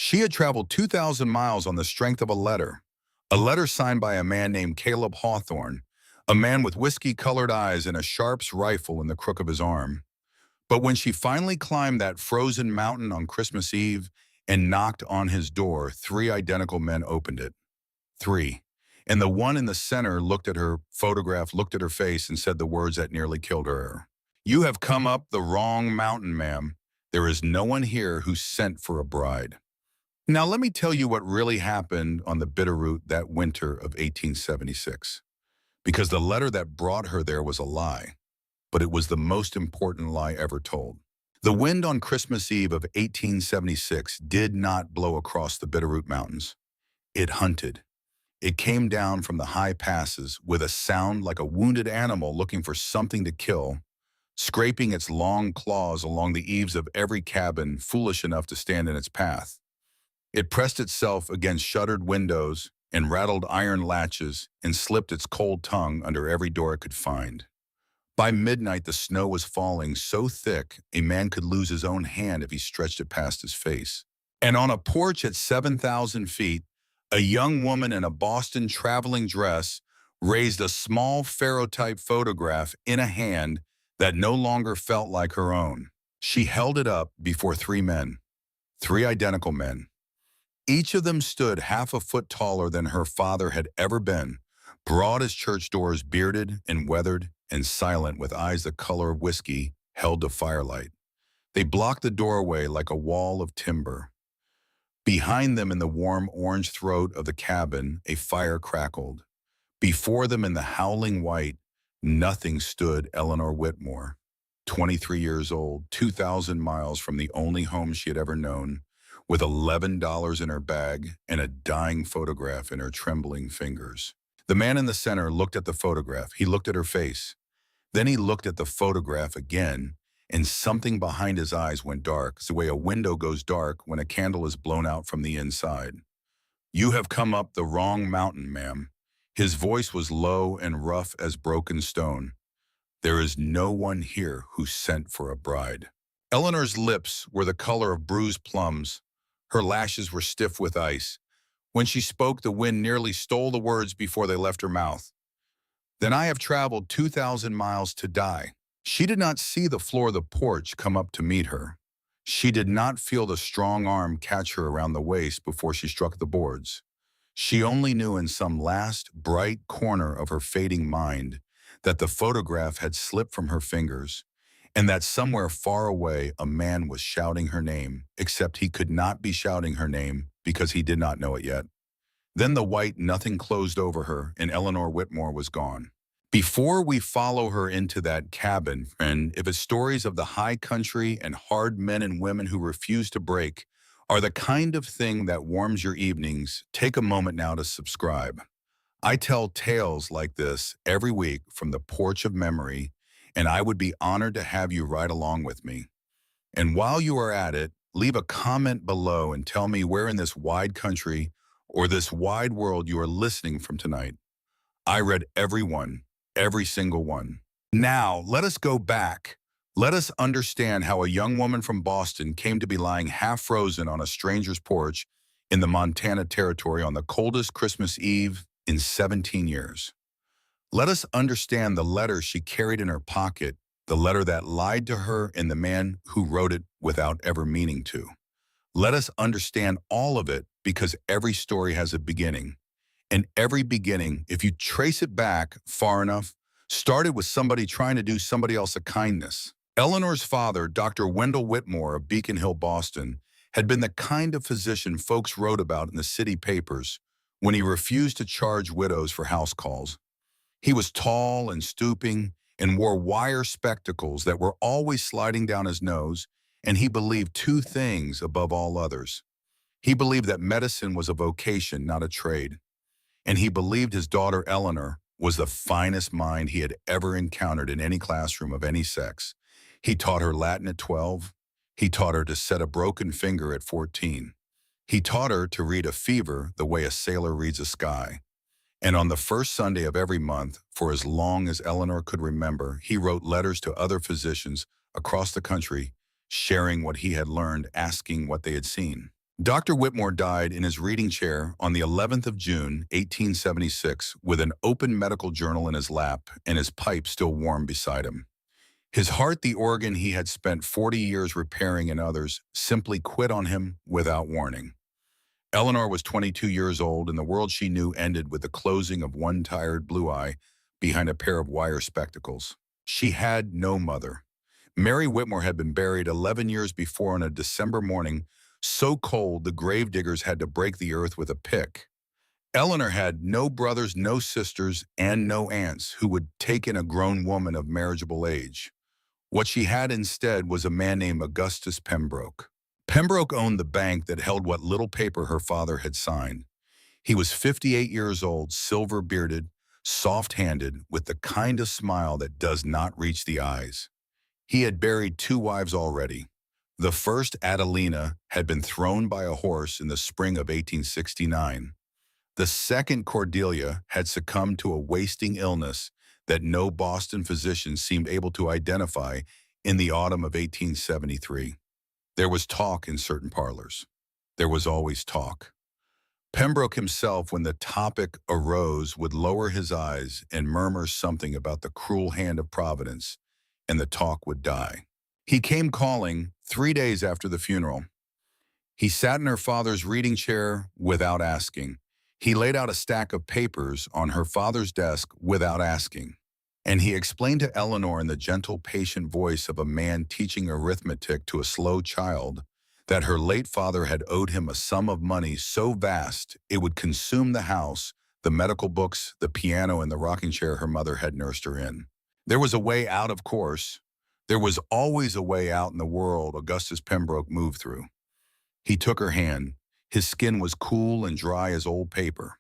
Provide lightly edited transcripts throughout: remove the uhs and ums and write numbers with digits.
She had traveled 2,000 miles on the strength of a letter signed by a man named Caleb Hawthorne, a man with whiskey-colored eyes and a Sharps rifle in the crook of his arm. But when she finally climbed that frozen mountain on Christmas Eve and knocked on his door, three identical men opened it. Three. And the one in the center looked at her photograph, looked at her face, and said the words that nearly killed her. "You have come up the wrong mountain, ma'am. There is no one here who sent for a bride." Now let me tell you what really happened on the Bitterroot that winter of 1876. Because the letter that brought her there was a lie, but it was the most important lie ever told. The wind on Christmas Eve of 1876 did not blow across the Bitterroot Mountains. It hunted. It came down from the high passes with a sound like a wounded animal looking for something to kill, scraping its long claws along the eaves of every cabin foolish enough to stand in its path. It pressed itself against shuttered windows and rattled iron latches and slipped its cold tongue under every door it could find. By midnight, the snow was falling so thick a man could lose his own hand if he stretched it past his face. And on a porch at 7,000 feet, a young woman in a Boston traveling dress raised a small Pharaoh-type photograph in a hand that no longer felt like her own. She held it up before three men, three identical men. Each of them stood half a foot taller than her father had ever been, broad as church doors, bearded and weathered and silent with eyes the color of whiskey held to firelight. They blocked the doorway like a wall of timber. Behind them in the warm orange throat of the cabin, a fire crackled. Before them in the howling white, nothing stood Eleanor Whitmore, 23 years old, 2,000 miles from the only home she had ever known, with $11 in her bag and a dying photograph in her trembling fingers. The man in the center looked at the photograph. He looked at her face. Then he looked at the photograph again, and something behind his eyes went dark, the way a window goes dark when a candle is blown out from the inside. "You have come up the wrong mountain, ma'am." His voice was low and rough as broken stone. "There is no one here who sent for a bride." Eleanor's lips were the color of bruised plums. Her lashes were stiff with ice. When she spoke, the wind nearly stole the words before they left her mouth. "Then I have traveled 2,000 miles to die." She did not see the floor of the porch come up to meet her. She did not feel the strong arm catch her around the waist before she struck the boards. She only knew in some last, bright corner of her fading mind that the photograph had slipped from her fingers, and that somewhere far away a man was shouting her name, except he could not be shouting her name because he did not know it yet. Then the white nothing closed over her, and Eleanor Whitmore was gone. Before we follow her into that cabin, friend, if it's stories of the high country and hard men and women who refuse to break are the kind of thing that warms your evenings, take a moment now to subscribe. I tell tales like this every week from the porch of memory, and I would be honored to have you ride along with me. And while you are at it, leave a comment below and tell me where in this wide country or this wide world you are listening from tonight. I read every one, every single one. Now, let us go back. Let us understand how a young woman from Boston came to be lying half frozen on a stranger's porch in the Montana Territory on the coldest Christmas Eve in 17 years. Let us understand the letter she carried in her pocket, the letter that lied to her and the man who wrote it without ever meaning to. Let us understand all of it because every story has a beginning. And every beginning, if you trace it back far enough, started with somebody trying to do somebody else a kindness. Eleanor's father, Dr. Wendell Whitmore of Beacon Hill, Boston, had been the kind of physician folks wrote about in the city papers when he refused to charge widows for house calls. He was tall and stooping and wore wire spectacles that were always sliding down his nose, and he believed two things above all others. He believed that medicine was a vocation, not a trade. And he believed his daughter Eleanor was the finest mind he had ever encountered in any classroom of any sex. He taught her Latin at 12. He taught her to set a broken finger at 14. He taught her to read a fever the way a sailor reads a sky. And on the first Sunday of every month, for as long as Eleanor could remember, he wrote letters to other physicians across the country, sharing what he had learned, asking what they had seen. Dr. Whitmore died in his reading chair on the 11th of June, 1876, with an open medical journal in his lap and his pipe still warm beside him. His heart, the organ he had spent 40 years repairing in others, simply quit on him without warning. Eleanor was 22 years old, and the world she knew ended with the closing of one tired blue eye behind a pair of wire spectacles. She had no mother. Mary Whitmore had been buried 11 years before on a December morning, so cold the gravediggers had to break the earth with a pick. Eleanor had no brothers, no sisters, and no aunts who would take in a grown woman of marriageable age. What she had instead was a man named Augustus Pembroke. Pembroke owned the bank that held what little paper her father had signed. He was 58 years old, silver-bearded, soft-handed, with the kind of smile that does not reach the eyes. He had buried two wives already. The first, Adelina, had been thrown by a horse in the spring of 1869. The second, Cordelia, had succumbed to a wasting illness that no Boston physician seemed able to identify in the autumn of 1873. There was talk in certain parlors. There was always talk. Pembroke himself, when the topic arose, would lower his eyes and murmur something about the cruel hand of Providence, and the talk would die. He came calling 3 days after the funeral. He sat in her father's reading chair without asking. He laid out a stack of papers on her father's desk without asking. And he explained to Eleanor in the gentle, patient voice of a man teaching arithmetic to a slow child that her late father had owed him a sum of money so vast it would consume the house, the medical books, the piano, and the rocking chair her mother had nursed her in. There was a way out, of course. There was always a way out in the world Augustus Pembroke moved through. He took her hand. His skin was cool and dry as old paper.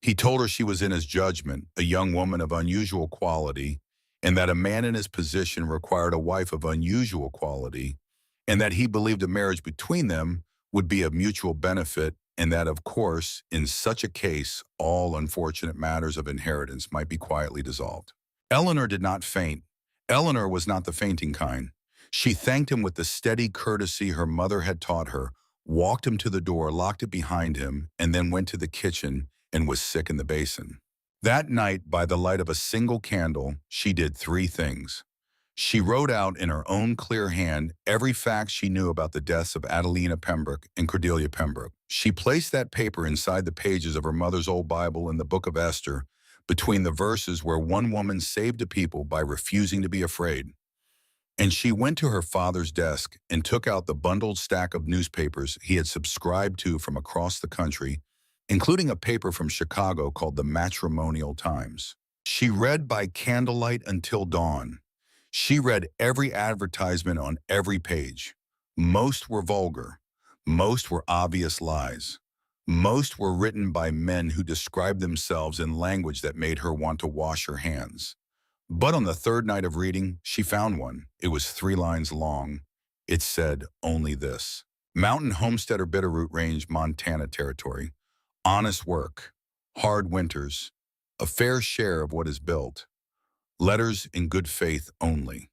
He told her she was in his judgment, a young woman of unusual quality, and that a man in his position required a wife of unusual quality, and that he believed a marriage between them would be of mutual benefit, and that, of course, in such a case, all unfortunate matters of inheritance might be quietly dissolved. Eleanor did not faint. Eleanor was not the fainting kind. She thanked him with the steady courtesy her mother had taught her, walked him to the door, locked it behind him, and then went to the kitchen and was sick in the basin. That night, by the light of a single candle, she did 3 things. She wrote out in her own clear hand every fact she knew about the deaths of Adelina Pembroke and Cordelia Pembroke. She placed that paper inside the pages of her mother's old Bible in the book of Esther, between the verses where one woman saved a people by refusing to be afraid. And she went to her father's desk and took out the bundled stack of newspapers he had subscribed to from across the country, including a paper from Chicago called the Matrimonial Times. She read by candlelight until dawn. She read every advertisement on every page. Most were vulgar. Most were obvious lies. Most were written by men who described themselves in language that made her want to wash her hands. But on the third night of reading, she found one. It was 3 lines long. It said only this: Mountain Homesteader, Bitterroot Range, Montana Territory. Honest work. Hard winters. A fair share of what is built. Letters in good faith only.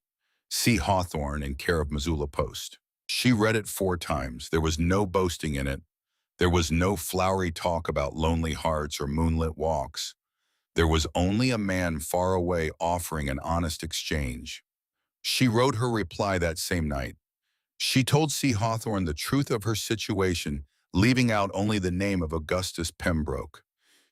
See Hawthorne in care of Missoula Post. She read it 4 times. There was no boasting in it. There was no flowery talk about lonely hearts or moonlit walks. There was only a man far away offering an honest exchange. She wrote her reply that same night. She told C. Hawthorne the truth of her situation, leaving out only the name of Augustus Pembroke.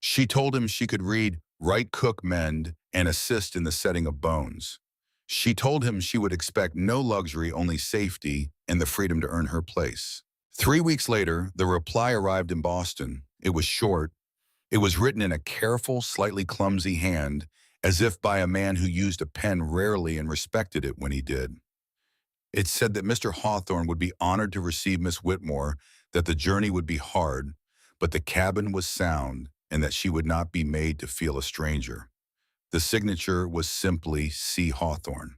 She told him she could read, write, cook, mend, and assist in the setting of bones. She told him she would expect no luxury, only safety and the freedom to earn her place. 3 weeks later, the reply arrived in Boston. It was short. It was written in a careful, slightly clumsy hand, as if by a man who used a pen rarely and respected it when he did. It said that Mr. Hawthorne would be honored to receive Miss Whitmore, that the journey would be hard, but the cabin was sound, and that she would not be made to feel a stranger. The signature was simply C. Hawthorne.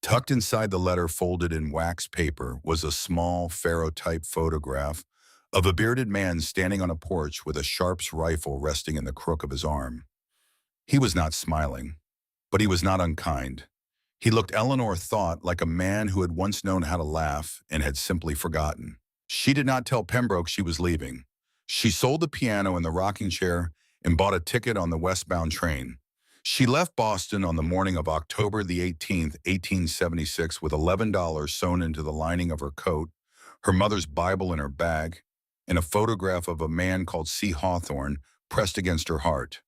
Tucked inside the letter, folded in wax paper, was a small ferrotype photograph of a bearded man standing on a porch with a Sharps rifle resting in the crook of his arm. He was not smiling, but he was not unkind. He looked, Eleanor thought, like a man who had once known how to laugh and had simply forgotten. She did not tell Pembroke she was leaving. She sold the piano and the rocking chair and bought a ticket on the westbound train. She left Boston on the morning of October the 18th, 1876, with $11 sewn into the lining of her coat, her mother's Bible in her bag, and a photograph of a man called C. Hawthorne pressed against her heart.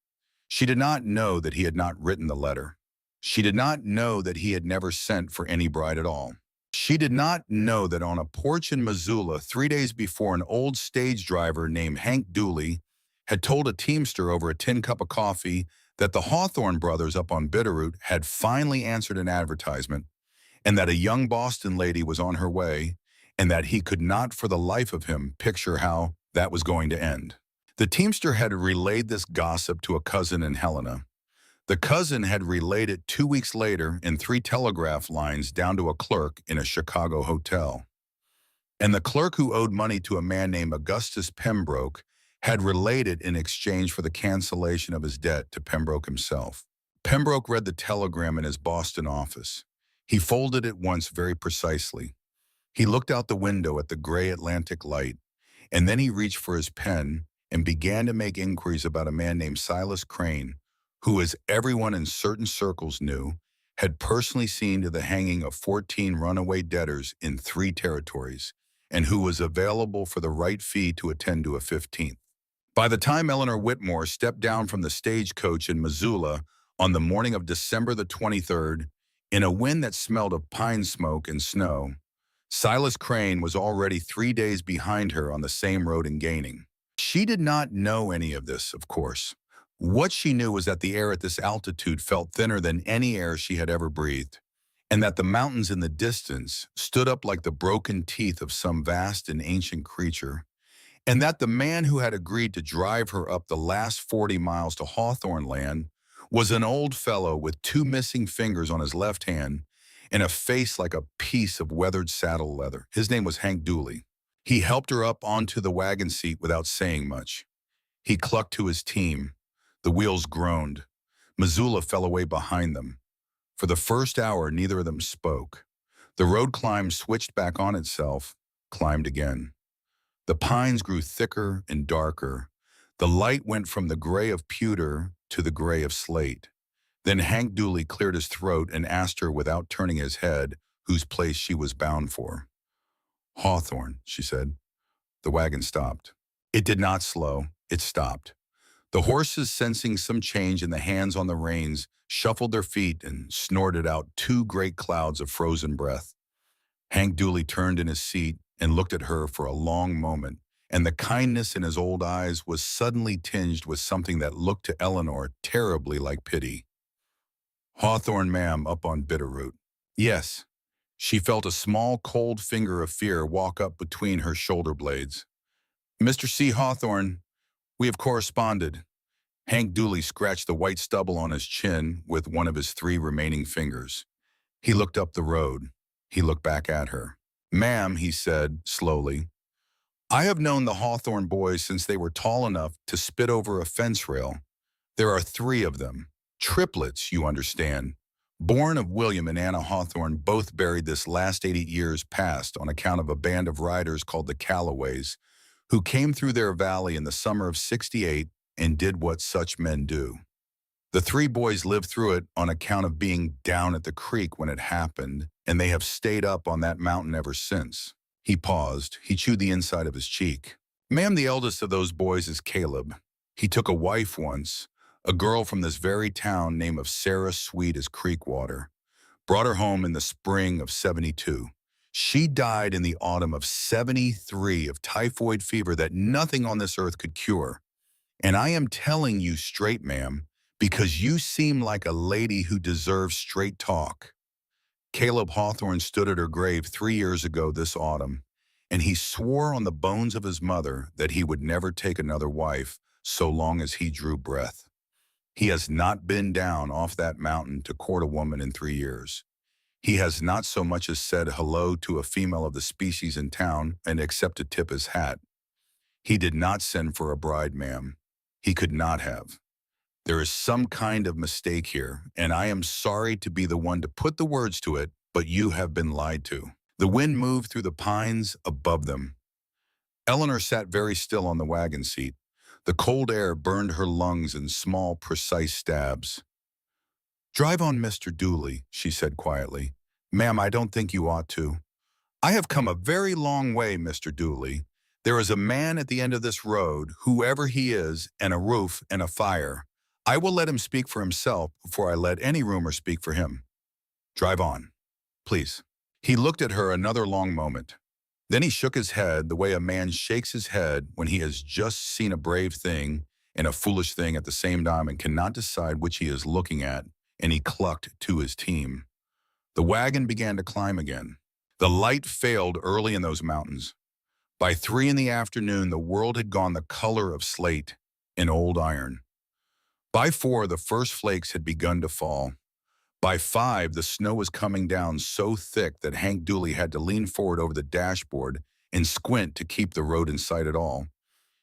She did not know that he had not written the letter. She did not know that he had never sent for any bride at all. She did not know that on a porch in Missoula 3 days before, an old stage driver named Hank Dooley had told a teamster over a tin cup of coffee that the Hawthorne brothers up on Bitterroot had finally answered an advertisement, and that a young Boston lady was on her way, and that he could not for the life of him picture how that was going to end. The teamster had relayed this gossip to a cousin in Helena. The cousin had relayed it 2 weeks later in 3 telegraph lines down to a clerk in a Chicago hotel. And the clerk, who owed money to a man named Augustus Pembroke, had relayed it in exchange for the cancellation of his debt to Pembroke himself. Pembroke read the telegram in his Boston office. He folded it once very precisely. He looked out the window at the gray Atlantic light, and then he reached for his pen and began to make inquiries about a man named Silas Crane, who, as everyone in certain circles knew, had personally seen to the hanging of 14 runaway debtors in 3 territories, and who was available for the right fee to attend to a 15th. By the time Eleanor Whitmore stepped down from the stagecoach in Missoula on the morning of December the 23rd, in a wind that smelled of pine smoke and snow, Silas Crane was already 3 days behind her on the same road and gaining. She did not know any of this, of course. What she knew was that the air at this altitude felt thinner than any air she had ever breathed, and that the mountains in the distance stood up like the broken teeth of some vast and ancient creature, and that the man who had agreed to drive her up the last 40 miles to Hawthorne Land was an old fellow with 2 missing fingers on his left hand and a face like a piece of weathered saddle leather. His name was Hank Dooley. He helped her up onto the wagon seat without saying much. He clucked to his team. The wheels groaned. Missoula fell away behind them. For the first hour, neither of them spoke. The road climb switched back on itself, climbed again. The pines grew thicker and darker. The light went from the gray of pewter to the gray of slate. Then Hank Dooley cleared his throat and asked her without turning his head whose place she was bound for. "Hawthorne," she said. The wagon stopped. It did not slow. It stopped. The horses, sensing some change in the hands on the reins, shuffled their feet and snorted out 2 great clouds of frozen breath. Hank Dooley turned in his seat and looked at her for a long moment, and the kindness in his old eyes was suddenly tinged with something that looked to Eleanor terribly like pity. "Hawthorne, ma'am, up on Bitterroot." "Yes." She felt a small, cold finger of fear walk up between her shoulder blades. "Mr. C. Hawthorne, we have corresponded." Hank Dooley scratched the white stubble on his chin with one of his 3 remaining fingers. He looked up the road. He looked back at her. "Ma'am," he said slowly, "I have known the Hawthorne boys since they were tall enough to spit over a fence rail. There are 3 of them. Triplets, you understand. Born of William and Anna Hawthorne, both buried this last 80 years past on account of a band of riders called the Callaways, who came through their valley in the summer of '68 and did what such men do. The 3 boys lived through it on account of being down at the creek when it happened, and they have stayed up on that mountain ever since." He paused. He chewed the inside of his cheek. "Ma'am, the eldest of those boys is Caleb. He took a wife once, a girl from this very town named of Sarah Sweet as creek water. Brought her home in the spring of '72. She died in the autumn of '73 of typhoid fever that nothing on this earth could cure. And I am telling you straight, ma'am, because you seem like a lady who deserves straight talk. Caleb Hawthorne stood at her grave 3 years ago this autumn, and he swore on the bones of his mother that he would never take another wife so long as he drew breath. He has not been down off that mountain to court a woman in 3 years. He has not so much as said hello to a female of the species in town, and except to tip his hat. He did not send for a bride, ma'am. He could not have. There is some kind of mistake here, and I am sorry to be the one to put the words to it, but you have been lied to." The wind moved through the pines above them. Eleanor sat very still on the wagon seat. The cold air burned her lungs in small, precise stabs. "Drive on, Mr. Dooley," she said quietly. "Ma'am, I don't think you ought to." "I have come a very long way, Mr. Dooley. There is a man at the end of this road, whoever he is, and a roof and a fire. I will let him speak for himself before I let any rumor speak for him. Drive on, please." He looked at her another long moment. Then he shook his head the way a man shakes his head when he has just seen a brave thing and a foolish thing at the same time and cannot decide which he is looking at, and he clucked to his team. The wagon began to climb again. The light failed early in those mountains. By 3 in the afternoon, the world had gone the color of slate and old iron. By 4, the first flakes had begun to fall. By 5, the snow was coming down so thick that Hank Dooley had to lean forward over the dashboard and squint to keep the road in sight at all.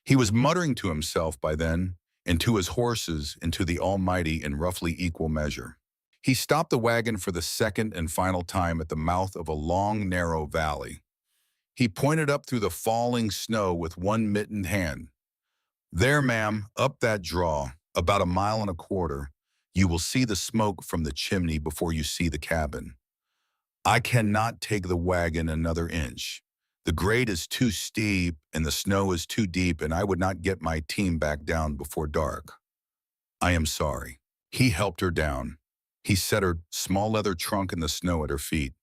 He was muttering to himself by then, and to his horses, and to the Almighty in roughly equal measure. He stopped the wagon for the second and final time at the mouth of a long, narrow valley. He pointed up through the falling snow with one mittened hand. "There, ma'am, up that draw, about 1.25 miles. You will see the smoke from the chimney before you see the cabin. I cannot take the wagon another inch. The grade is too steep and the snow is too deep, and I would not get my team back down before dark. I am sorry." He helped her down. He set her small leather trunk in the snow at her feet.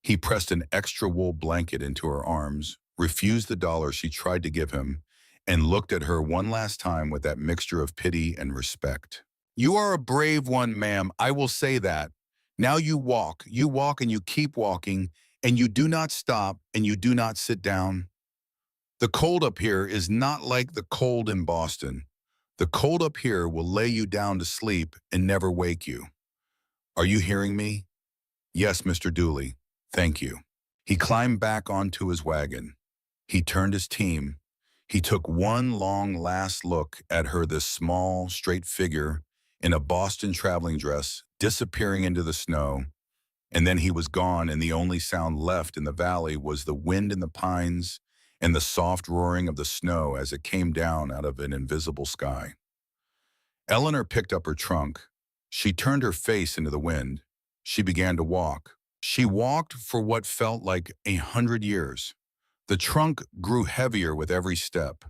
He pressed an extra wool blanket into her arms, refused the dollar she tried to give him, and looked at her one last time with that mixture of pity and respect. "You are a brave one, ma'am, I will say that. Now you walk and you keep walking, and you do not stop and you do not sit down. The cold up here is not like the cold in Boston. The cold up here will lay you down to sleep and never wake you. Are you hearing me?" "Yes, Mr. Dooley. Thank you." He climbed back onto his wagon. He turned his team. He took one long last look at her, this small, straight figure in a Boston traveling dress, disappearing into the snow. And then he was gone, and the only sound left in the valley was the wind in the pines and the soft roaring of the snow as it came down out of an invisible sky. Eleanor picked up her trunk. She turned her face into the wind. She began to walk. She walked for what felt like 100 years. The trunk grew heavier with every step.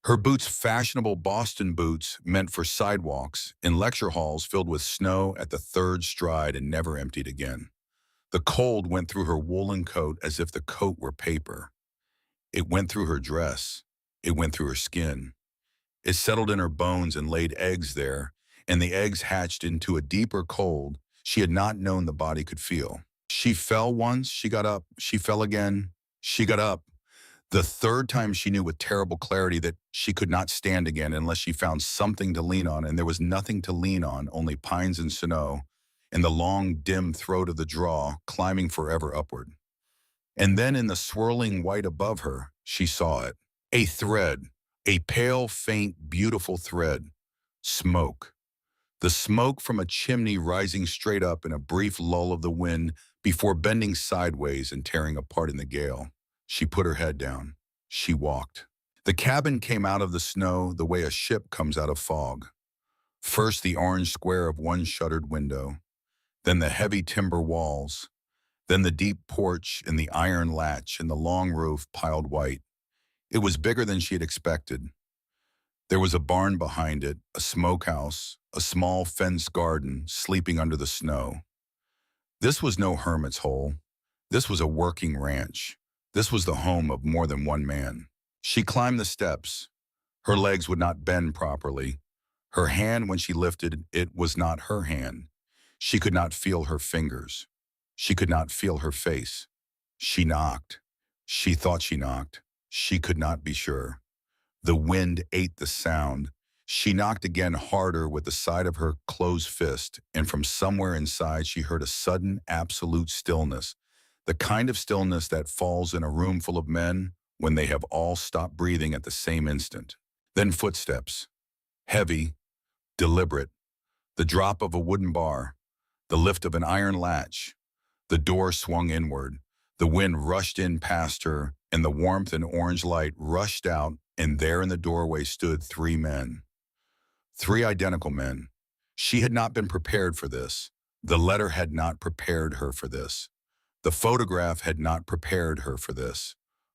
Her boots, fashionable Boston boots meant for sidewalks, in lecture halls filled with snow at the third stride and never emptied again. The cold went through her woolen coat as if the coat were paper. It went through her dress. It went through her skin. It settled in her bones and laid eggs there, and the eggs hatched into a deeper cold she had not known the body could feel. She fell once, she got up, she fell again, she got up. The third time she knew with terrible clarity that she could not stand again unless she found something to lean on, and there was nothing to lean on, only pines and snow, and the long, dim throat of the draw climbing forever upward. And then in the swirling white above her, she saw it. A thread, a pale, faint, beautiful thread. Smoke. The smoke from a chimney rising straight up in a brief lull of the wind before bending sideways and tearing apart in the gale. She put her head down. She walked. The cabin came out of the snow the way a ship comes out of fog. First the orange square of one shuttered window, then the heavy timber walls, then the deep porch and the iron latch and the long roof piled white. It was bigger than she had expected. There was a barn behind it, a smokehouse, a small fenced garden sleeping under the snow. This was no hermit's hole. This was a working ranch. This was the home of more than one man. She climbed the steps. Her legs would not bend properly. Her hand, when she lifted it, was not her hand. She could not feel her fingers. She could not feel her face. She knocked. She thought she knocked. She could not be sure. The wind ate the sound. She knocked again harder with the side of her closed fist, and from somewhere inside she heard a sudden, absolute stillness, the kind of stillness that falls in a room full of men when they have all stopped breathing at the same instant. Then footsteps, heavy, deliberate, the drop of a wooden bar, the lift of an iron latch. The door swung inward. The wind rushed in past her, and the warmth and orange light rushed out, and there in the doorway stood three men. Three identical men. She had not been prepared for this. The letter had not prepared her for this. The photograph had not prepared her for this.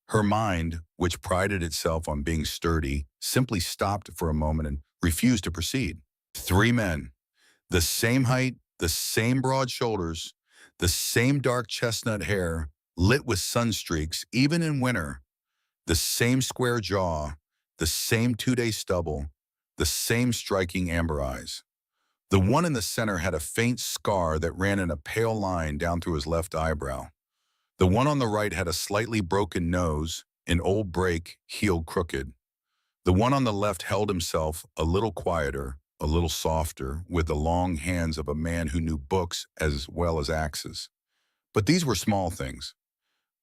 Her mind, which prided itself on being sturdy, simply stopped for a moment and refused to proceed. Three men, the same height, the same broad shoulders, the same dark chestnut hair, lit with sunstreaks, even in winter, the same square jaw, the same two-day stubble, the same striking amber eyes. The one in the center had a faint scar that ran in a pale line down through his left eyebrow. The one on the right had a slightly broken nose, an old break, healed crooked. The one on the left held himself a little quieter, a little softer, with the long hands of a man who knew books as well as axes. But these were small things.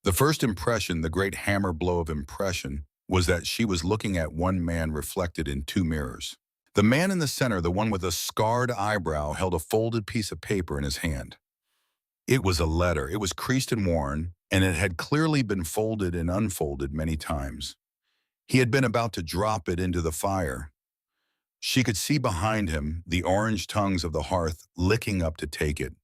The first impression, the great hammer blow of impression, was that she was looking at one man reflected in two mirrors. The man in the center, the one with a scarred eyebrow, held a folded piece of paper in his hand. It was a letter. It was creased and worn, and it had clearly been folded and unfolded many times. He had been about to drop it into the fire. She could see behind him the orange tongues of the hearth licking up to take it.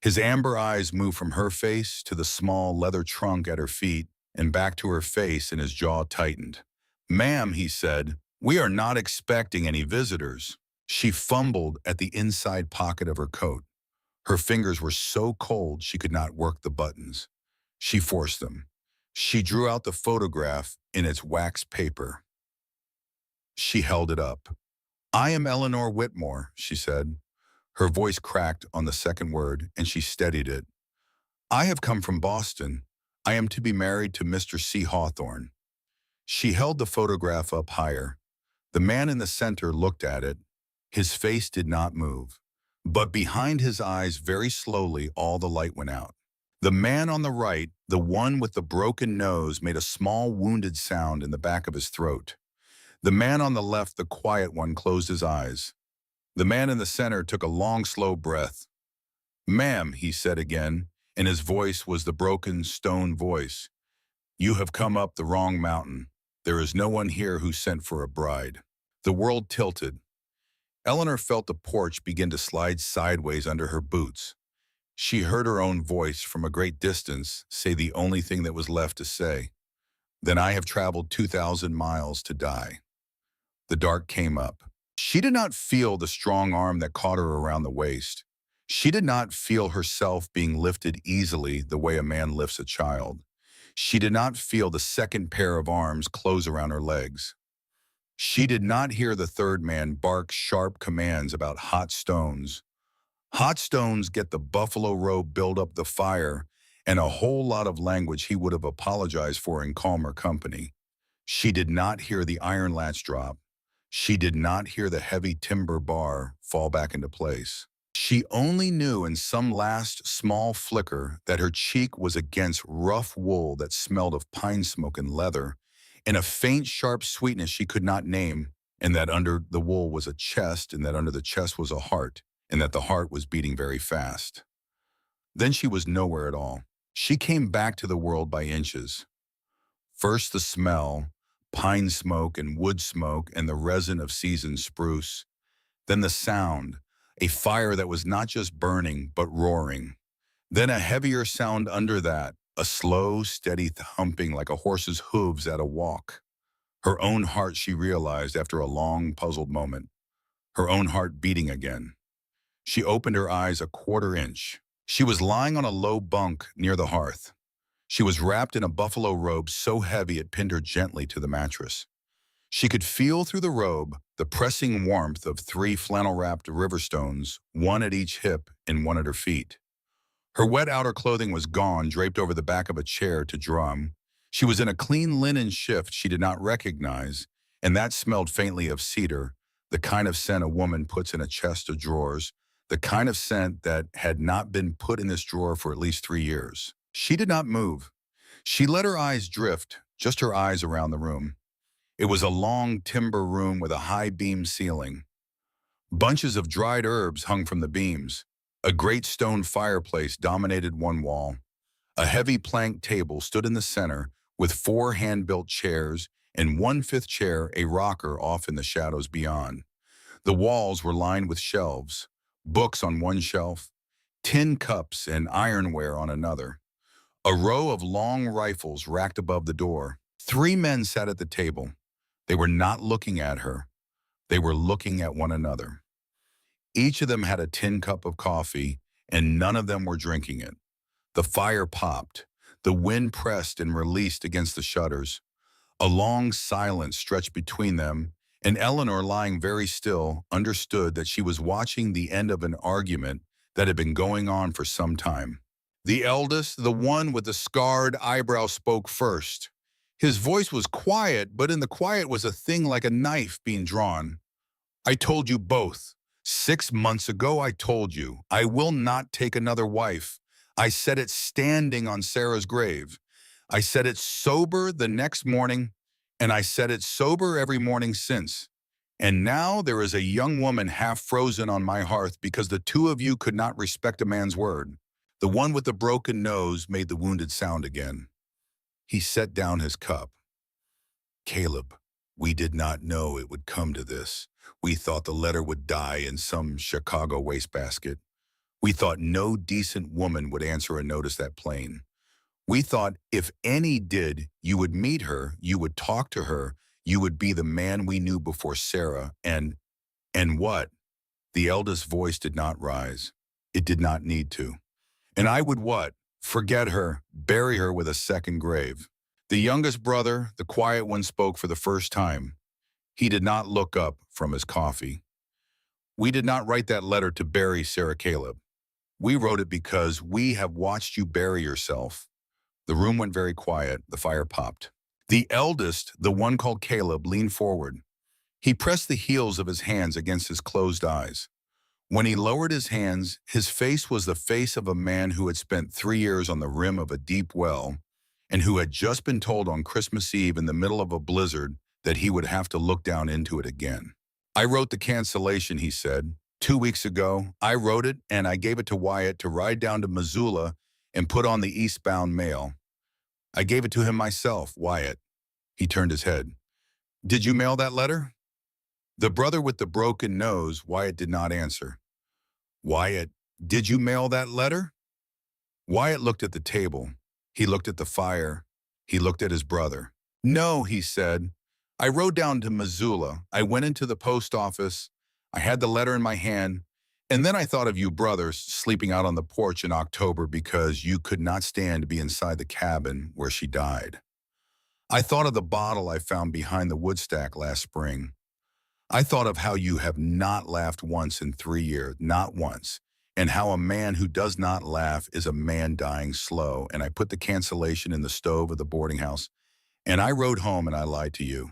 His amber eyes moved from her face to the small leather trunk at her feet and back to her face, and his jaw tightened. "Ma'am," he said, "we are not expecting any visitors." She fumbled at the inside pocket of her coat. Her fingers were so cold she could not work the buttons. She forced them. She drew out the photograph in its wax paper. She held it up. "I am Eleanor Whitmore," she said. Her voice cracked on the second word, and she steadied it. "I have come from Boston. I am to be married to Mr. C. Hawthorne." She held the photograph up higher. The man in the center looked at it. His face did not move. But behind his eyes, very slowly, all the light went out. The man on the right, the one with the broken nose, made a small wounded sound in the back of his throat. The man on the left, the quiet one, closed his eyes. The man in the center took a long, slow breath. "Ma'am," he said again, and his voice was the broken stone voice. "You have come up the wrong mountain. There is no one here who sent for a bride." The world tilted. Eleanor felt the porch begin to slide sideways under her boots. She heard her own voice from a great distance say the only thing that was left to say. "Then I have traveled 2,000 miles to die." The dark came up. She did not feel the strong arm that caught her around the waist. She did not feel herself being lifted easily the way a man lifts a child. She did not feel the second pair of arms close around her legs. She did not hear the third man bark sharp commands about hot stones. Hot stones get the buffalo robe, build up the fire, and a whole lot of language he would have apologized for in calmer company. She did not hear the iron latch drop. She did not hear the heavy timber bar fall back into place. She only knew in some last small flicker that her cheek was against rough wool that smelled of pine smoke and leather, and a faint sharp sweetness she could not name, and that under the wool was a chest, and that under the chest was a heart, and that the heart was beating very fast. Then she was nowhere at all. She came back to the world by inches. First the smell, pine smoke and wood smoke and the resin of seasoned spruce. Then the sound, a fire that was not just burning but roaring. Then a heavier sound under that, a slow, steady thumping like a horse's hooves at a walk. Her own heart, she realized after a long, puzzled moment. Her own heart beating again. She opened her eyes a quarter inch. She was lying on a low bunk near the hearth. She was wrapped in a buffalo robe so heavy it pinned her gently to the mattress. She could feel through the robe the pressing warmth of three flannel-wrapped river stones, one at each hip and one at her feet. Her wet outer clothing was gone, draped over the back of a chair to drum. She was in a clean linen shift she did not recognize, and that smelled faintly of cedar, the kind of scent a woman puts in a chest of drawers, the kind of scent that had not been put in this drawer for at least 3 years. She did not move. She let her eyes drift, just her eyes around the room. It was a long timber room with a high beam ceiling. Bunches of dried herbs hung from the beams. A great stone fireplace dominated one wall. A heavy plank table stood in the center with 4 hand-built chairs and one fifth chair, a rocker off in the shadows beyond. The walls were lined with shelves, books on one shelf, tin cups and ironware on another. A row of long rifles racked above the door. 3 men sat at the table. They were not looking at her. They were looking at one another. Each of them had a tin cup of coffee, and none of them were drinking it. The fire popped. The wind pressed and released against the shutters. A long silence stretched between them, and Eleanor, lying very still, understood that she was watching the end of an argument that had been going on for some time. The eldest, the one with the scarred eyebrow, spoke first. His voice was quiet, but in the quiet was a thing like a knife being drawn. I told you both. 6 months ago I told you, I will not take another wife. I said it standing on Sarah's grave. I said it sober the next morning, and I said it sober every morning since. And now there is a young woman half frozen on my hearth because the two of you could not respect a man's word. The one with the broken nose made the wounded sound again. He set down his cup. Caleb, we did not know it would come to this. We thought the letter would die in some Chicago wastebasket. We thought no decent woman would answer a notice that plain. We thought if any did, you would meet her, you would talk to her, you would be the man we knew before Sarah, and what? The eldest voice did not rise. It did not need to. And I would what? Forget her, bury her with a second grave. The youngest brother, the quiet one, spoke for the first time. He did not look up from his coffee. We did not write that letter to bury Sarah Caleb. We wrote it because we have watched you bury yourself. The room went very quiet. The fire popped. The eldest, the one called Caleb, leaned forward. He pressed the heels of his hands against his closed eyes. When he lowered his hands, his face was the face of a man who had spent 3 years on the rim of a deep well and who had just been told on Christmas Eve in the middle of a blizzard that he would have to look down into it again. I wrote the cancellation, he said. 2 weeks ago, I wrote it and I gave it to Wyatt to ride down to Missoula and put on the eastbound mail. I gave it to him myself, Wyatt. He turned his head. Did you mail that letter? The brother with the broken nose, Wyatt did not answer. Wyatt, did you mail that letter? Wyatt looked at the table. He looked at the fire. He looked at his brother. No, he said. I rode down to Missoula. I went into the post office. I had the letter in my hand. And then I thought of you brothers sleeping out on the porch in October because you could not stand to be inside the cabin where she died. I thought of the bottle I found behind the woodstack last spring. I thought of how you have not laughed once in 3 years, not once, and how a man who does not laugh is a man dying slow. And I put the cancellation in the stove of the boarding house, and I rode home and I lied to you.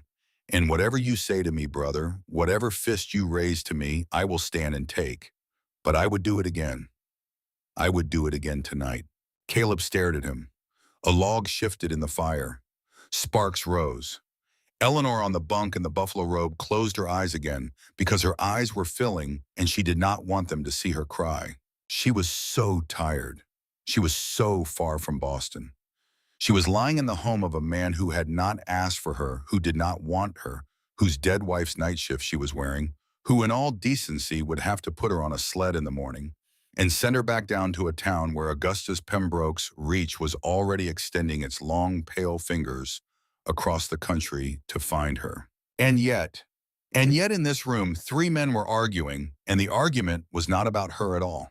And whatever you say to me, brother, whatever fist you raise to me, I will stand and take. But I would do it again. I would do it again tonight. Caleb stared at him. A log shifted in the fire. Sparks rose. Eleanor on the bunk in the buffalo robe closed her eyes again because her eyes were filling and she did not want them to see her cry. She was so tired. She was so far from Boston. She was lying in the home of a man who had not asked for her, who did not want her, whose dead wife's night shift she was wearing, who in all decency would have to put her on a sled in the morning and send her back down to a town where Augustus Pembroke's reach was already extending its long, pale fingers across the country to find her. And yet in this room, 3 men were arguing, and the argument was not about her at all.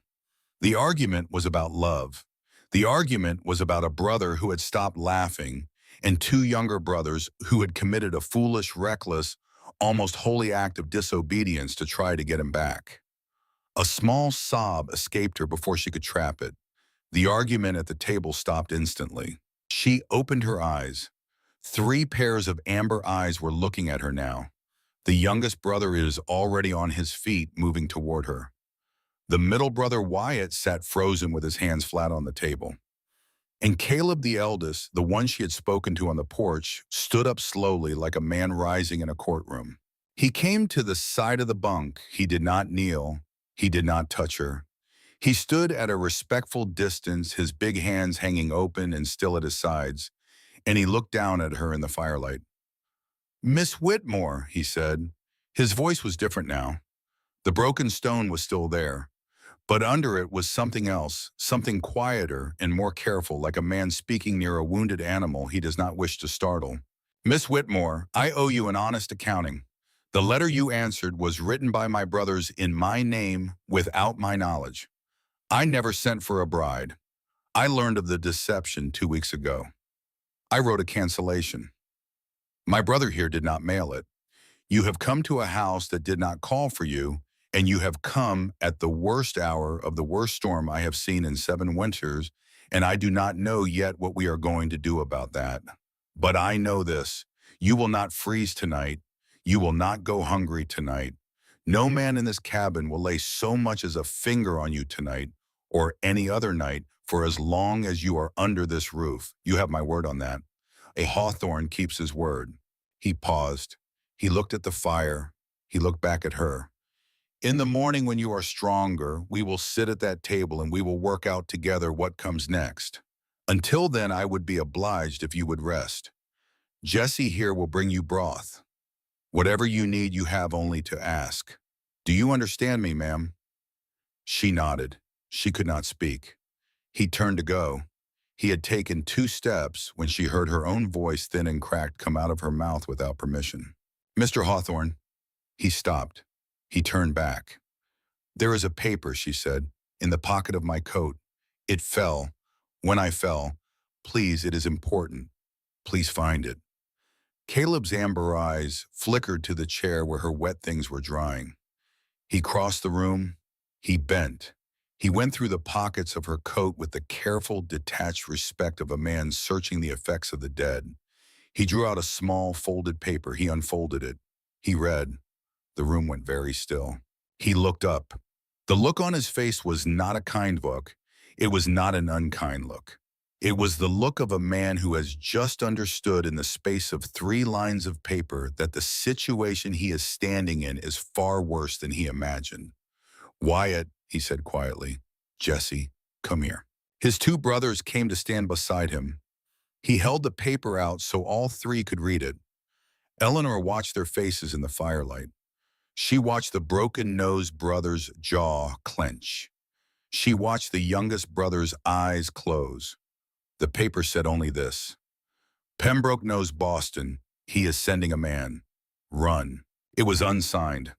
The argument was about love. The argument was about a brother who had stopped laughing and 2 younger brothers who had committed a foolish, reckless, almost holy act of disobedience to try to get him back. A small sob escaped her before she could trap it. The argument at the table stopped instantly. She opened her eyes. 3 pairs of amber eyes were looking at her now. The youngest brother is already on his feet, moving toward her. The middle brother, Wyatt, sat frozen with his hands flat on the table. And Caleb, the eldest, the one she had spoken to on the porch, stood up slowly like a man rising in a courtroom. He came to the side of the bunk. He did not kneel. He did not touch her. He stood at a respectful distance, his big hands hanging open and still at his sides. and he looked down at her in the firelight. "Miss Whitmore," he said. His voice was different now. The broken stone was still there, but under it was something else, something quieter and more careful, like a man speaking near a wounded animal he does not wish to startle. "Miss Whitmore, I owe you an honest accounting. The letter you answered was written by my brothers in my name without my knowledge. I never sent for a bride. I learned of the deception 2 weeks ago. I wrote a cancellation. My brother here did not mail it. You have come to a house that did not call for you, and you have come at the worst hour of the worst storm I have seen in 7 winters, and I do not know yet what we are going to do about that. But I know this. You will not freeze tonight. You will not go hungry tonight. No man in this cabin will lay so much as a finger on you tonight or any other night for as long as you are under this roof. You have my word on that. A hawthorn keeps his word." He paused. He looked at the fire. He looked back at her. "In the morning when you are stronger, we will sit at that table and we will work out together what comes next. Until then, I would be obliged if you would rest. Jesse here will bring you broth. Whatever you need, you have only to ask. Do you understand me, ma'am?" She nodded. She could not speak. He turned to go. He had taken 2 steps when she heard her own voice, thin and cracked, come out of her mouth without permission. "Mr. Hawthorne." He stopped. He turned back. "There is a paper," she said, "in the pocket of my coat. It fell. When I fell. Please, it is important. Please find it." Caleb's amber eyes flickered to the chair where her wet things were drying. He crossed the room. He bent. He went through the pockets of her coat with the careful, detached respect of a man searching the effects of the dead. He drew out a small, folded paper. He unfolded it. He read. The room went very still. He looked up. The look on his face was not a kind look. It was not an unkind look. It was the look of a man who has just understood in the space of 3 lines of paper that the situation he is standing in is far worse than he imagined. "Wyatt," he said quietly. "Jesse, come here." His 2 brothers came to stand beside him. He held the paper out so all 3 could read it. Eleanor watched their faces in the firelight. She watched the broken-nosed brother's jaw clench. She watched the youngest brother's eyes close. The paper said only this: "Pembroke knows Boston. He is sending a man. Run." It was unsigned.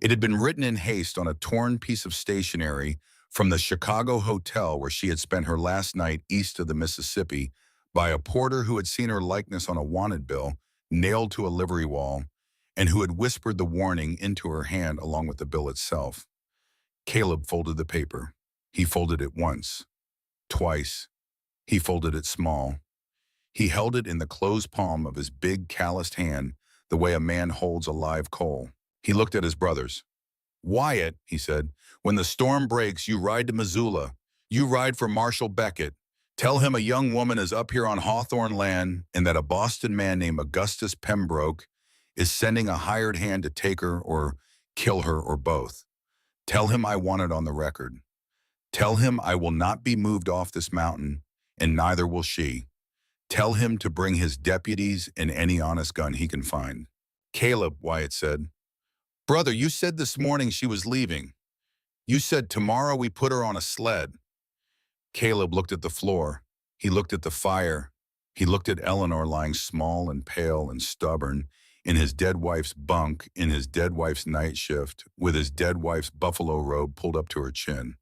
It had been written in haste on a torn piece of stationery from the Chicago hotel where she had spent her last night east of the Mississippi by a porter who had seen her likeness on a wanted bill nailed to a livery wall and who had whispered the warning into her hand along with the bill itself. Caleb folded the paper. He folded it once, twice. He folded it small. He held it in the closed palm of his big, calloused hand, the way a man holds a live coal. He looked at his brothers. "Wyatt," he said, "when the storm breaks, you ride to Missoula. You ride for Marshal Beckett. Tell him a young woman is up here on Hawthorne land and that a Boston man named Augustus Pembroke is sending a hired hand to take her or kill her or both. Tell him I want it on the record. Tell him I will not be moved off this mountain, and neither will she. Tell him to bring his deputies and any honest gun he can find." "Caleb," Wyatt said. "Brother, you said this morning she was leaving. You said tomorrow we put her on a sled." Caleb looked at the floor. He looked at the fire. He looked at Eleanor lying small and pale and stubborn in his dead wife's bunk, in his dead wife's night shift, with his dead wife's buffalo robe pulled up to her chin.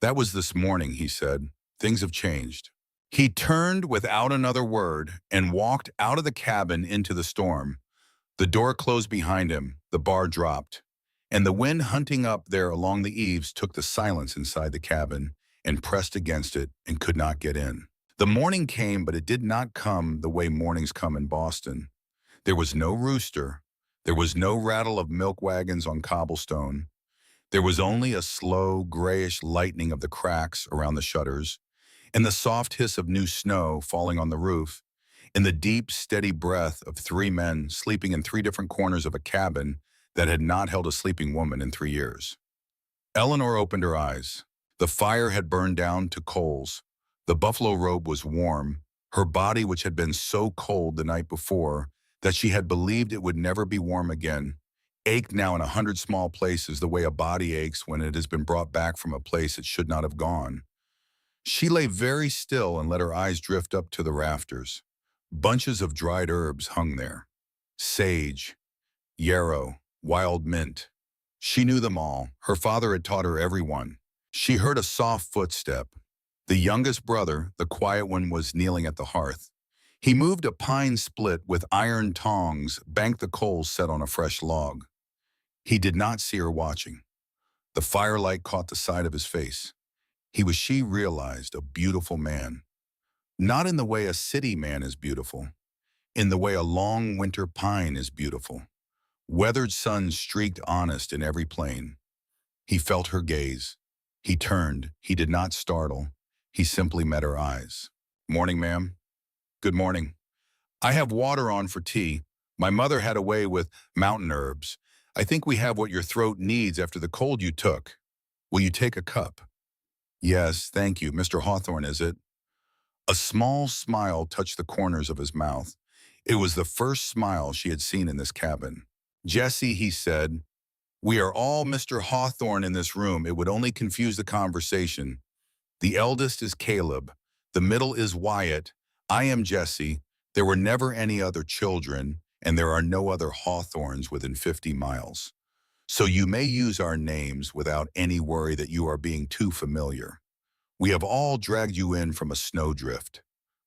"That was this morning," he said. "Things have changed." He turned without another word and walked out of the cabin into the storm. The door closed behind him, the bar dropped, and the wind hunting up there along the eaves took the silence inside the cabin and pressed against it and could not get in. The morning came, but it did not come the way mornings come in Boston. There was no rooster. There was no rattle of milk wagons on cobblestone. There was only a slow, grayish lightning of the cracks around the shutters, and the soft hiss of new snow falling on the roof, and the deep, steady breath of 3 men sleeping in 3 different corners of a cabin that had not held a sleeping woman in 3 years. Eleanor opened her eyes. The fire had burned down to coals. The buffalo robe was warm, Her body, which had been so cold the night before that she had believed it would never be warm again, ached now in 100 small places the way a body aches when it has been brought back from a place it should not have gone. She lay very still and let her eyes drift up to the rafters. Bunches of dried herbs hung there. Sage, yarrow, wild mint. She knew them all. Her father had taught her every one. She heard a soft footstep. The youngest brother, the quiet one, was kneeling at the hearth. He moved a pine split with iron tongs, banked the coals set on a fresh log. He did not see her watching. The firelight caught the side of his face. He was, she realized, a beautiful man. Not in the way a city man is beautiful, in the way a long winter pine is beautiful. Weathered sun streaked honest in every plane. He felt her gaze. He turned. He did not startle. He simply met her eyes. "Morning, ma'am." "Good morning." "I have water on for tea. My mother had a way with mountain herbs. I think we have what your throat needs after the cold you took. Will you take a cup?" "Yes, thank you. Mr. Hawthorne, is it?" A small smile touched the corners of his mouth. It was the first smile she had seen in this cabin. "Jesse," he said, "we are all Mr. Hawthorne in this room. It would only confuse the conversation. The eldest is Caleb. The middle is Wyatt. I am Jesse. There were never any other children, and there are no other Hawthorns within 50 miles. So you may use our names without any worry that you are being too familiar. We have all dragged you in from a snowdrift.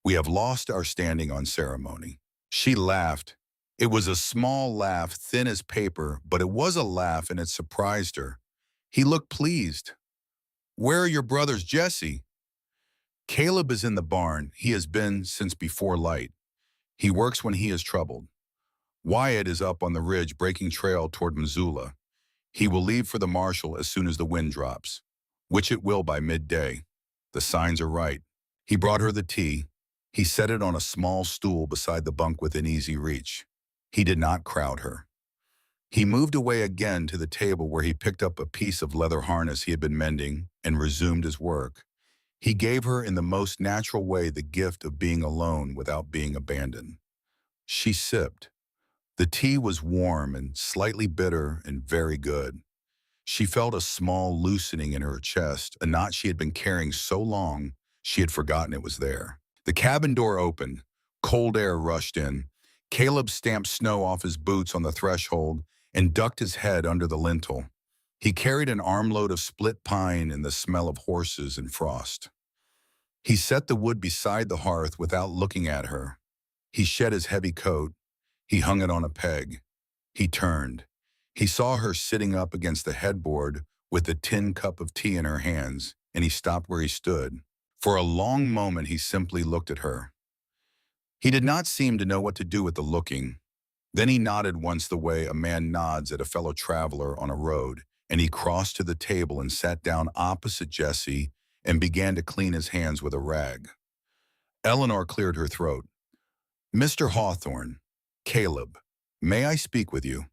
We have lost our standing on ceremony." She laughed. It was a small laugh, thin as paper, but it was a laugh and it surprised her. He looked pleased. "Where are your brothers, Jesse?" "Caleb is in the barn. He has been since before light. He works when he is troubled. Wyatt is up on the ridge breaking trail toward Missoula. He will leave for the marshal as soon as the wind drops, which it will by midday. The signs are right." He brought her the tea. He set it on a small stool beside the bunk within easy reach. He did not crowd her. He moved away again to the table where he picked up a piece of leather harness he had been mending and resumed his work. He gave her in the most natural way the gift of being alone without being abandoned. She sipped. The tea was warm and slightly bitter and very good. She felt a small loosening in her chest, a knot she had been carrying so long she had forgotten it was there. The cabin door opened. Cold air rushed in. Caleb stamped snow off his boots on the threshold and ducked his head under the lintel. He carried an armload of split pine and the smell of horses and frost. He set the wood beside the hearth without looking at her. He shed his heavy coat. He hung it on a peg. He turned. He saw her sitting up against the headboard with the tin cup of tea in her hands, and he stopped where he stood. For a long moment he simply looked at her. He did not seem to know what to do with the looking. Then he nodded once the way a man nods at a fellow traveler on a road, and he crossed to the table and sat down opposite Jesse and began to clean his hands with a rag. Eleanor cleared her throat. "Mr. Hawthorne, Caleb, may I speak with you?"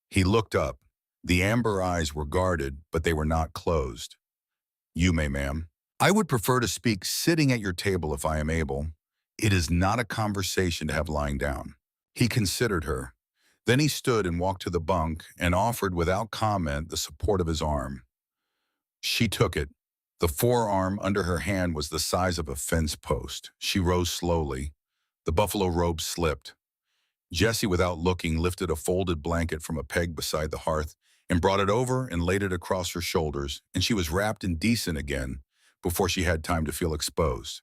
He looked up. The amber eyes were guarded, but they were not closed. "You may, ma'am. I would prefer to speak sitting at your table if I am able. It is not a conversation to have lying down." He considered her. Then he stood and walked to the bunk and offered without comment the support of his arm. She took it. The forearm under her hand was the size of a fence post. She rose slowly. The buffalo robe slipped. Jesse, without looking, lifted a folded blanket from a peg beside the hearth and brought it over and laid it across her shoulders, and she was wrapped in decent again before she had time to feel exposed.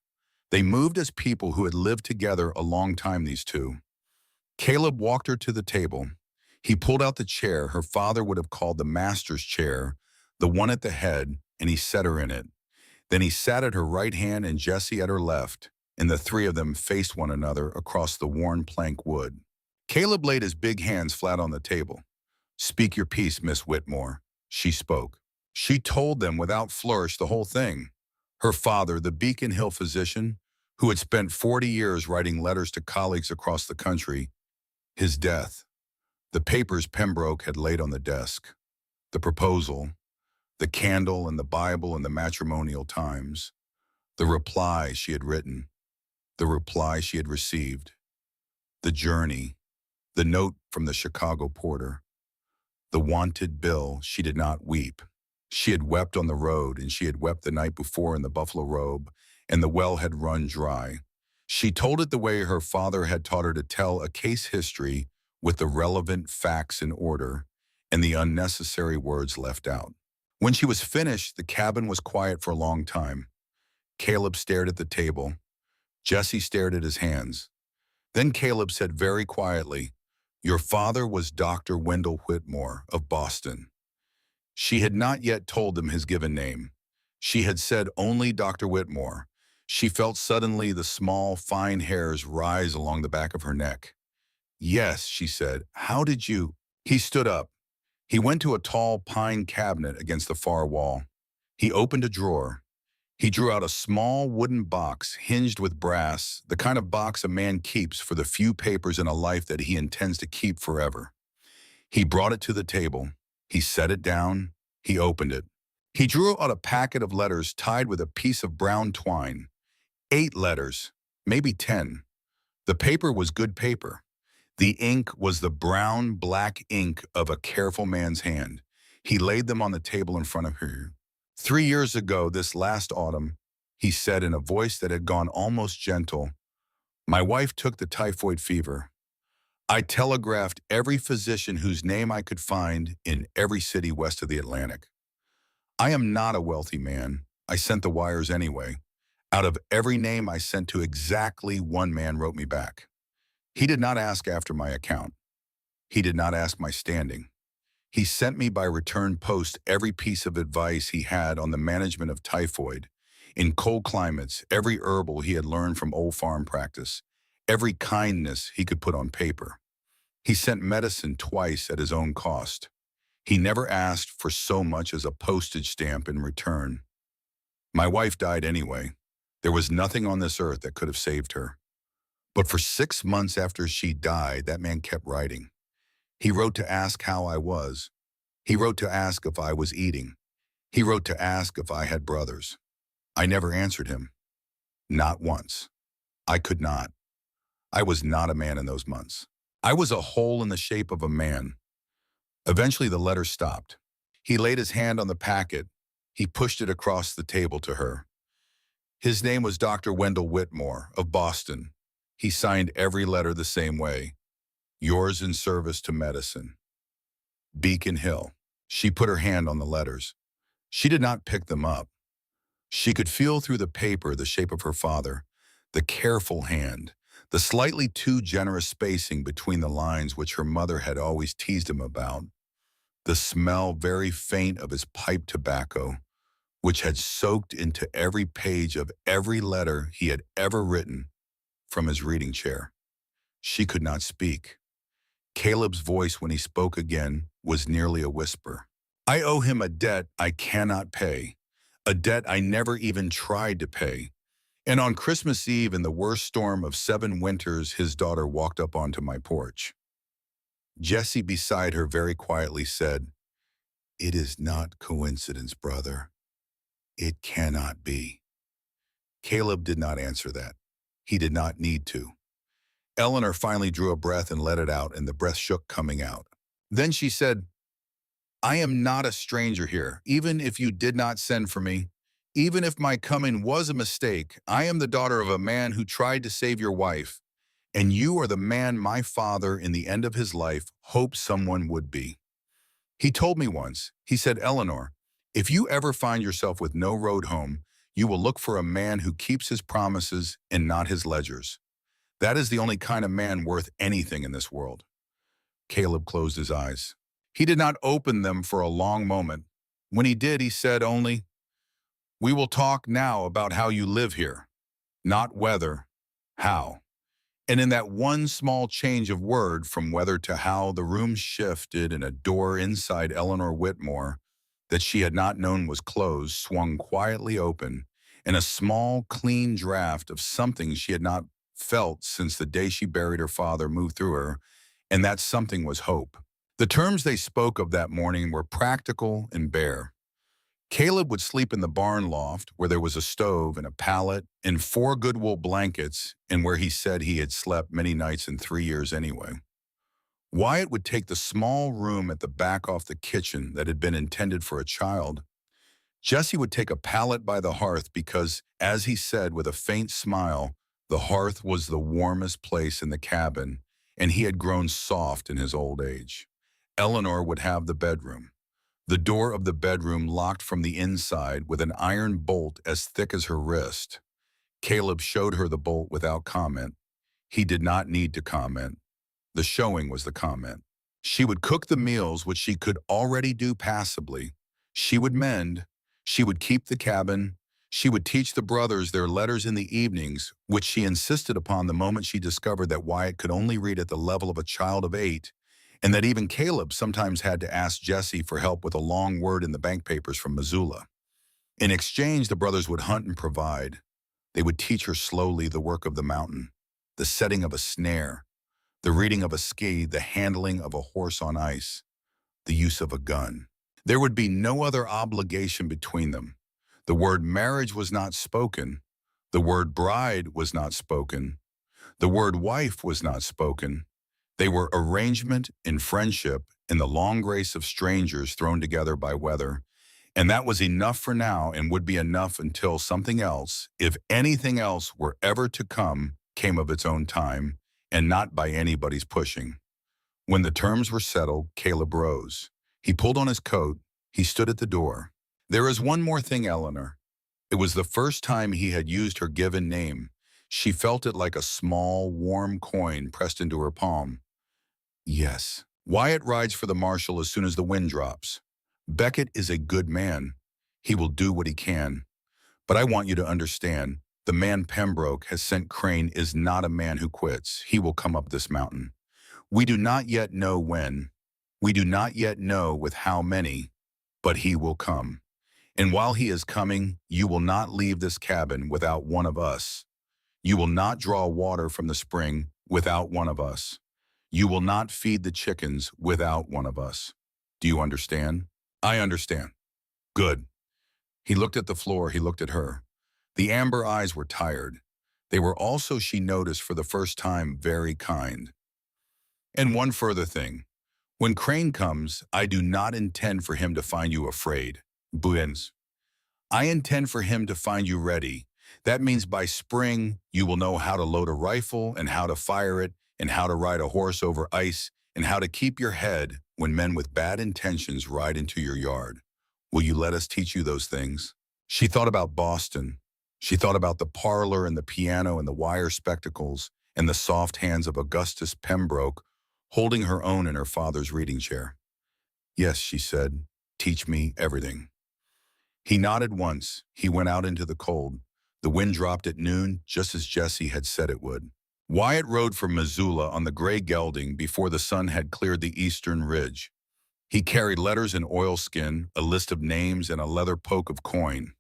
They moved as people who had lived together a long time, these two. Caleb walked her to the table. He pulled out the chair her father would have called the master's chair, the one at the head, and he set her in it. Then he sat at her right hand and Jesse at her left, and the three of them faced one another across the worn plank wood. Caleb laid his big hands flat on the table. "Speak your piece, Miss Whitmore." She spoke. She told them without flourish the whole thing. Her father, the Beacon Hill physician, who had spent 40 years writing letters to colleagues across the country, his death, the papers Pembroke had laid on the desk, the proposal, the candle and the Bible and the matrimonial times, the reply she had written. the reply she had received, the journey, the note from the Chicago porter, the wanted bill. She did not weep. She had wept on the road, and she had wept the night before in the buffalo robe, and the well had run dry. She told it the way her father had taught her to tell a case history, with the relevant facts in order and the unnecessary words left out. When she was finished, the cabin was quiet for a long time. Caleb stared at the table. Jesse stared at his hands. Then Caleb said very quietly, "Your father was Dr. Wendell Whitmore of Boston." She had not yet told them his given name. She had said only Dr. Whitmore. She felt suddenly the small, fine hairs rise along the back of her neck. "Yes," she said. "How did you—" He stood up. He went to a tall pine cabinet against the far wall. He opened a drawer. He drew out a small wooden box hinged with brass, the kind of box a man keeps for the few papers in a life that he intends to keep forever. He brought it to the table. He set it down. He opened it. He drew out a packet of letters tied with a piece of brown twine. 8 letters, maybe 10. The paper was good paper. The ink was the brown, black ink of a careful man's hand. He laid them on the table in front of her. "3 years ago, this last autumn," he said in a voice that had gone almost gentle, "my wife took the typhoid fever. I telegraphed every physician whose name I could find in every city west of the Atlantic. I am not a wealthy man. I sent the wires anyway. Out of every name I sent to, exactly one man wrote me back. He did not ask after my account. He did not ask my standing. He sent me by return post every piece of advice he had on the management of typhoid, in cold climates, every herbal he had learned from old farm practice, every kindness he could put on paper. He sent medicine twice at his own cost. He never asked for so much as a postage stamp in return. My wife died anyway. There was nothing on this earth that could have saved her. But for 6 months after she died, that man kept writing. He wrote to ask how I was. He wrote to ask if I was eating. He wrote to ask if I had brothers. I never answered him. Not once. I could not. I was not a man in those months. I was a hole in the shape of a man. Eventually the letter stopped. He laid his hand on the packet. He pushed it across the table to her. His name was Dr. Wendell Whitmore of Boston. He signed every letter the same way. Yours in service to medicine. Beacon Hill. She put her hand on the letters. She did not pick them up. She could feel through the paper the shape of her father, the careful hand, the slightly too generous spacing between the lines which her mother had always teased him about, the smell very faint of his pipe tobacco, which had soaked into every page of every letter he had ever written from his reading chair. She could not speak. Caleb's voice, when he spoke again, was nearly a whisper. "I owe him a debt I cannot pay, a debt I never even tried to pay." And on Christmas Eve, in the worst storm of 7 winters, his daughter walked up onto my porch. Jesse beside her very quietly said, "It is not coincidence, brother. It cannot be." Caleb did not answer that. He did not need to. Eleanor finally drew a breath and let it out, and the breath shook coming out. Then she said, "I am not a stranger here, even if you did not send for me. Even if my coming was a mistake, I am the daughter of a man who tried to save your wife, and you are the man my father, in the end of his life, hoped someone would be. He told me once, he said, 'Eleanor, if you ever find yourself with no road home, you will look for a man who keeps his promises and not his ledgers. That is the only kind of man worth anything in this world.'" Caleb closed his eyes. He did not open them for a long moment. When he did, he said only, "We will talk now about how you live here, not whether, how." And in that one small change of word from whether to how, the room shifted, and a door inside Eleanor Whitmore that she had not known was closed swung quietly open, and a small, clean draft of something she had not felt since the day she buried her father moved through her, and that something was hope. The terms they spoke of that morning were practical and bare. Caleb would sleep in the barn loft where there was a stove and a pallet and 4 good wool blankets and where he said he had slept many nights in 3 years anyway. Wyatt would take the small room at the back off the kitchen that had been intended for a child. Jesse would take a pallet by the hearth because, as he said with a faint smile, the hearth was the warmest place in the cabin, and he had grown soft in his old age. Eleanor would have the bedroom. The door of the bedroom locked from the inside with an iron bolt as thick as her wrist. Caleb showed her the bolt without comment. He did not need to comment. The showing was the comment. She would cook the meals, which she could already do passably. She would mend. She would keep the cabin. She would teach the brothers their letters in the evenings, which she insisted upon the moment she discovered that Wyatt could only read at the level of a child of 8, and that even Caleb sometimes had to ask Jesse for help with a long word in the bank papers from Missoula. In exchange, the brothers would hunt and provide. They would teach her slowly the work of the mountain, the setting of a snare, the reading of a ski, the handling of a horse on ice, the use of a gun. There would be no other obligation between them. The word marriage was not spoken. The word bride was not spoken. The word wife was not spoken. They were arrangement and friendship in the long grace of strangers thrown together by weather. And that was enough for now and would be enough until something else, if anything else were ever to come, came of its own time, and not by anybody's pushing. When the terms were settled, Caleb rose. He pulled on his coat. He stood at the door. There is one more thing, Eleanor. It was the first time he had used her given name. She felt it like a small, warm coin pressed into her palm. Yes. Wyatt rides for the marshal as soon as the wind drops. Beckett is a good man. He will do what he can. But I want you to understand, the man Pembroke has sent Crane is not a man who quits. He will come up this mountain. We do not yet know when. We do not yet know with how many, but he will come. And while he is coming, you will not leave this cabin without one of us. You will not draw water from the spring without one of us. You will not feed the chickens without one of us. Do you understand? I understand. Good. He looked at the floor, he looked at her. The amber eyes were tired. They were also, she noticed for the first time, very kind. And one further thing. When Crane comes, I do not intend for him to find you afraid. Buens. I intend for him to find you ready. That means by spring, you will know how to load a rifle and how to fire it and how to ride a horse over ice and how to keep your head when men with bad intentions ride into your yard. Will you let us teach you those things? She thought about Boston. She thought about the parlor and the piano and the wire spectacles and the soft hands of Augustus Pembroke holding her own in her father's reading chair. Yes, she said, teach me everything. He nodded once. He went out into the cold. The wind dropped at noon, just as Jesse had said it would. Wyatt rode for Missoula on the gray gelding before the sun had cleared the eastern ridge. He carried letters in oilskin, a list of names, and a leather poke of coin.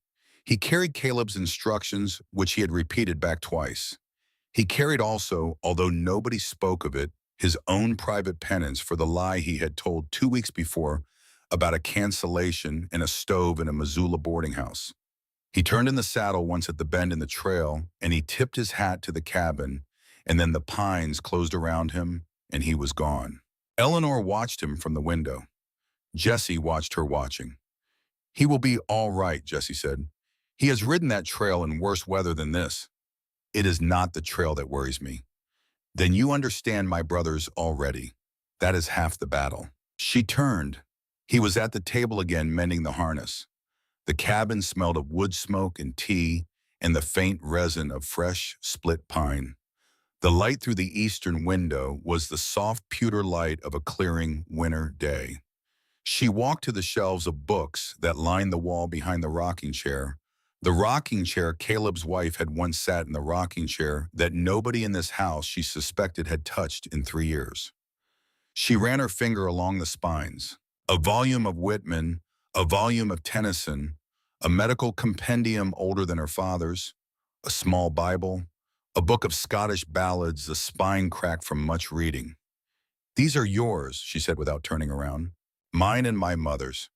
He carried Caleb's instructions, which he had repeated back twice. He carried also, although nobody spoke of it, his own private penance for the lie he had told 2 weeks before about a cancellation and a stove in a Missoula boarding house. He turned in the saddle once at the bend in the trail, and he tipped his hat to the cabin, and then the pines closed around him, and he was gone. Eleanor watched him from the window. Jesse watched her watching. He will be all right, Jesse said. He has ridden that trail in worse weather than this. It is not the trail that worries me. Then you understand my brothers already. That is half the battle. She turned. He was at the table again mending the harness. The cabin smelled of wood smoke and tea and the faint resin of fresh split pine. The light through the eastern window was the soft pewter light of a clearing winter day. She walked to the shelves of books that lined the wall behind the rocking chair. The rocking chair, Caleb's wife had once sat in the rocking chair that nobody in this house she suspected had touched in 3 years. She ran her finger along the spines. A volume of Whitman, a volume of Tennyson, a medical compendium older than her father's, a small Bible, a book of Scottish ballads, the spine cracked from much reading. These are yours, she said without turning around. Mine and my mother's.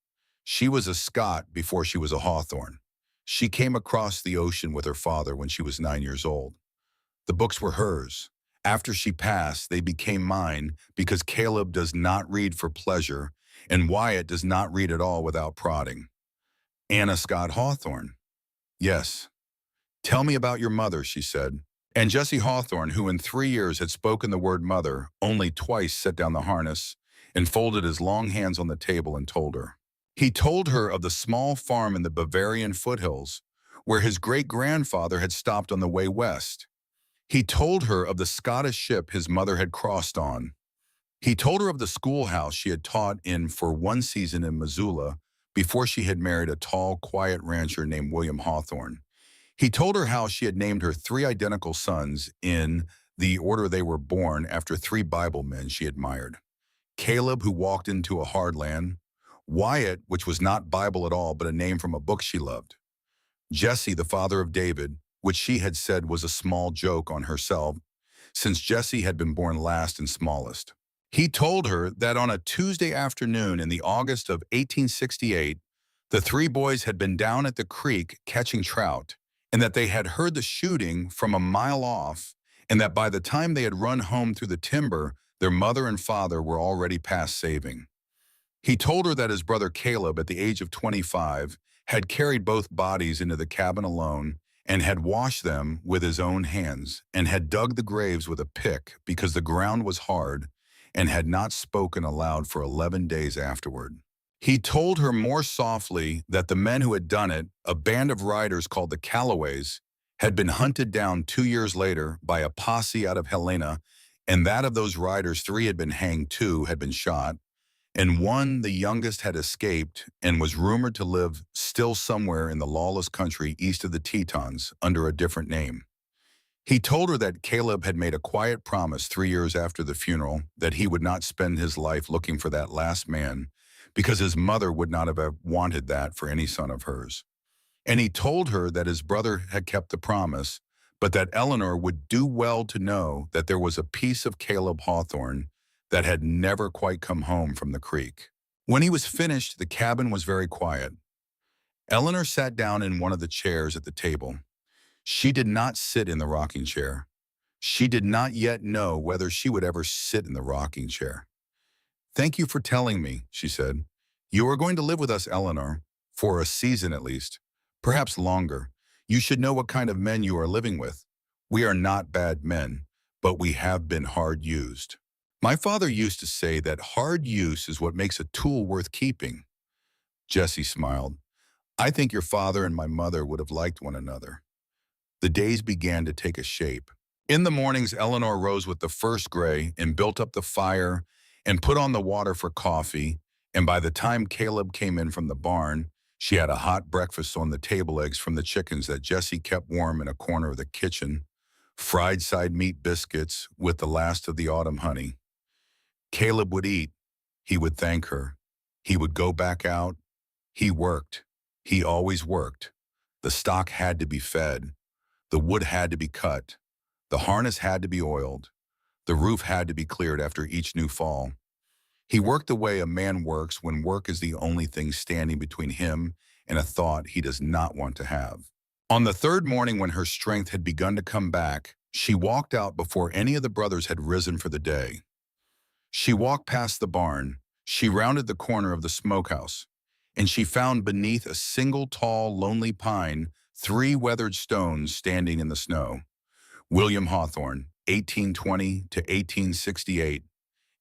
She was a Scot before she was a Hawthorne. She came across the ocean with her father when she was 9 years old. The books were hers. After she passed, they became mine because Caleb does not read for pleasure, and Wyatt does not read at all without prodding. Anna Scott Hawthorne. Yes. Tell me about your mother, she said. And Jesse Hawthorne, who in 3 years had spoken the word mother, only twice set down the harness and folded his long hands on the table and told her. He told her of the small farm in the Bavarian foothills, where his great-grandfather had stopped on the way west. He told her of the Scottish ship his mother had crossed on. He told her of the schoolhouse she had taught in for one season in Missoula before she had married a tall, quiet rancher named William Hawthorne. He told her how she had named her three identical sons in the order they were born after three Bible men she admired. Caleb, who walked into a hard land. Wyatt, which was not Bible at all, but a name from a book she loved. Jesse, the father of David, which she had said was a small joke on herself, since Jesse had been born last and smallest. He told her that on a Tuesday afternoon in the August of 1868, the three boys had been down at the creek catching trout, and that they had heard the shooting from a mile off, and that by the time they had run home through the timber, their mother and father were already past saving. He told her that his brother Caleb, at the age of 25, had carried both bodies into the cabin alone and had washed them with his own hands and had dug the graves with a pick because the ground was hard and had not spoken aloud for 11 days afterward. He told her more softly that the men who had done it, a band of riders called the Callaways, had been hunted down 2 years later by a posse out of Helena, and that of those riders 3 had been hanged, 2 had been shot, and one, the youngest, had escaped and was rumored to live still somewhere in the lawless country east of the Tetons under a different name. He told her that Caleb had made a quiet promise 3 years after the funeral that he would not spend his life looking for that last man because his mother would not have wanted that for any son of hers. And he told her that his brother had kept the promise, but that Eleanor would do well to know that there was a piece of Caleb Hawthorne that had never quite come home from the creek. When he was finished, the cabin was very quiet. Eleanor sat down in one of the chairs at the table. She did not sit in the rocking chair. She did not yet know whether she would ever sit in the rocking chair. "Thank you for telling me," she said. "You are going to live with us, Eleanor, for a season at least, perhaps longer. You should know what kind of men you are living with. We are not bad men, but we have been hard used. My father used to say that hard use is what makes a tool worth keeping." Jessie smiled. "I think your father and my mother would have liked one another." The days began to take a shape. In the mornings, Eleanor rose with the first gray and built up the fire and put on the water for coffee, and by the time Caleb came in from the barn, she had a hot breakfast on the table eggs from the chickens that Jessie kept warm in a corner of the kitchen, fried side meat biscuits with the last of the autumn honey. Caleb would eat. He would thank her. He would go back out. He worked. He always worked. The stock had to be fed. The wood had to be cut. The harness had to be oiled. The roof had to be cleared after each new fall. He worked the way a man works when work is the only thing standing between him and a thought he does not want to have. On the third morning, when her strength had begun to come back, she walked out before any of the brothers had risen for the day. She walked past the barn. She rounded the corner of the smokehouse, and she found beneath a single tall, lonely pine 3 weathered stones standing in the snow. William Hawthorne, 1820 to 1868.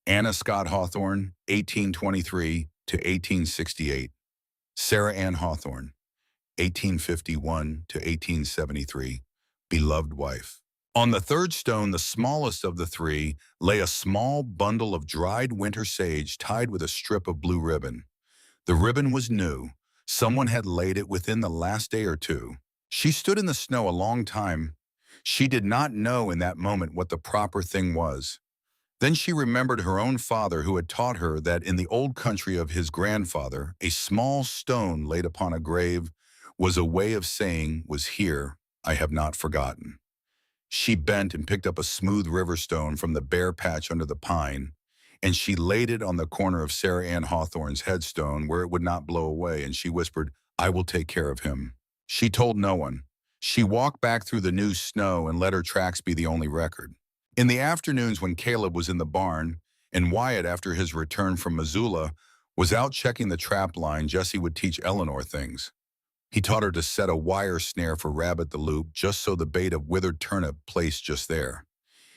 Anna Scott Hawthorne, 1823 to 1868. Sarah Ann Hawthorne, 1851 to 1873. Beloved wife. On the third stone, the smallest of the 3, lay a small bundle of dried winter sage tied with a strip of blue ribbon. The ribbon was new. Someone had laid it within the last day or 2. She stood in the snow a long time. She did not know in that moment what the proper thing was. Then she remembered her own father, who had taught her that in the old country of his grandfather, a small stone laid upon a grave was a way of saying, "Was here, I have not forgotten." She bent and picked up a smooth river stone from the bare patch under the pine, and she laid it on the corner of Sarah Ann Hawthorne's headstone where it would not blow away, and she whispered, "I will take care of him." She told no one. She walked back through the new snow and let her tracks be the only record. In the afternoons when Caleb was in the barn, and Wyatt, after his return from Missoula, was out checking the trap line, Jesse would teach Eleanor things. He taught her to set a wire snare for Rabbit the Loop just so the bait of withered turnip placed just there.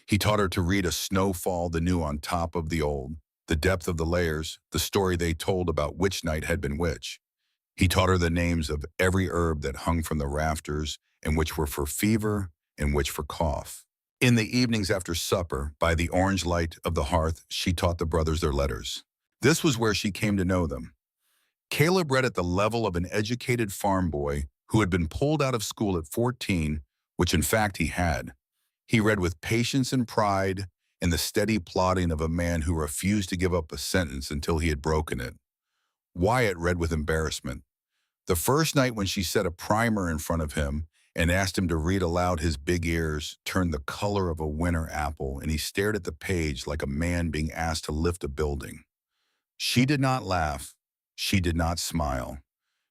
He taught her to read a snowfall, the new on top of the old, the depth of the layers, the story they told about which night had been which. He taught her the names of every herb that hung from the rafters and which were for fever and which for cough. In the evenings after supper, by the orange light of the hearth, she taught the brothers their letters. This was where she came to know them. Caleb read at the level of an educated farm boy who had been pulled out of school at 14, which in fact he had. He read with patience and pride and the steady plodding of a man who refused to give up a sentence until he had broken it. Wyatt read with embarrassment. The first night when she set a primer in front of him and asked him to read aloud, his big ears turned the color of a winter apple, and he stared at the page like a man being asked to lift a building. She did not laugh. She did not smile.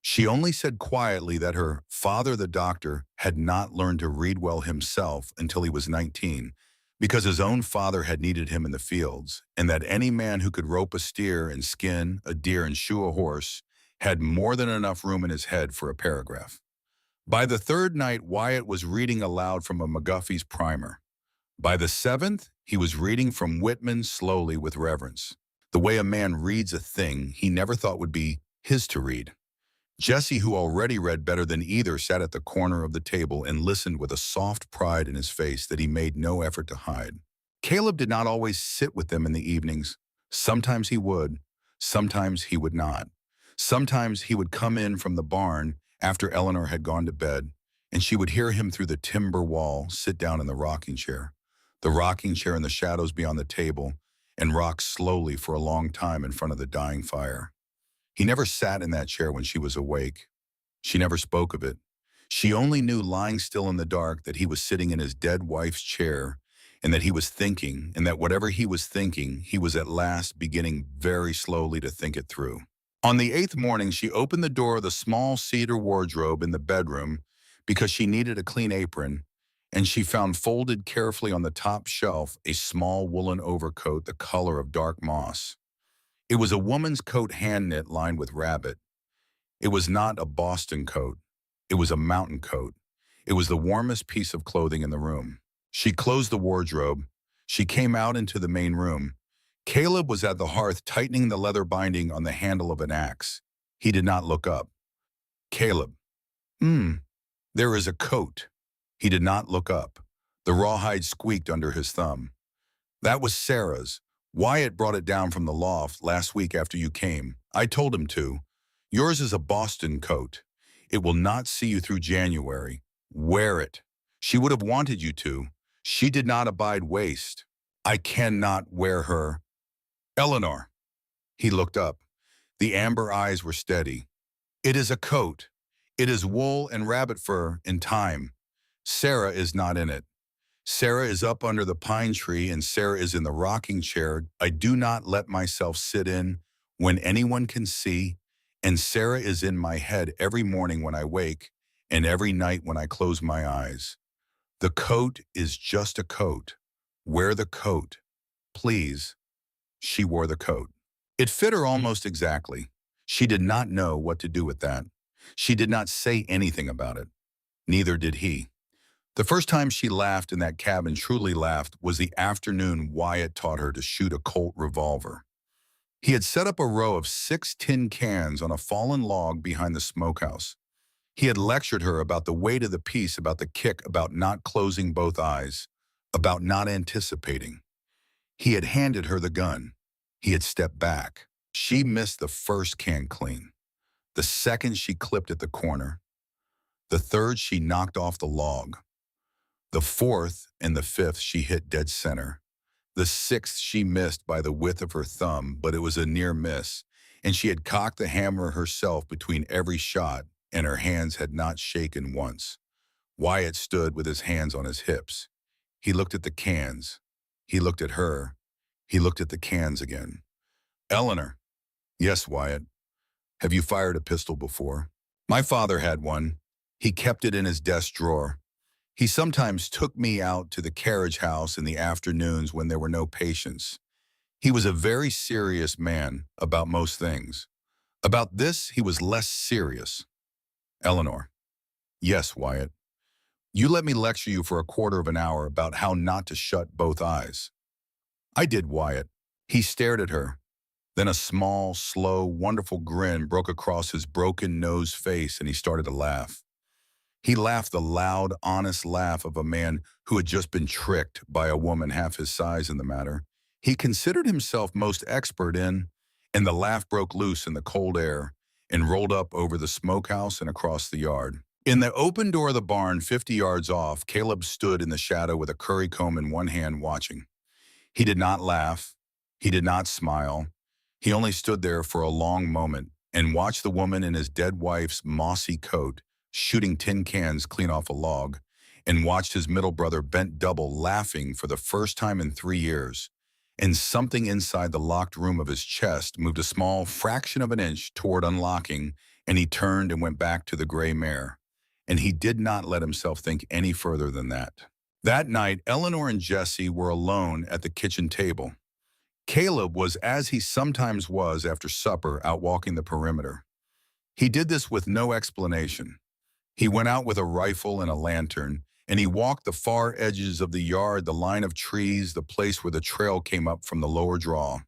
She only said quietly that her father, the doctor, had not learned to read well himself until he was 19, because his own father had needed him in the fields, and that any man who could rope a steer and skin a deer and shoe a horse had more than enough room in his head for a paragraph. By the third night, Wyatt was reading aloud from a McGuffey's primer. By the seventh, he was reading from Whitman slowly with reverence, the way a man reads a thing he never thought would be his to read. Jesse, who already read better than either, sat at the corner of the table and listened with a soft pride in his face that he made no effort to hide. Caleb did not always sit with them in the evenings. Sometimes he would, sometimes he would not. Sometimes he would come in from the barn after Eleanor had gone to bed, and she would hear him through the timber wall sit down in the rocking chair in the shadows beyond the table, and rock slowly for a long time in front of the dying fire. He never sat in that chair when she was awake. She never spoke of it. She only knew, lying still in the dark, that he was sitting in his dead wife's chair, and that he was thinking, and that whatever he was thinking, he was at last beginning very slowly to think it through. On the 8th morning, she opened the door of the small cedar wardrobe in the bedroom because she needed a clean apron, and she found folded carefully on the top shelf a small woolen overcoat the color of dark moss. It was a woman's coat, hand-knit, lined with rabbit. It was not a Boston coat. It was a mountain coat. It was the warmest piece of clothing in the room. She closed the wardrobe. She came out into the main room. Caleb was at the hearth tightening the leather binding on the handle of an axe. He did not look up. Caleb. There is a coat. He did not look up. The rawhide squeaked under his thumb. That was Sarah's. Wyatt brought it down from the loft last week after you came. I told him to. Yours is a Boston coat. It will not see you through January. Wear it. She would have wanted you to. She did not abide waste. I cannot wear her. Eleanor. He looked up. The amber eyes were steady. It is a coat. It is wool and rabbit fur in time. Sarah is not in it. Sarah is up under the pine tree, and Sarah is in the rocking chair I do not let myself sit in when anyone can see, and Sarah is in my head every morning when I wake and every night when I close my eyes. The coat is just a coat. Wear the coat. Please. She wore the coat. It fit her almost exactly. She did not know what to do with that. She did not say anything about it. Neither did he. The first time she laughed in that cabin, truly laughed, was the afternoon Wyatt taught her to shoot a Colt revolver. He had set up a row of 6 tin cans on a fallen log behind the smokehouse. He had lectured her about the weight of the piece, about the kick, about not closing both eyes, about not anticipating. He had handed her the gun. He had stepped back. She missed the first can clean. The second, she clipped at the corner. The third, she knocked off the log. The fourth and the fifth, she hit dead center. The sixth, she missed by the width of her thumb, but it was a near miss, and she had cocked the hammer herself between every shot, and her hands had not shaken once. Wyatt stood with his hands on his hips. He looked at the cans. He looked at her. He looked at the cans again. Eleanor. Yes, Wyatt. Have you fired a pistol before? My father had one. He kept it in his desk drawer. He sometimes took me out to the carriage house in the afternoons when there were no patients. He was a very serious man about most things. About this, he was less serious. Eleanor. Yes, Wyatt. You let me lecture you for a quarter of an hour about how not to shut both eyes. I did, Wyatt. He stared at her. Then a small, slow, wonderful grin broke across his broken nose face and he started to laugh. He laughed the loud, honest laugh of a man who had just been tricked by a woman half his size in the matter. He considered himself most expert in, and the laugh broke loose in the cold air and rolled up over the smokehouse and across the yard. In the open door of the barn 50 yards off, Caleb stood in the shadow with a curry comb in one hand watching. He did not laugh. He did not smile. He only stood there for a long moment and watched the woman in his dead wife's mossy coat shooting tin cans clean off a log, and watched his middle brother bent double laughing for the first time in 3 years. And something inside the locked room of his chest moved a small fraction of an inch toward unlocking, and he turned and went back to the gray mare. And he did not let himself think any further than that. That night, Eleanor and Jesse were alone at the kitchen table. Caleb was as he sometimes was after supper out walking the perimeter. He did this with no explanation. He went out with a rifle and a lantern, and he walked the far edges of the yard, the line of trees, the place where the trail came up from the lower draw.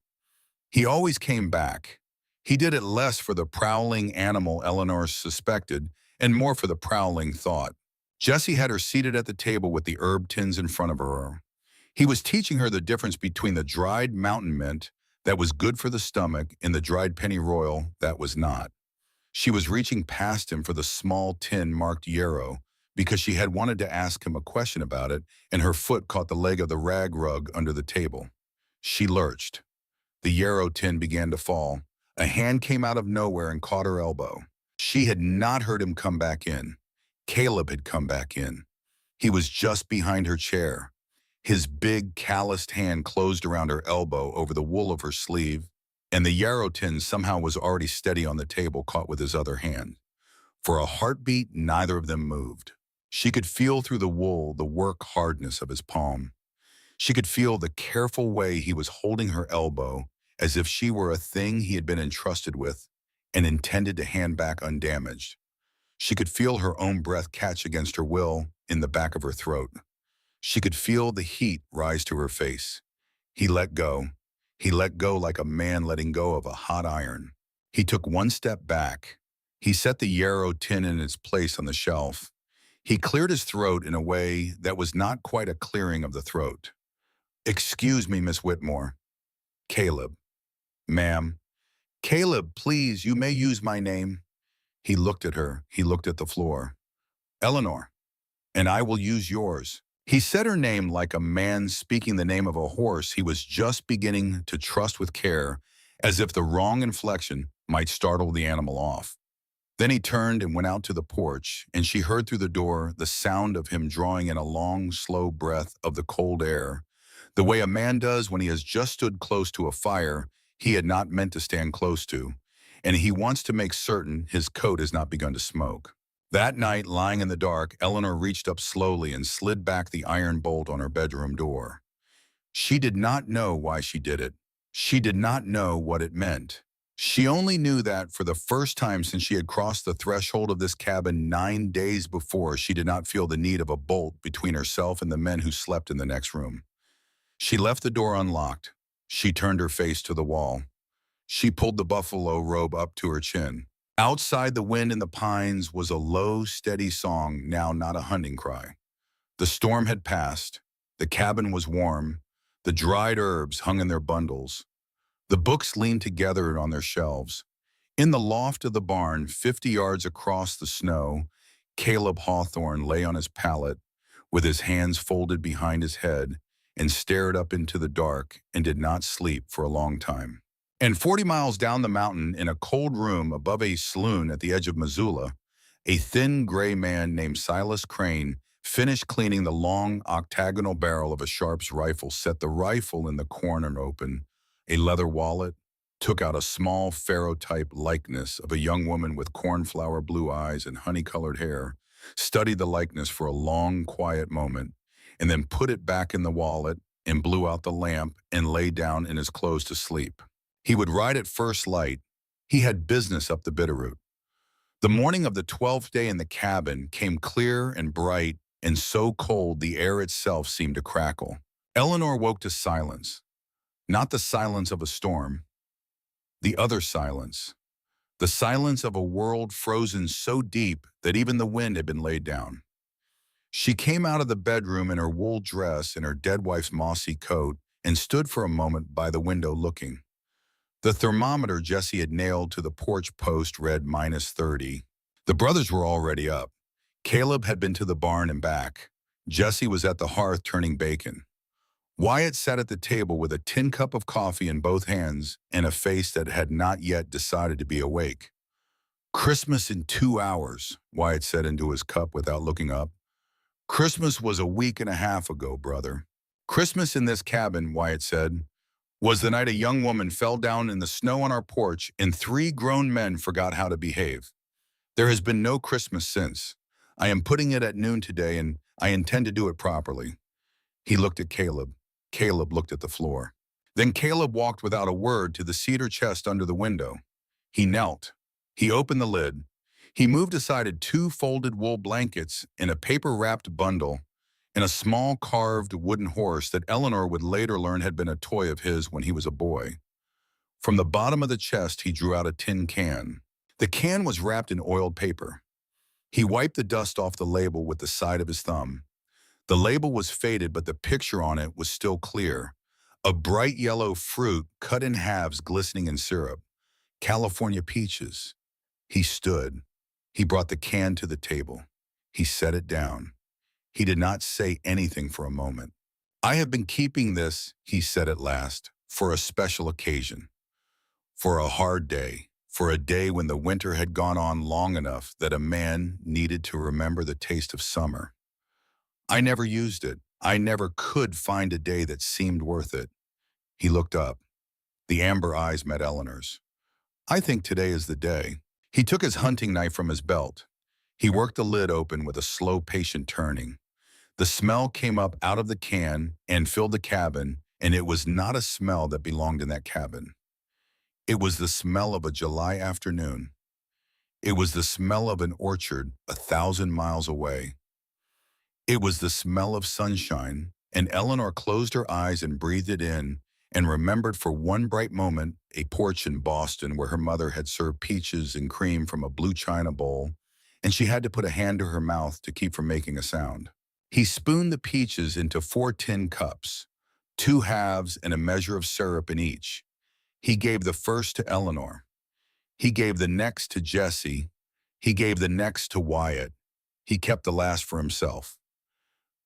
He always came back. He did it less for the prowling animal Eleanor suspected and more for the prowling thought. Jessie had her seated at the table with the herb tins in front of her. He was teaching her the difference between the dried mountain mint that was good for the stomach and the dried pennyroyal that was not. She was reaching past him for the small tin marked yarrow because she had wanted to ask him a question about it, and her foot caught the leg of the rag rug under the table. She lurched. The yarrow tin began to fall. A hand came out of nowhere and caught her elbow. She had not heard him come back in. Caleb had come back in. He was just behind her chair. His big, calloused hand closed around her elbow over the wool of her sleeve, and the yarrow tin somehow was already steady on the table, caught with his other hand. For a heartbeat, neither of them moved. She could feel through the wool the work hardness of his palm. She could feel the careful way he was holding her elbow, as if she were a thing he had been entrusted with and intended to hand back undamaged. She could feel her own breath catch against her will in the back of her throat. She could feel the heat rise to her face. He let go. He let go like a man letting go of a hot iron. He took one step back. He set the yarrow tin in its place on the shelf. He cleared his throat in a way that was not quite a clearing of the throat. "Excuse me, Miss Whitmore." "Caleb." "Ma'am." "Caleb, please, you may use my name." He looked at her. He looked at the floor. "Eleanor." "And I will use yours." He said her name like a man speaking the name of a horse he was just beginning to trust with care, as if the wrong inflection might startle the animal off. Then he turned and went out to the porch, and she heard through the door the sound of him drawing in a long, slow breath of the cold air, the way a man does when he has just stood close to a fire he had not meant to stand close to, and he wants to make certain his coat has not begun to smoke. That night, lying in the dark, Eleanor reached up slowly and slid back the iron bolt on her bedroom door. She did not know why she did it. She did not know what it meant. She only knew that for the first time since she had crossed the threshold of this cabin 9 days before, she did not feel the need of a bolt between herself and the men who slept in the next room. She left the door unlocked. She turned her face to the wall. She pulled the buffalo robe up to her chin. Outside, the wind in the pines was a low, steady song, now not a hunting cry. The storm had passed. The cabin was warm. The dried herbs hung in their bundles. The books leaned together on their shelves. In the loft of the barn, 50 yards across the snow, Caleb Hawthorne lay on his pallet with his hands folded behind his head and stared up into the dark and did not sleep for a long time. And 40 miles down the mountain, in a cold room above a saloon at the edge of Missoula, a thin gray man named Silas Crane finished cleaning the long octagonal barrel of a Sharps rifle, set the rifle in the corner open, a leather wallet, took out a small pharaoh-type likeness of a young woman with cornflower blue eyes and honey-colored hair, studied the likeness for a long, quiet moment, and then put it back in the wallet and blew out the lamp and lay down in his clothes to sleep. He would ride at first light. He had business up the Bitterroot. The morning of the 12th day in the cabin came clear and bright and so cold the air itself seemed to crackle. Eleanor woke to silence, not the silence of a storm, the other silence, the silence of a world frozen so deep that even the wind had been laid down. She came out of the bedroom in her wool dress and her dead wife's mossy coat and stood for a moment by the window looking. The thermometer Jesse had nailed to the porch post read -30. The brothers were already up. Caleb had been to the barn and back. Jesse was at the hearth turning bacon. Wyatt sat at the table with a tin cup of coffee in both hands and a face that had not yet decided to be awake. "Christmas in 2 hours," Wyatt said into his cup without looking up. "Christmas was a week and a half ago, brother." "Christmas in this cabin," Wyatt said, "was the night a young woman fell down in the snow on our porch and 3 grown men forgot how to behave. There has been no Christmas since. I am putting it at noon today and I intend to do it properly." He looked at Caleb. Caleb looked at the floor. Then Caleb walked without a word to the cedar chest under the window. He knelt. He opened the lid. He moved aside 2 folded wool blankets and a paper-wrapped bundle and a small carved wooden horse that Eleanor would later learn had been a toy of his when he was a boy. From the bottom of the chest, he drew out a tin can. The can was wrapped in oiled paper. He wiped the dust off the label with the side of his thumb. The label was faded, but the picture on it was still clear. A bright yellow fruit cut in halves glistening in syrup. California peaches. He stood. He brought the can to the table. He set it down. He did not say anything for a moment. "I have been keeping this," he said at last, "for a special occasion. For a hard day. For a day when the winter had gone on long enough that a man needed to remember the taste of summer. I never used it. I never could find a day that seemed worth it." He looked up. The amber eyes met Eleanor's. "I think today is the day." He took his hunting knife from his belt. He worked the lid open with a slow, patient turning. The smell came up out of the can and filled the cabin, and it was not a smell that belonged in that cabin. It was the smell of a July afternoon. It was the smell of an orchard 1,000 miles away. It was the smell of sunshine, and Eleanor closed her eyes and breathed it in and remembered for one bright moment a porch in Boston where her mother had served peaches and cream from a blue china bowl, and she had to put a hand to her mouth to keep from making a sound. He spooned the peaches into 4 tin cups, 2 halves and a measure of syrup in each. He gave the first to Eleanor. He gave the next to Jesse. He gave the next to Wyatt. He kept the last for himself.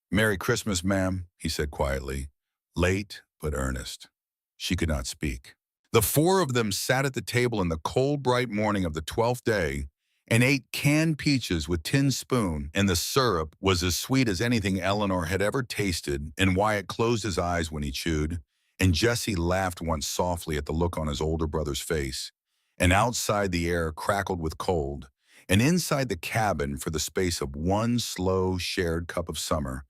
"Merry Christmas, ma'am," he said quietly, late but earnest. She could not speak. The 4 of them sat at the table in the cold, bright morning of the 12th day and ate canned peaches with tin spoon, and the syrup was as sweet as anything Eleanor had ever tasted, and Wyatt closed his eyes when he chewed, and Jesse laughed once softly at the look on his older brother's face, and outside the air crackled with cold, and inside the cabin for the space of one slow, shared cup of summer,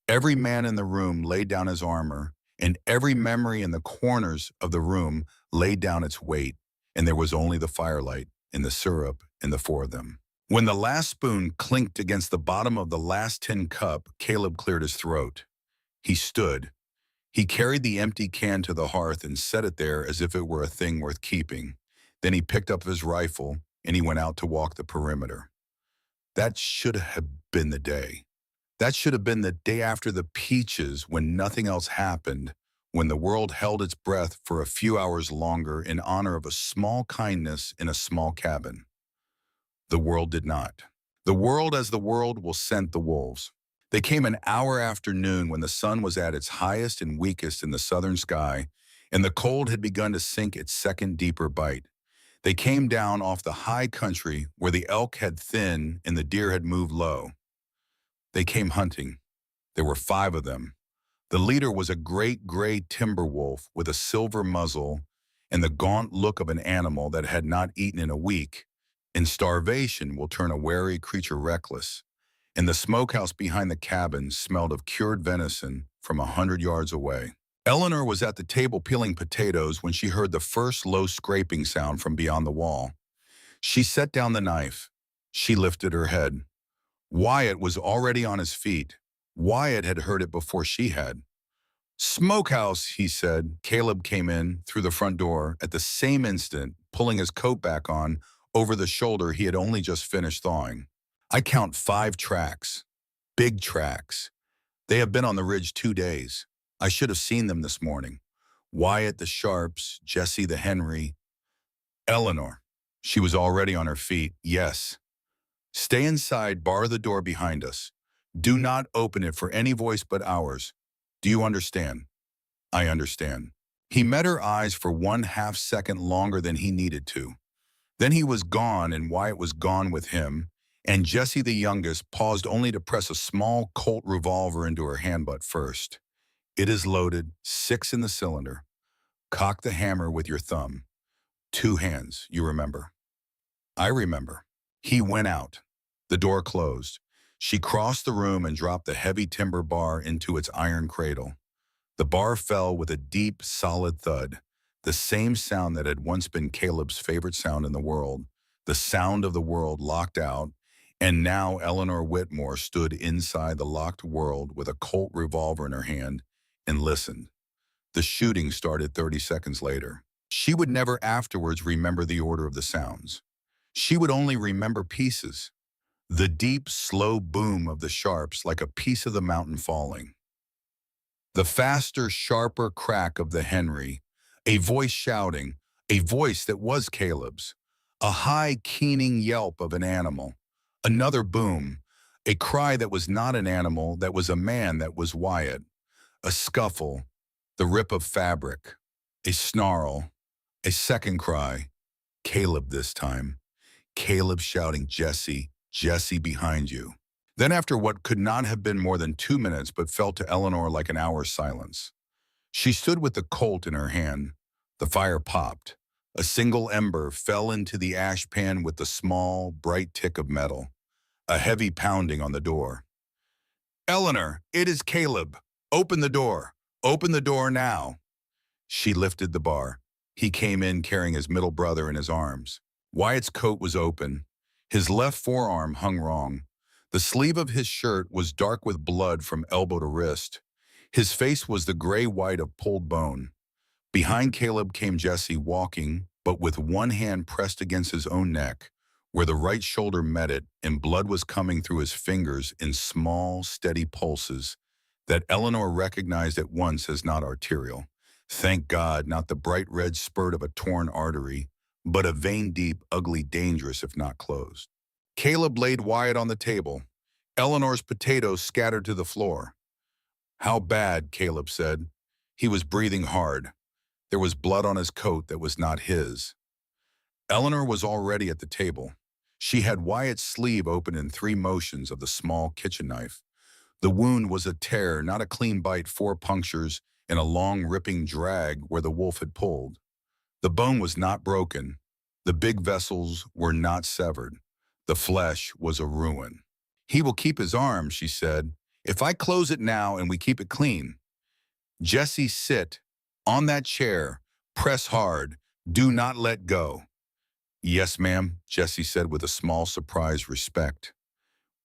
every man in the room laid down his armor, and every memory in the corners of the room laid down its weight, and there was only the firelight and the syrup and the 4 of them. When the last spoon clinked against the bottom of the last tin cup, Caleb cleared his throat. He stood. He carried the empty can to the hearth and set it there as if it were a thing worth keeping. Then he picked up his rifle and he went out to walk the perimeter. That should have been the day. That should have been the day after the peaches, when nothing else happened, when the world held its breath for a few hours longer in honor of a small kindness in a small cabin. The world did not. The world as the world will scent the wolves. They came an hour after noon when the sun was at its highest and weakest in the southern sky, and the cold had begun to sink its second deeper bite. They came down off the high country where the elk had thinned and the deer had moved low. They came hunting. There were 5 of them. The leader was a great gray timber wolf with a silver muzzle and the gaunt look of an animal that had not eaten in a week, and starvation will turn a wary creature reckless. And the smokehouse behind the cabin smelled of cured venison from 100 yards away. Eleanor was at the table peeling potatoes when she heard the first low scraping sound from beyond the wall. She set down the knife. She lifted her head. Wyatt was already on his feet. Wyatt had heard it before she had. "Smokehouse," he said. Caleb came in through the front door at the same instant, pulling his coat back on over the shoulder he had only just finished thawing. "I count 5 tracks. Big tracks. They have been on the ridge 2 days. I should have seen them this morning. Wyatt the Sharps, Jesse the Henry." "Eleanor." She was already on her feet. "Yes." "Stay inside, bar the door behind us. Do not open it for any voice but ours. Do you understand?" "I understand." He met her eyes for 1/2 second longer than he needed to. Then he was gone and Wyatt was gone with him, and Jessie the youngest paused only to press a small Colt revolver into her hand butt first. "It is loaded, 6 in the cylinder. Cock the hammer with your thumb. 2 hands, you remember." "I remember." He went out. The door closed. She crossed the room and dropped the heavy timber bar into its iron cradle. The bar fell with a deep, solid thud, the same sound that had once been Caleb's favorite sound in the world, the sound of the world locked out, and now Eleanor Whitmore stood inside the locked world with a Colt revolver in her hand and listened. The shooting started 30 seconds later. She would never afterwards remember the order of the sounds. She would only remember pieces. The deep, slow boom of the Sharps like a piece of the mountain falling. The faster, sharper crack of the Henry, a voice shouting, a voice that was Caleb's. A high, keening yelp of an animal. Another boom, a cry that was not an animal, that was a man, that was Wyatt. A scuffle, the rip of fabric. A snarl, a second cry. Caleb this time. Caleb shouting, "Jesse, Jesse behind you." Then after what could not have been more than 2 minutes but felt to Eleanor like an hour's silence, she stood with the Colt in her hand. The fire popped. A single ember fell into the ash pan with the small, bright tick of metal. A heavy pounding on the door. "Eleanor, it is Caleb. Open the door. Open the door now." She lifted the bar. He came in carrying his middle brother in his arms. Wyatt's coat was open. His left forearm hung wrong. The sleeve of his shirt was dark with blood from elbow to wrist. His face was the gray-white of pulled bone. Behind Caleb came Jesse, walking, but with one hand pressed against his own neck, where the right shoulder met it, and blood was coming through his fingers in small, steady pulses that Eleanor recognized at once as not arterial. Thank God, not the bright red spurt of a torn artery, but a vein deep, ugly, dangerous if not closed. Caleb laid Wyatt on the table. Eleanor's potatoes scattered to the floor. "How bad?" Caleb said. He was breathing hard. There was blood on his coat that was not his. Eleanor was already at the table. She had Wyatt's sleeve open in 3 motions of the small kitchen knife. The wound was a tear, not a clean bite, 4 punctures, and a long ripping drag where the wolf had pulled. The bone was not broken. The big vessels were not severed. The flesh was a ruin. "He will keep his arm," she said, "if I close it now and we keep it clean." "Jesse, sit. On that chair. Press hard. Do not let go." "Yes, ma'am," Jesse said with a small surprised respect.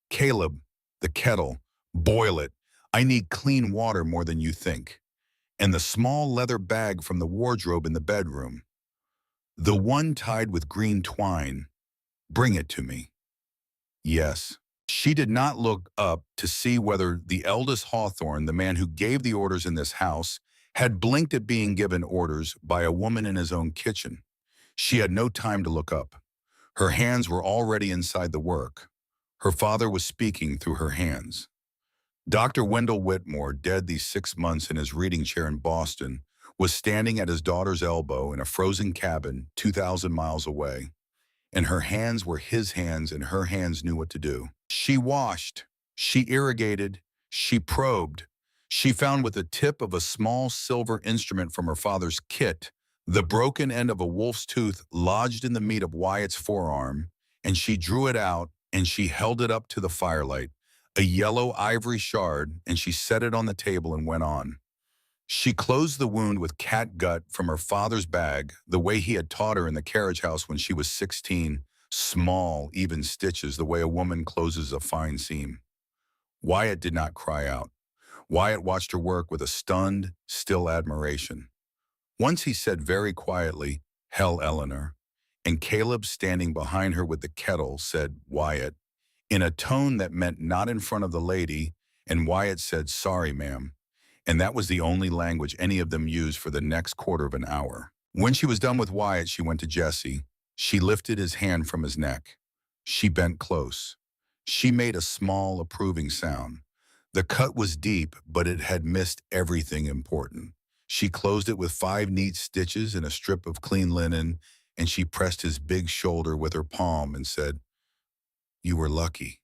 "Caleb, the kettle. Boil it. I need clean water more than you think. And the small leather bag from the wardrobe in the bedroom. The one tied with green twine. Bring it to me." "Yes." She did not look up to see whether the eldest Hawthorne, the man who gave the orders in this house, had blinked at being given orders by a woman in his own kitchen. She had no time to look up. Her hands were already inside the work. Her father was speaking through her hands. Dr. Wendell Whitmore, dead these 6 months in his reading chair in Boston, was standing at his daughter's elbow in a frozen cabin 2,000 miles away. And her hands were his hands, and her hands knew what to do. She washed. She irrigated, she probed. She found with the tip of a small silver instrument from her father's kit the broken end of a wolf's tooth lodged in the meat of Wyatt's forearm, and she drew it out and she held it up to the firelight, a yellow ivory shard, and she set it on the table and went on. She closed the wound with cat gut from her father's bag, the way he had taught her in the carriage house when she was 16, small, even stitches, the way a woman closes a fine seam. Wyatt did not cry out. Wyatt watched her work with a stunned, still admiration. Once he said very quietly, "Hell, Eleanor," and Caleb, standing behind her with the kettle, said, "Wyatt," in a tone that meant not in front of the lady, and Wyatt said, "Sorry, ma'am." And that was the only language any of them used for the next quarter of an hour. When she was done with Wyatt, she went to Jesse. She lifted his hand from his neck. She bent close. She made a small, approving sound. The cut was deep, but it had missed everything important. She closed it with 5 neat stitches and a strip of clean linen, and she pressed his big shoulder with her palm and said, "You were lucky."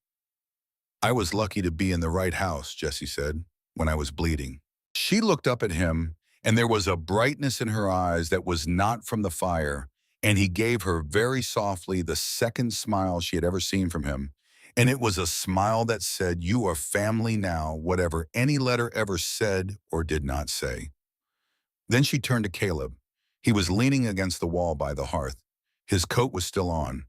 "I was lucky to be in the right house," Jesse said, "when I was bleeding." She looked up at him, and there was a brightness in her eyes that was not from the fire, and he gave her very softly the second smile she had ever seen from him. And it was a smile that said, "You are family now," whatever any letter ever said or did not say. Then she turned to Caleb. He was leaning against the wall by the hearth. His coat was still on.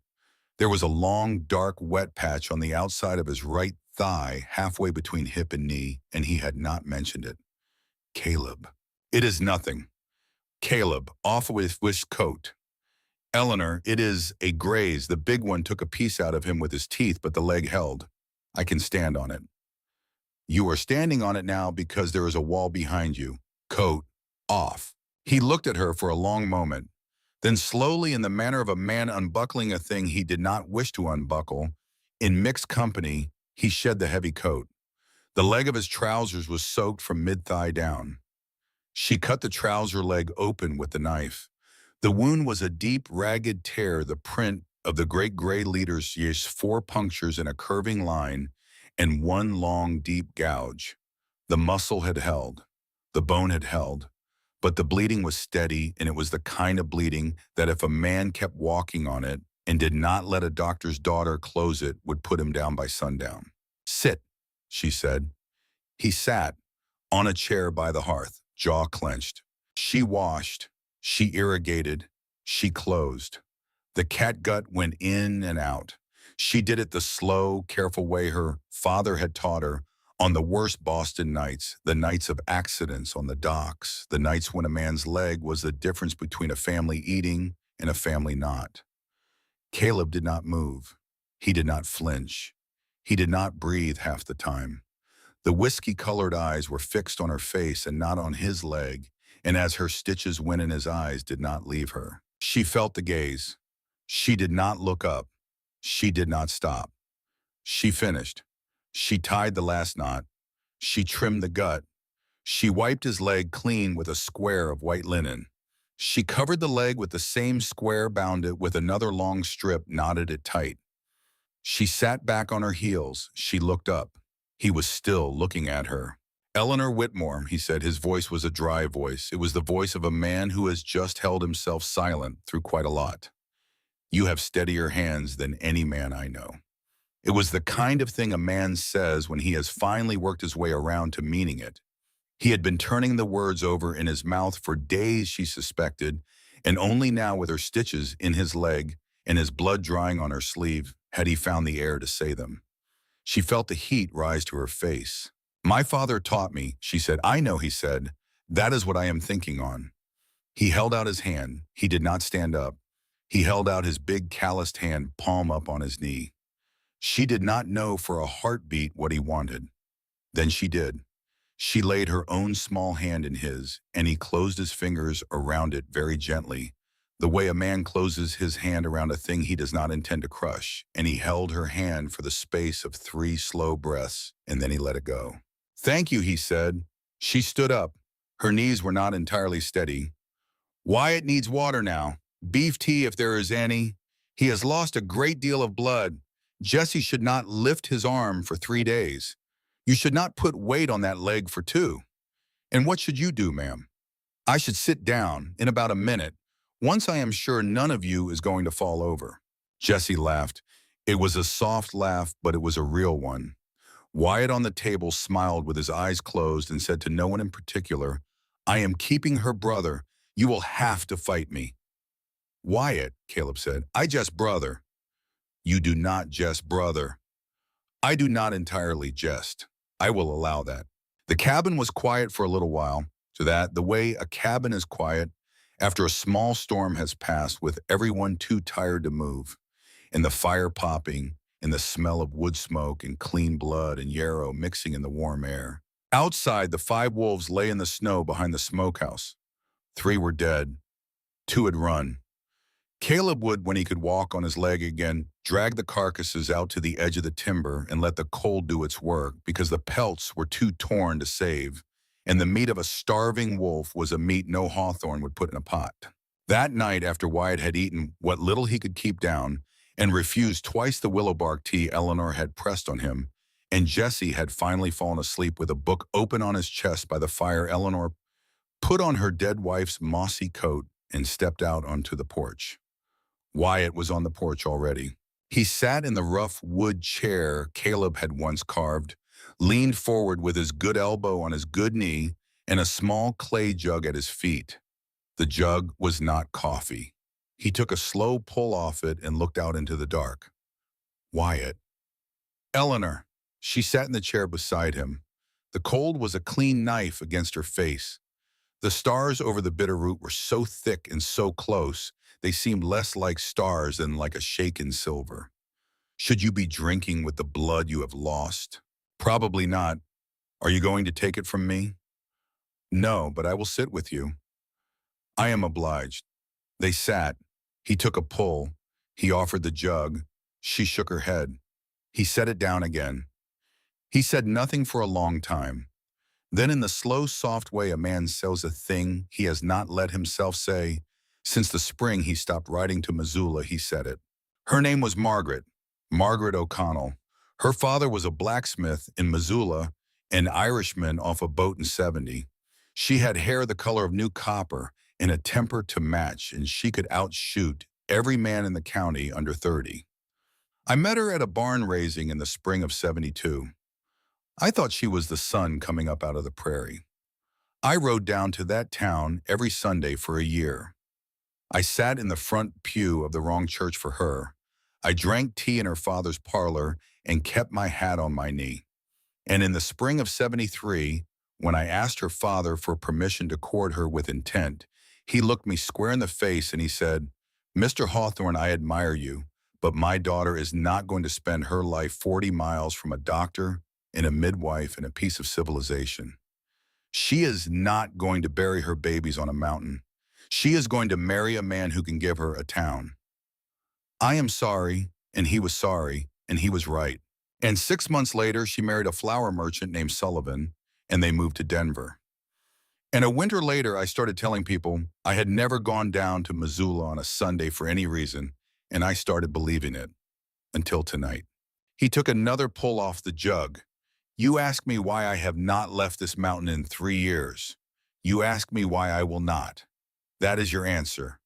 There was a long, dark, wet patch on the outside of his right thigh, halfway between hip and knee, and he had not mentioned it. "Caleb." "It is nothing." "Caleb, off with his coat." "Eleanor, it is a graze. The big one took a piece out of him with his teeth, but the leg held. I can stand on it." "You are standing on it now because there is a wall behind you. Coat off." He looked at her for a long moment. Then slowly, in the manner of a man unbuckling a thing he did not wish to unbuckle, in mixed company, he shed the heavy coat. The leg of his trousers was soaked from mid-thigh down. She cut the trouser leg open with the knife. The wound was a deep, ragged tear, the print of the great gray leader's 4 punctures in a curving line and 1 long, deep gouge. The muscle had held. The bone had held. But the bleeding was steady, and it was the kind of bleeding that if a man kept walking on it and did not let a doctor's daughter close it, would put him down by sundown. "Sit," she said. He sat on a chair by the hearth, jaw clenched. She washed, she irrigated, she closed. The catgut went in and out. She did it the slow, careful way her father had taught her on the worst Boston nights, the nights of accidents on the docks, the nights when a man's leg was the difference between a family eating and a family not. Caleb did not move. He did not flinch. He did not breathe half the time. The whiskey-colored eyes were fixed on her face and not on his leg, and as her stitches went in his eyes did not leave her. She felt the gaze. She did not look up. She did not stop. She finished. She tied the last knot. She trimmed the gut. She wiped his leg clean with a square of white linen. She covered the leg with the same square, bound it with another long strip, knotted it tight. She sat back on her heels. She looked up. He was still looking at her. "Eleanor Whitmore," he said. His voice was a dry voice. It was the voice of a man who has just held himself silent through quite a lot. "You have steadier hands than any man I know." It was the kind of thing a man says when he has finally worked his way around to meaning it. He had been turning the words over in his mouth for days, she suspected, and only now, with her stitches in his leg and his blood drying on her sleeve, had he found the air to say them. She felt the heat rise to her face. "My father taught me," she said. "I know," he said. "That is what I am thinking on." He held out his hand. He did not stand up. He held out his big calloused hand, palm up on his knee. She did not know for a heartbeat what he wanted. Then she did. She laid her own small hand in his, and he closed his fingers around it very gently, the way a man closes his hand around a thing he does not intend to crush, and he held her hand for the space of 3 slow breaths, and then he let it go. "Thank you," he said. She stood up. Her knees were not entirely steady. "Wyatt needs water now. Beef tea if there is any. He has lost a great deal of blood. Jesse should not lift his arm for 3 days. You should not put weight on that leg for 2. And what should you do, ma'am? I should sit down in about a minute, once I am sure none of you is going to fall over. Jesse laughed. It was a soft laugh, but it was a real one. Wyatt on the table smiled with his eyes closed and said to no one in particular, I am keeping her brother. You will have to fight me. Wyatt, Caleb said, I jest brother. You do not jest brother. I do not entirely jest. I will allow that. The cabin was quiet for a little while, to that, the way a cabin is quiet after a small storm has passed with everyone too tired to move, and the fire popping, and the smell of wood smoke and clean blood and yarrow mixing in the warm air. Outside, the 5 wolves lay in the snow behind the smokehouse. 3 were dead. 2 had run. Caleb would, when he could walk on his leg again, drag the carcasses out to the edge of the timber and let the cold do its work because the pelts were too torn to save, and the meat of a starving wolf was a meat no Hawthorne would put in a pot. That night, after Wyatt had eaten what little he could keep down and refused twice the willow bark tea Eleanor had pressed on him, and Jesse had finally fallen asleep with a book open on his chest by the fire, Eleanor put on her dead wife's mossy coat and stepped out onto the porch. Wyatt was on the porch already. He sat in the rough wood chair Caleb had once carved, leaned forward with his good elbow on his good knee and a small clay jug at his feet. The jug was not coffee. He took a slow pull off it and looked out into the dark. Wyatt. Eleanor. She sat in the chair beside him. The cold was a clean knife against her face. The stars over the Bitterroot were so thick and so close, they seemed less like stars than like a shaken silver. Should you be drinking with the blood you have lost? Probably not. Are you going to take it from me? No, but I will sit with you. I am obliged. They sat. He took a pull. He offered the jug. She shook her head. He set it down again. He said nothing for a long time. Then in the slow, soft way a man says a thing he has not let himself say, since the spring he stopped writing to Missoula, he said it. Her name was Margaret O'Connell. Her father was a blacksmith in Missoula, an Irishman off a boat in '70. She had hair the color of new copper and a temper to match, and she could outshoot every man in the county under 30. I met her at a barn raising in the spring of '72. I thought she was the sun coming up out of the prairie. I rode down to that town every Sunday for a year. I sat in the front pew of the wrong church for her. I drank tea in her father's parlor and kept my hat on my knee. And in the spring of '73, when I asked her father for permission to court her with intent, he looked me square in the face and he said, Mr. Hawthorne, I admire you, but my daughter is not going to spend her life 40 miles from a doctor and a midwife and a piece of civilization. She is not going to bury her babies on a mountain. She is going to marry a man who can give her a town. I am sorry, and he was sorry, and he was right. And 6 months later, she married a flour merchant named Sullivan, and they moved to Denver. And a winter later, I started telling people I had never gone down to Missoula on a Sunday for any reason, and I started believing it. Until tonight. He took another pull off the jug. You ask me why I have not left this mountain in 3 years. You ask me why I will not. That is your answer.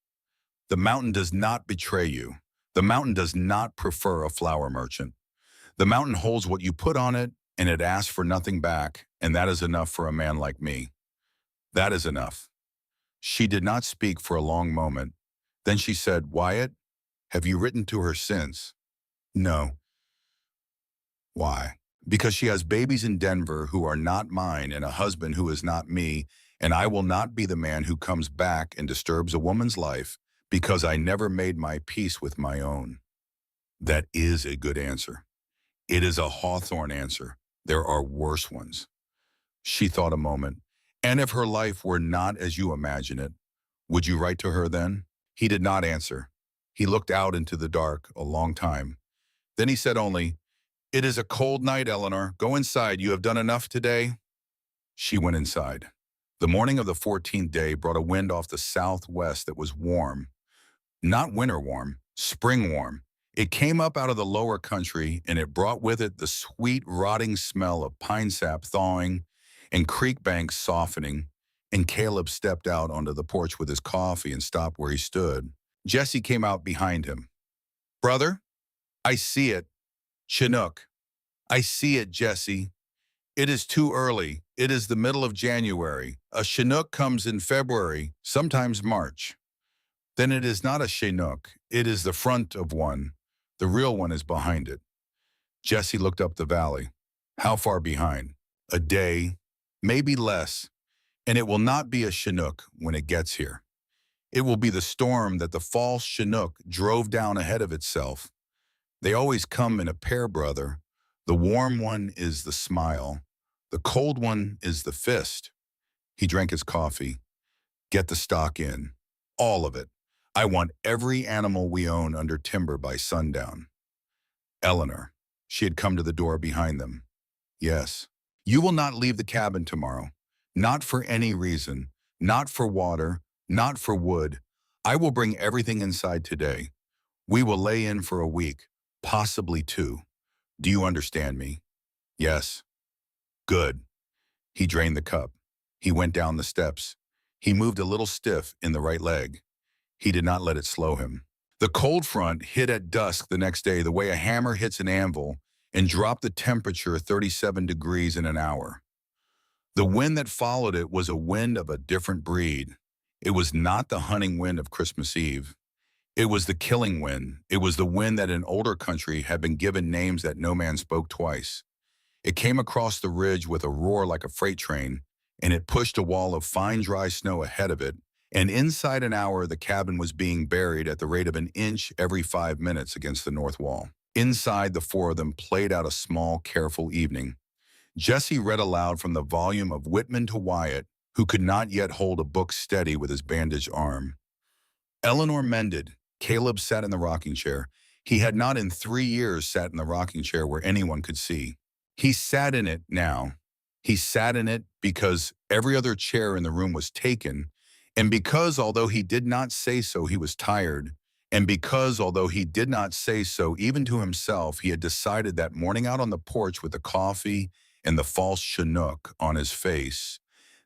The mountain does not betray you. The mountain does not prefer a flour merchant. The mountain holds what you put on it, and it asks for nothing back, and that is enough for a man like me. That is enough. She did not speak for a long moment. Then she said, Wyatt, have you written to her since? No. Why? Because she has babies in Denver who are not mine and a husband who is not me, and I will not be the man who comes back and disturbs a woman's life because I never made my peace with my own. That is a good answer. It is a Hawthorne answer. There are worse ones. She thought a moment. And if her life were not as you imagine it, would you write to her then? He did not answer. He looked out into the dark a long time. Then he said only, It is a cold night, Eleanor. Go inside. You have done enough today. She went inside. The morning of the 14th day brought a wind off the southwest that was warm. Not winter warm, spring warm. It came up out of the lower country, and it brought with it the sweet, rotting smell of pine sap thawing and creek banks softening, and Caleb stepped out onto the porch with his coffee and stopped where he stood. Jesse came out behind him. "Brother, I see it. Chinook. I see it, Jesse. It is too early. It is the middle of January. A Chinook comes in February, sometimes March. Then it is not a Chinook. It is the front of one. The real one is behind it." Jesse looked up the valley. "How far behind?" "A day, maybe less. And it will not be a Chinook when it gets here. It will be the storm that the false Chinook drove down ahead of itself. They always come in a pair, brother. The warm one is the smile. The cold one is the fist." He drank his coffee. "Get the stock in. All of it. I want every animal we own under timber by sundown." Eleanor. She had come to the door behind them. "Yes. You will not leave the cabin tomorrow. Not for any reason. Not for water. Not for wood. I will bring everything inside today. We will lay in for a week, possibly two. Do you understand me?" "Yes." "Good." He drained the cup. He went down the steps. He moved a little stiff in the right leg. He did not let it slow him. The cold front hit at dusk the next day the way a hammer hits an anvil and dropped the temperature 37 degrees in an hour. The wind that followed it was a wind of a different breed. It was not the hunting wind of Christmas Eve. It was the killing wind. It was the wind that in older country had been given names that no man spoke twice. It came across the ridge with a roar like a freight train, and it pushed a wall of fine dry snow ahead of it, and inside an hour the cabin was being buried at the rate of an inch every 5 minutes against the north wall. Inside, the four of them played out a small, careful evening. Jesse read aloud from the volume of Whitman to Wyatt, who could not yet hold a book steady with his bandaged arm. Eleanor mended. Caleb sat in the rocking chair. He had not in 3 years sat in the rocking chair where anyone could see. He sat in it now. He sat in it because every other chair in the room was taken, and because, although he did not say so, he was tired, and because, although he did not say so even to himself, he had decided that morning out on the porch with the coffee and the false Chinook on his face,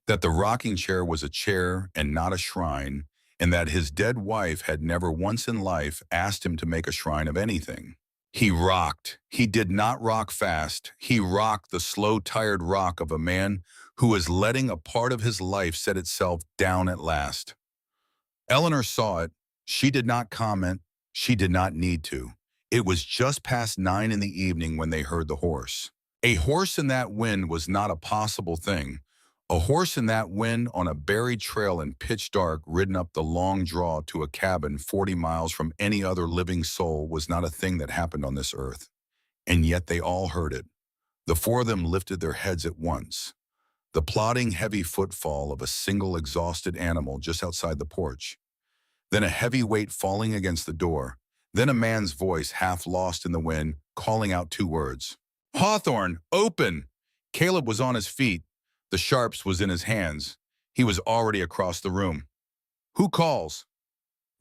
that the rocking chair was a chair and not a shrine, and that his dead wife had never once in life asked him to make a shrine of anything. He rocked. He did not rock fast. He rocked the slow, tired rock of a man who is letting a part of his life set itself down at last. Eleanor saw it. She did not comment. She did not need to. It was just past 9 in the evening when they heard the horse. A horse in that wind was not a possible thing. A horse in that wind on a buried trail in pitch dark ridden up the long draw to a cabin 40 miles from any other living soul was not a thing that happened on this earth. And yet they all heard it. The four of them lifted their heads at once. The plodding, heavy footfall of a single exhausted animal just outside the porch. Then a heavy weight falling against the door. Then a man's voice half lost in the wind, calling out 2 words. "Hawthorne, open!" Caleb was on his feet. The sharps was in his hands. He was already across the room. "Who calls?"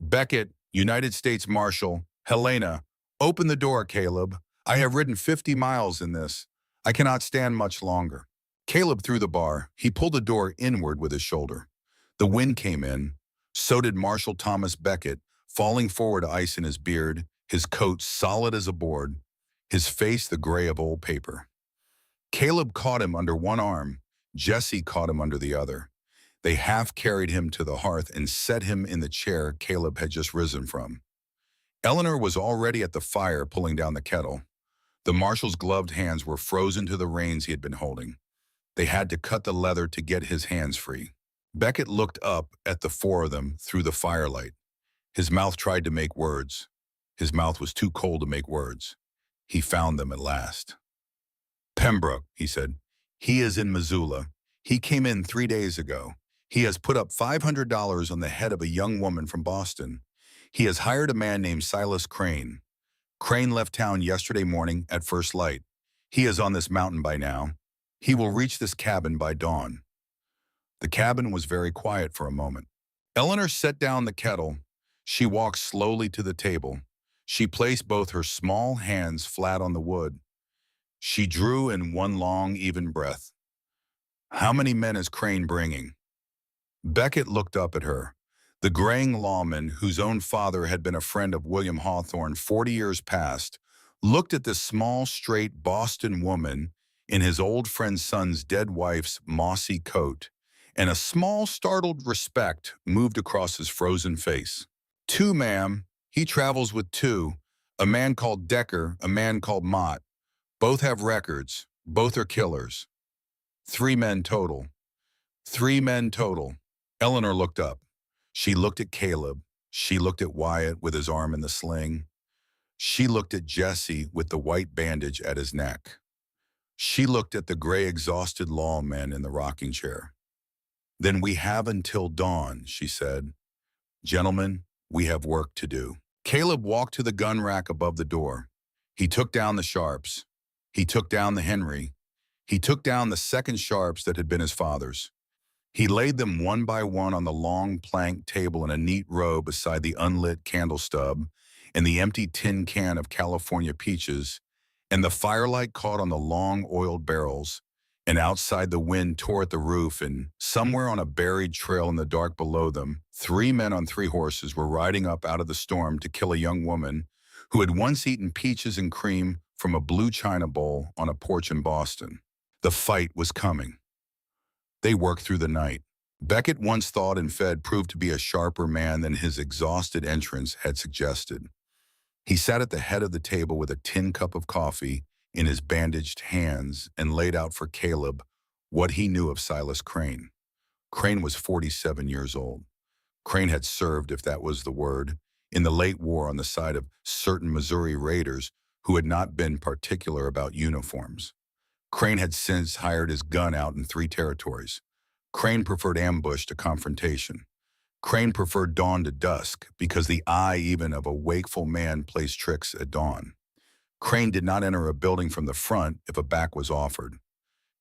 "Beckett, United States Marshal. Helena, open the door, Caleb. I have ridden 50 miles in this. I cannot stand much longer." Caleb threw the bar. He pulled the door inward with his shoulder. The wind came in. So did Marshal Thomas Beckett, falling forward, ice in his beard, his coat solid as a board, his face the gray of old paper. Caleb caught him under one arm. Jesse caught him under the other. They half carried him to the hearth and set him in the chair Caleb had just risen from. Eleanor was already at the fire pulling down the kettle. The marshal's gloved hands were frozen to the reins he had been holding. They had to cut the leather to get his hands free. Beckett looked up at the four of them through the firelight. His mouth tried to make words. His mouth was too cold to make words. He found them at last. "Pembroke," he said. "He is in Missoula. He came in 3 days ago. He has put up $500 on the head of a young woman from Boston. He has hired a man named Silas Crane. Crane left town yesterday morning at first light. He is on this mountain by now. He will reach this cabin by dawn." The cabin was very quiet for a moment. Eleanor set down the kettle. She walked slowly to the table. She placed both her small hands flat on the wood. She drew in one long, even breath. How many men is Crane bringing? Beckett looked up at her. The graying lawman, whose own father had been a friend of William Hawthorne 40 years past, looked at this small, straight Boston woman in his old friend's son's dead wife's mossy coat, and a small, startled respect moved across his frozen face. Two, ma'am. He travels with two. A man called Decker, a man called Mott. Both have records. Both are killers. 3 men total. 3 men total. Eleanor looked up. She looked at Caleb. She looked at Wyatt with his arm in the sling. She looked at Jesse with the white bandage at his neck. She looked at the gray, exhausted lawman in the rocking chair. Then we have until dawn, she said. Gentlemen, we have work to do. Caleb walked to the gun rack above the door. He took down the Sharps. He took down the Henry. He took down the second Sharps that had been his father's. He laid them one by one on the long plank table in a neat row beside the unlit candle stub and the empty tin can of California peaches, and the firelight caught on the long oiled barrels, and outside the wind tore at the roof, and somewhere on a buried trail in the dark below them, 3 men on 3 horses were riding up out of the storm to kill a young woman who had once eaten peaches and cream from a blue china bowl on a porch in Boston. The fight was coming. They worked through the night. Beckett once thought and Fed proved to be a sharper man than his exhausted entrance had suggested. He sat at the head of the table with a tin cup of coffee in his bandaged hands and laid out for Caleb what he knew of Silas Crane. Crane was 47 years old. Crane had served, if that was the word, in the late war on the side of certain Missouri raiders who had not been particular about uniforms. Crane had since hired his gun out in 3 territories. Crane preferred ambush to confrontation. Crane preferred dawn to dusk because the eye even of a wakeful man plays tricks at dawn. Crane did not enter a building from the front if a back was offered.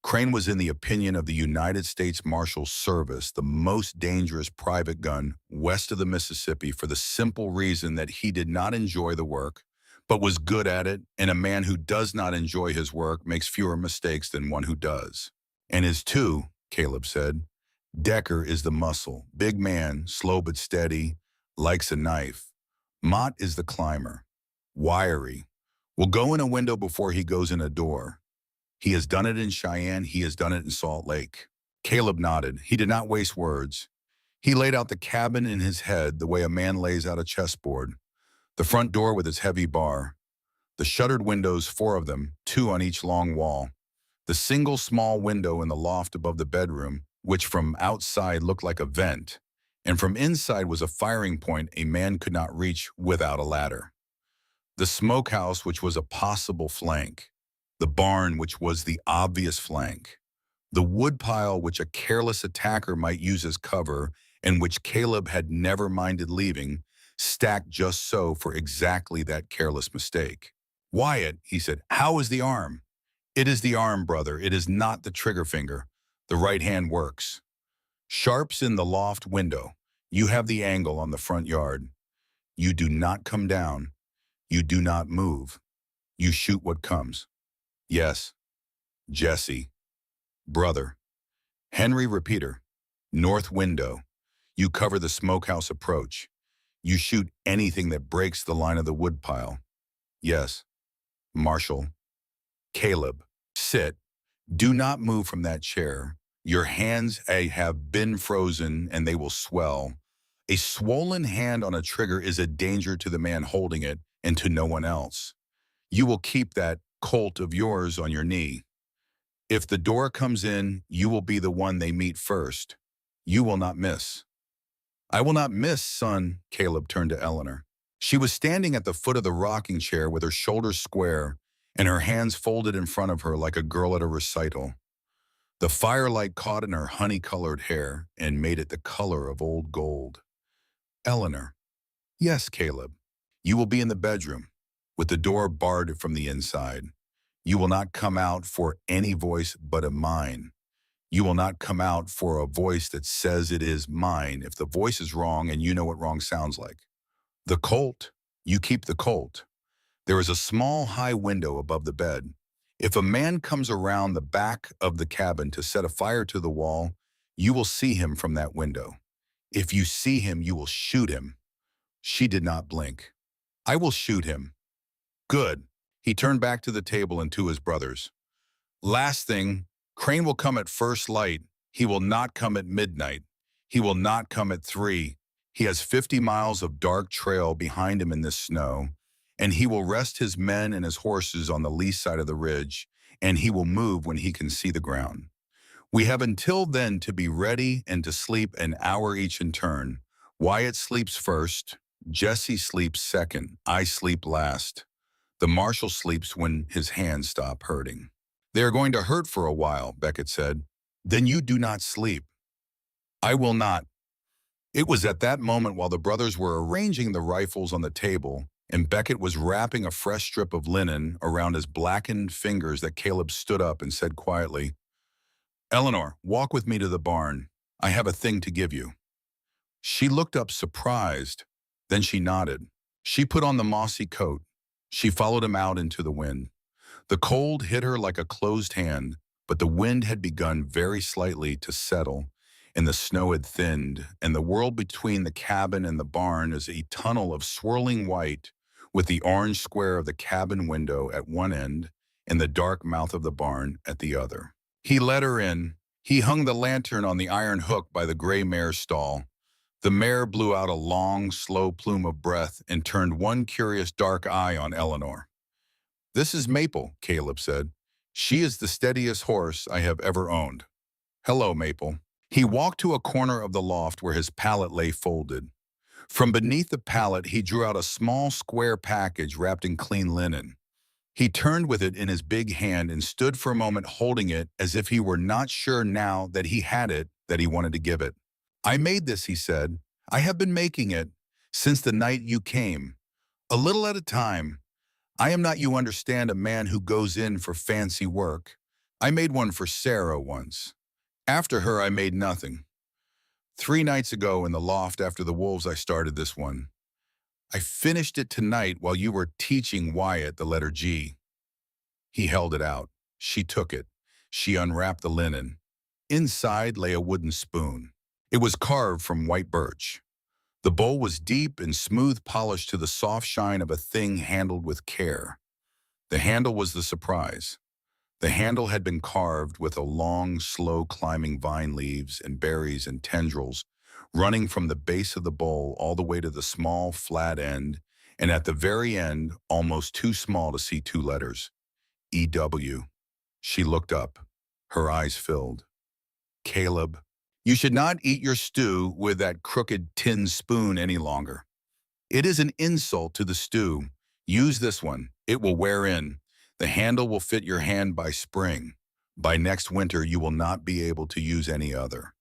Crane was, in the opinion of the United States Marshal Service, the most dangerous private gun west of the Mississippi for the simple reason that he did not enjoy the work, but was good at it, and a man who does not enjoy his work makes fewer mistakes than one who does. And his two, Caleb said. Decker is the muscle, big man, slow but steady, likes a knife. Mott is the climber, wiry, will go in a window before he goes in a door. He has done it in Cheyenne, he has done it in Salt Lake. Caleb nodded. He did not waste words. He laid out the cabin in his head the way a man lays out a chessboard. The front door with its heavy bar, the shuttered windows, 4 of them, 2 on each long wall, the single small window in the loft above the bedroom, which from outside looked like a vent, and from inside was a firing point a man could not reach without a ladder. The smokehouse, which was a possible flank, the barn, which was the obvious flank, the woodpile, which a careless attacker might use as cover, and which Caleb had never minded leaving, stacked just so for exactly that careless mistake. Wyatt, he said, how is the arm? It is the arm, brother. It is not the trigger finger. The right hand works. Sharps in the loft window. You have the angle on the front yard. You do not come down. You do not move. You shoot what comes. Yes. Jesse. Brother. Henry repeater. North window. You cover the smokehouse approach. You shoot anything that breaks the line of the woodpile. Yes. Marshal. Caleb. Sit. Do not move from that chair. Your hands have been frozen and they will swell. A swollen hand on a trigger is a danger to the man holding it and to no one else. You will keep that Colt of yours on your knee. If the door comes in, you will be the one they meet first. You will not miss. I will not miss, son, Caleb turned to Eleanor. She was standing at the foot of the rocking chair with her shoulders square and her hands folded in front of her like a girl at a recital. The firelight caught in her honey-colored hair and made it the color of old gold. Eleanor. Yes, Caleb. You will be in the bedroom, with the door barred from the inside. You will not come out for any voice but of mine. You will not come out for a voice that says it is mine if the voice is wrong and you know what wrong sounds like. The Colt, You keep the colt. There is a small high window above the bed. If a man comes around the back of the cabin to set a fire to the wall, you will see him from that window. If you see him, you will shoot him." She did not blink. "I will shoot him." "Good." He turned back to the table and to his brothers. "Last thing, Crane will come at first light. He will not come at midnight. He will not come at 3. He has 50 miles of dark trail behind him in this snow, and he will rest his men and his horses on the lee side of the ridge, and he will move when he can see the ground. We have until then to be ready and to sleep an hour each in turn. Wyatt sleeps first, Jesse sleeps second, I sleep last. The marshal sleeps when his hands stop hurting." "They are going to hurt for a while," Beckett said. "Then you do not sleep." "I will not." It was at that moment, while the brothers were arranging the rifles on the table and Beckett was wrapping a fresh strip of linen around his blackened fingers, that Caleb stood up and said quietly, "Eleanor, walk with me to the barn. I have a thing to give you." She looked up surprised. Then she nodded. She put on the mossy coat. She followed him out into the wind. The cold hit her like a closed hand, but the wind had begun very slightly to settle, and the snow had thinned, and the world between the cabin and the barn is a tunnel of swirling white, with the orange square of the cabin window at one end and the dark mouth of the barn at the other. He led her in. He hung the lantern on the iron hook by the gray mare's stall. The mare blew out a long, slow plume of breath and turned one curious dark eye on Eleanor. "This is Maple," Caleb said. "She is the steadiest horse I have ever owned." "Hello, Maple." He walked to a corner of the loft where his pallet lay folded. From beneath the pallet, he drew out a small square package wrapped in clean linen. He turned with it in his big hand and stood for a moment holding it as if he were not sure now that he had it that he wanted to give it. "I made this," he said. "I have been making it since the night you came, a little at a time. I am not, you understand, a man who goes in for fancy work. I made one for Sarah once. After her, I made nothing. 3 nights ago in the loft after the wolves, I started this one. I finished it tonight while you were teaching Wyatt the letter G." He held it out. She took it. She unwrapped the linen. Inside lay a wooden spoon. It was carved from white birch. The bowl was deep and smooth, polished to the soft shine of a thing handled with care. The handle was the surprise. The handle had been carved with a long, slow climbing vine leaves and berries and tendrils running from the base of the bowl all the way to the small, flat end, and at the very end, almost too small to see 2 letters. E.W. She looked up. Her eyes filled. "Caleb, you should not eat your stew with that crooked tin spoon any longer. It is an insult to the stew. Use this one. It will wear in. The handle will fit your hand by spring. By next winter, you will not be able to use any other."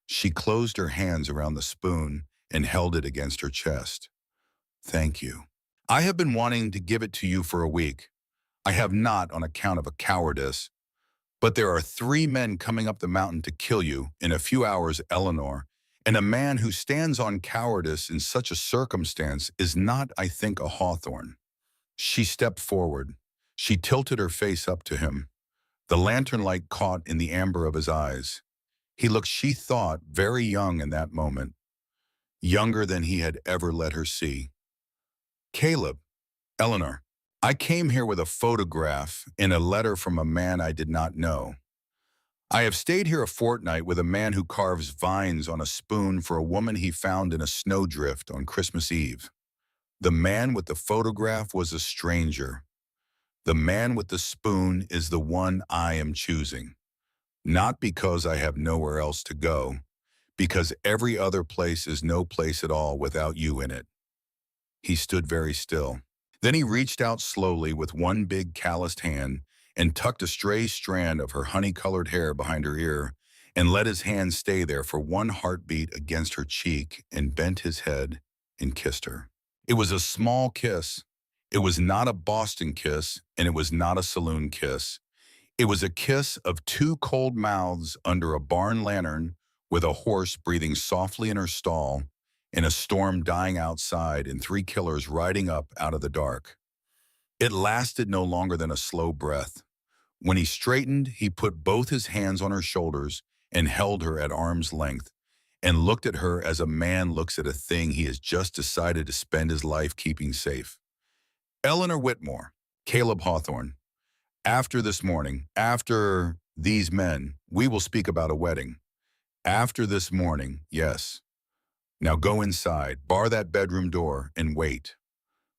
She closed her hands around the spoon and held it against her chest. "Thank you. I have been wanting to give it to you for a week. I have not on account of a cowardice. But there are 3 men coming up the mountain to kill you in a few hours, Eleanor, and a man who stands on cowardice in such a circumstance is not, I think, a Hawthorne." She stepped forward. She tilted her face up to him. The lantern light caught in the amber of his eyes. He looked, she thought, very young in that moment, younger than he had ever let her see. "Caleb, Eleanor, I came here with a photograph and a letter from a man I did not know. I have stayed here a fortnight with a man who carves vines on a spoon for a woman he found in a snowdrift on Christmas Eve. The man with the photograph was a stranger. The man with the spoon is the one I am choosing. Not because I have nowhere else to go, because every other place is no place at all without you in it." He stood very still. Then he reached out slowly with one big calloused hand and tucked a stray strand of her honey-colored hair behind her ear and let his hand stay there for one heartbeat against her cheek and bent his head and kissed her. It was a small kiss. It was not a Boston kiss, and it was not a saloon kiss. It was a kiss of 2 cold mouths under a barn lantern with a horse breathing softly in her stall in a storm dying outside and three killers riding up out of the dark. It lasted no longer than a slow breath. When he straightened, he put both his hands on her shoulders and held her at arm's length and looked at her as a man looks at a thing he has just decided to spend his life keeping safe. Eleanor Whitmore, Caleb Hawthorne. After this morning, after these men, we will speak about a wedding. After this morning, yes. Now go inside, bar that bedroom door, and wait.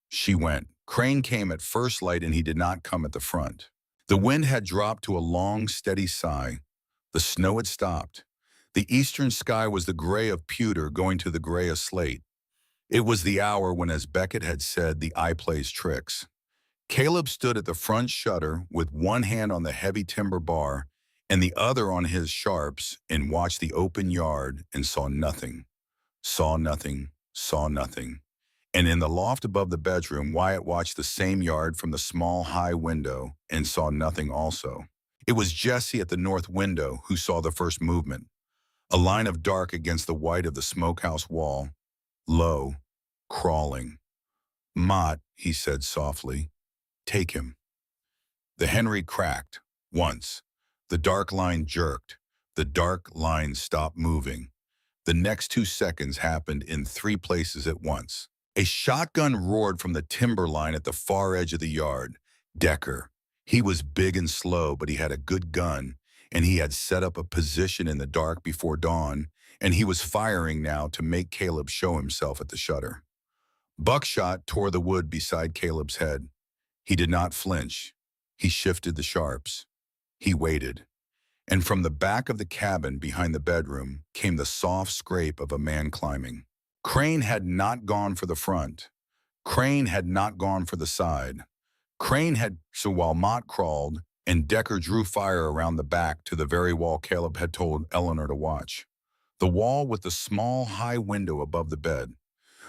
She went. Crane came at first light and he did not come at the front. The wind had dropped to a long, steady sigh. The snow had stopped. The eastern sky was the gray of pewter going to the gray of slate. It was the hour when, as Beckett had said, the eye plays tricks. Caleb stood at the front shutter with one hand on the heavy timber bar and the other on his sharps and watched the open yard and saw nothing, saw nothing, saw nothing. And in the loft above the bedroom, Wyatt watched the same yard from the small high window and saw nothing also. It was Jesse at the north window who saw the first movement, a line of dark against the white of the smokehouse wall, low, crawling. "Mott," he said softly, "take him." The Henry cracked. Once. The dark line jerked. The dark line stopped moving. The next 2 seconds happened in three places at once. A shotgun roared from the timber line at the far edge of the yard. Decker. He was big and slow, but he had a good gun, and he had set up a position in the dark before dawn, and he was firing now to make Caleb show himself at the shutter. Buckshot tore the wood beside Caleb's head. He did not flinch. He shifted the sharps. He waited. And from the back of the cabin behind the bedroom came the soft scrape of a man climbing. Crane had not gone for the front. Crane had not gone for the side. So while Mott crawled and Decker drew fire around the back to the very wall Caleb had told Eleanor to watch. The wall with the small high window above the bed.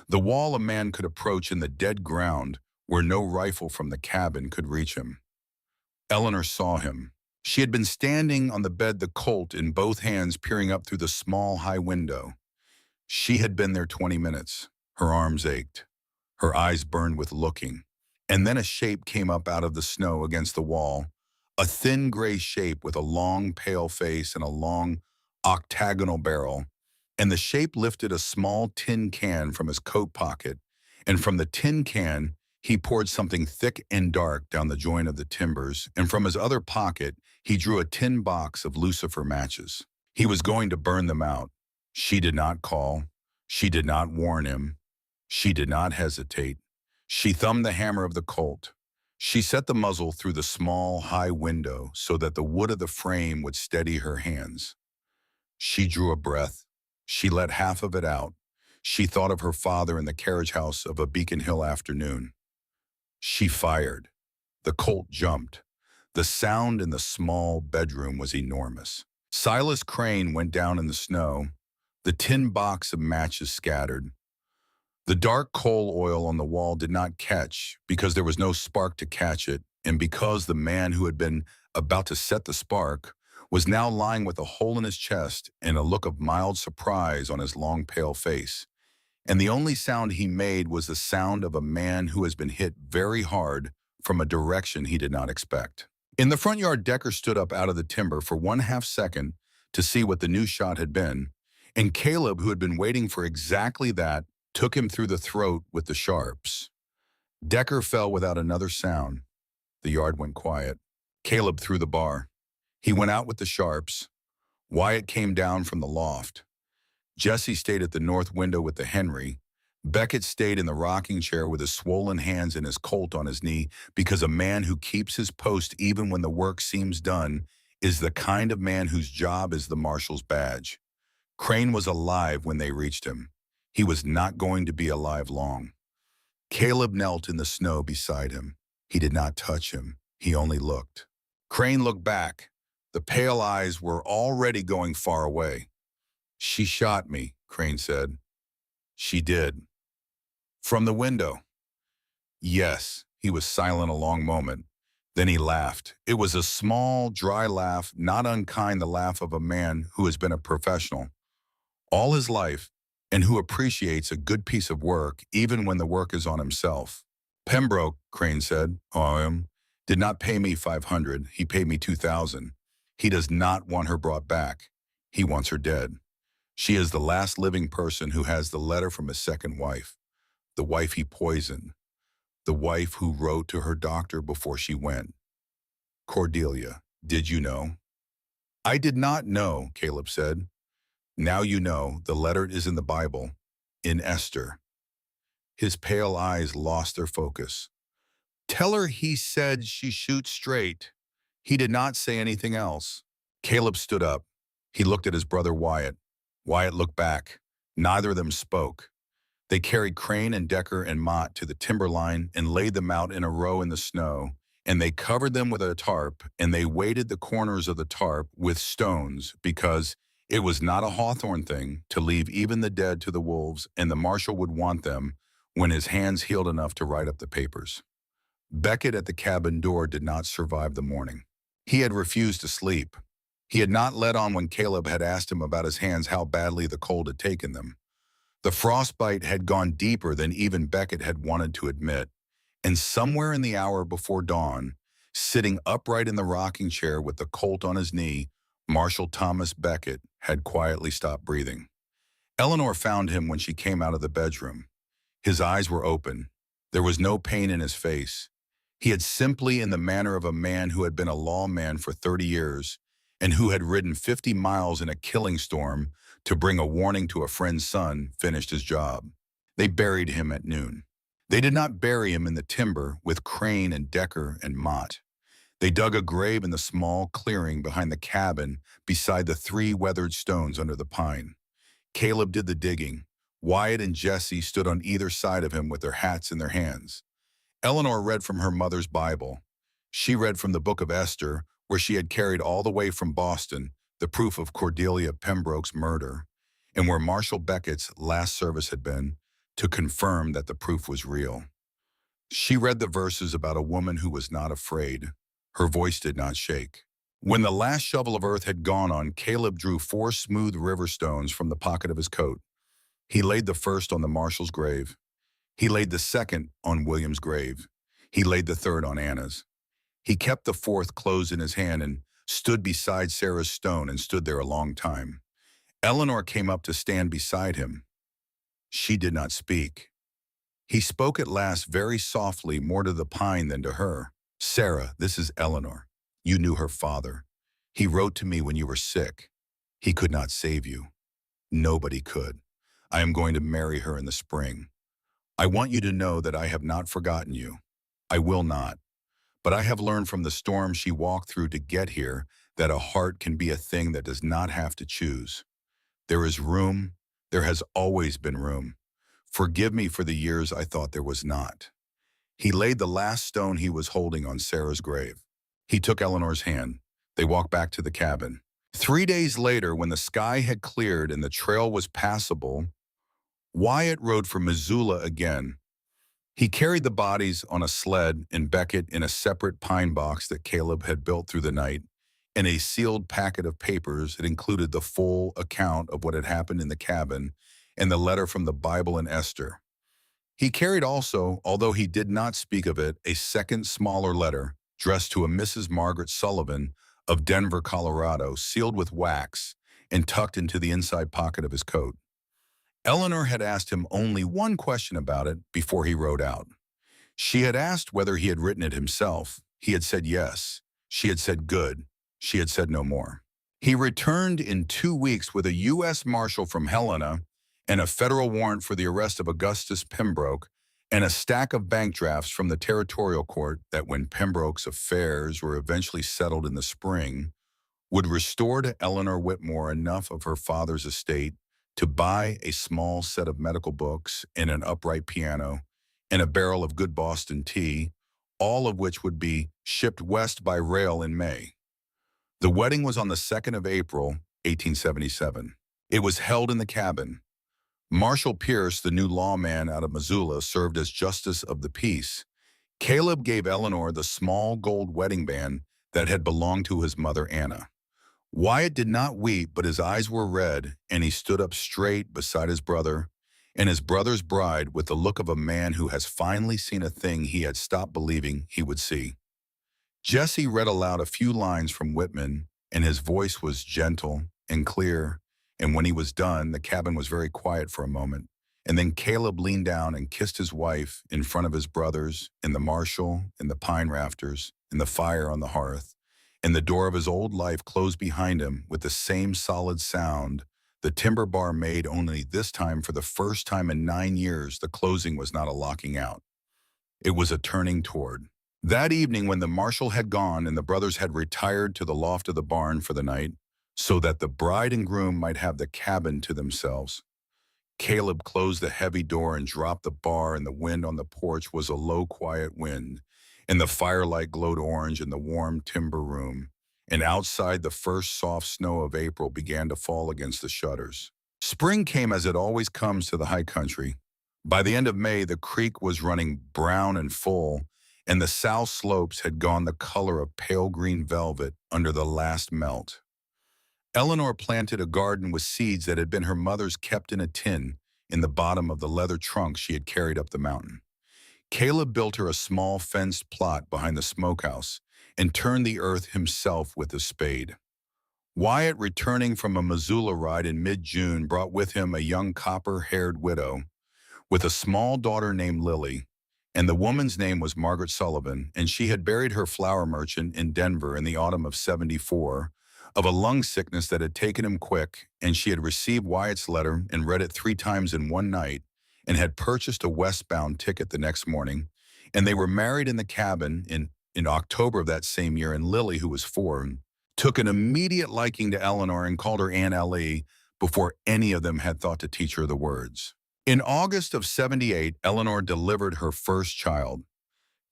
The wall a man could approach in the dead ground where no rifle from the cabin could reach him. Eleanor saw him. She had been standing on the bed, the Colt in both hands, peering up through the small high window. She had been there 20 minutes. Her arms ached. Her eyes burned with looking. And then a shape came up out of the snow against the wall, a thin gray shape with a long pale face and a long octagonal barrel. And the shape lifted a small tin can from his coat pocket, and from the tin can, he poured something thick and dark down the joint of the timbers, and from his other pocket, he drew a tin box of lucifer matches. He was going to burn them out. She did not call. She did not warn him. She did not hesitate. She thumbed the hammer of the Colt. She set the muzzle through the small, high window so that the wood of the frame would steady her hands. She drew a breath. She let half of it out. She thought of her father in the carriage house of a Beacon Hill afternoon. She fired. The Colt jumped. The sound in the small bedroom was enormous. Silas Crane went down in the snow. The tin box of matches scattered. The dark coal oil on the wall did not catch because there was no spark to catch it, and because the man who had been about to set the spark was now lying with a hole in his chest and a look of mild surprise on his long pale face. And the only sound he made was the sound of a man who has been hit very hard from a direction he did not expect. In the front yard, Decker stood up out of the timber for 1/2 second to see what the new shot had been, and Caleb, who had been waiting for exactly that, took him through the throat with the sharps. Decker fell without another sound. The yard went quiet. Caleb threw the bar. He went out with the sharps. Wyatt came down from the loft. Jesse stayed at the north window with the Henry. Beckett stayed in the rocking chair with his swollen hands and his Colt on his knee, because a man who keeps his post even when the work seems done is the kind of man whose job is the marshal's badge. Crane was alive when they reached him. He was not going to be alive long. Caleb knelt in the snow beside him. He did not touch him. He only looked. Crane looked back. The pale eyes were already going far away. "She shot me," Crane said. "She did." "From the window?" "Yes." He was silent a long moment. Then he laughed. It was a small, dry laugh, not unkind, the laugh of a man who has been a professional all his life and who appreciates a good piece of work even when the work is on himself. Pembroke, Crane said, did not pay me 500, he paid me 2,000. He does not want her brought back. He wants her dead. She is the last living person who has the letter from his second wife, the wife he poisoned, the wife who wrote to her doctor before she went. Cordelia, did you know? I did not know, Caleb said. Now you know, the letter is in the Bible, in Esther. His pale eyes lost their focus. Tell her he said she shoots straight. He did not say anything else. Caleb stood up. He looked at his brother Wyatt. Wyatt looked back. Neither of them spoke. They carried Crane and Decker and Mott to the timberline and laid them out in a row in the snow, and they covered them with a tarp, and they weighted the corners of the tarp with stones because it was not a Hawthorne thing to leave even the dead to the wolves, and the marshal would want them when his hands healed enough to write up the papers. Beckett at the cabin door did not survive the morning. He had refused to sleep. He had not let on when Caleb had asked him about his hands how badly the cold had taken them. The frostbite had gone deeper than even Beckett had wanted to admit, and somewhere in the hour before dawn, sitting upright in the rocking chair with the Colt on his knee, Marshal Thomas Beckett had quietly stopped breathing. Eleanor found him when she came out of the bedroom. His eyes were open. There was no pain in his face. He had simply, in the manner of a man who had been a lawman for 30 years and who had ridden 50 miles in a killing storm to bring a warning to a friend's son, finished his job. They buried him at noon. They did not bury him in the timber with Crane and Decker and Mott. They dug a grave in the small clearing behind the cabin beside the 3 weathered stones under the pine. Caleb did the digging. Wyatt and Jesse stood on either side of him with their hats in their hands. Eleanor read from her mother's Bible. She read from the book of Esther, where she had carried all the way from Boston the proof of Cordelia Pembroke's murder, and where Marshal Beckett's last service had been, to confirm that the proof was real. She read the verses about a woman who was not afraid. Her voice did not shake. When the last shovel of earth had gone on, Caleb drew 4 smooth river stones from the pocket of his coat. He laid the first on the marshal's grave. He laid the second on William's grave. He laid the third on Anna's. He kept the 4th closed in his hand and stood beside Sarah's stone and stood there a long time. Eleanor came up to stand beside him. She did not speak. He spoke at last very softly, more to the pine than to her. Sarah, this is Eleanor. You knew her father. He wrote to me when you were sick. He could not save you. Nobody could. I am going to marry her in the spring. I want you to know that I have not forgotten you. I will not. But I have learned from the storm she walked through to get here that a heart can be a thing that does not have to choose. There is room. There has always been room. Forgive me for the years I thought there was not. He laid the last stone he was holding on Sarah's grave. He took Eleanor's hand. They walked back to the cabin. 3 days later, when the sky had cleared and the trail was passable, Wyatt rode for Missoula again. He carried the bodies on a sled and Beckett in a separate pine box that Caleb had built through the night, and a sealed packet of papers that included the full account of what had happened in the cabin and the letter from the Bible and Esther. He carried also, although he did not speak of it, a second smaller letter addressed to a Mrs. Margaret Sullivan of Denver, Colorado, sealed with wax and tucked into the inside pocket of his coat. Eleanor had asked him only one question about it before he rode out. She had asked whether he had written it himself. He had said yes. She had said good. She had said no more. He returned in 2 weeks with a U.S. Marshal from Helena and a federal warrant for the arrest of Augustus Pembroke and a stack of bank drafts from the territorial court that, when Pembroke's affairs were eventually settled in the spring, would restore to Eleanor Whitmore enough of her father's estate to buy a small set of medical books and an upright piano and a barrel of good Boston tea, all of which would be shipped west by rail in May. The wedding was on the 2nd of April, 1877. It was held in the cabin. Marshal Pierce, the new lawman out of Missoula, served as justice of the peace. Caleb gave Eleanor the small gold wedding band that had belonged to his mother Anna. Wyatt did not weep, but his eyes were red, and he stood up straight beside his brother and his brother's bride with the look of a man who has finally seen a thing he had stopped believing he would see. Jesse read aloud a few lines from Whitman, and his voice was gentle and clear, and when he was done, the cabin was very quiet for a moment. And then Caleb leaned down and kissed his wife in front of his brothers, in the marshal, in the pine rafters, in the fire on the hearth, and the door of his old life closed behind him with the same solid sound the timber bar made, only this time, for the first time in 9 years, the closing was not a locking out. It was a turning toward. That evening, when the marshal had gone and the brothers had retired to the loft of the barn for the night, so that the bride and groom might have the cabin to themselves, Caleb closed the heavy door and dropped the bar, and the wind on the porch was a low, quiet wind, and the firelight glowed orange in the warm timber room, and outside the first soft snow of April began to fall against the shutters. Spring came as it always comes to the high country. By the end of May, the creek was running brown and full, and the south slopes had gone the color of pale green velvet under the last melt. Eleanor planted a garden with seeds that had been her mother's, kept in a tin in the bottom of the leather trunk she had carried up the mountain. Caleb built her a small fenced plot behind the smokehouse and turned the earth himself with a spade. Wyatt, returning from a Missoula ride in mid-June, brought with him a young copper-haired widow with a small daughter named Lily, and the woman's name was Margaret Sullivan, and she had buried her flour merchant in Denver in the autumn of '74 of a lung sickness that had taken him quick, and she had received Wyatt's letter and read it 3 times in one night and had purchased a westbound ticket the next morning, and they were married in the cabin in October of that same year, and Lily, who was 4, took an immediate liking to Eleanor and called her Aunt Ellie before any of them had thought to teach her the words. In August of '78, Eleanor delivered her first child.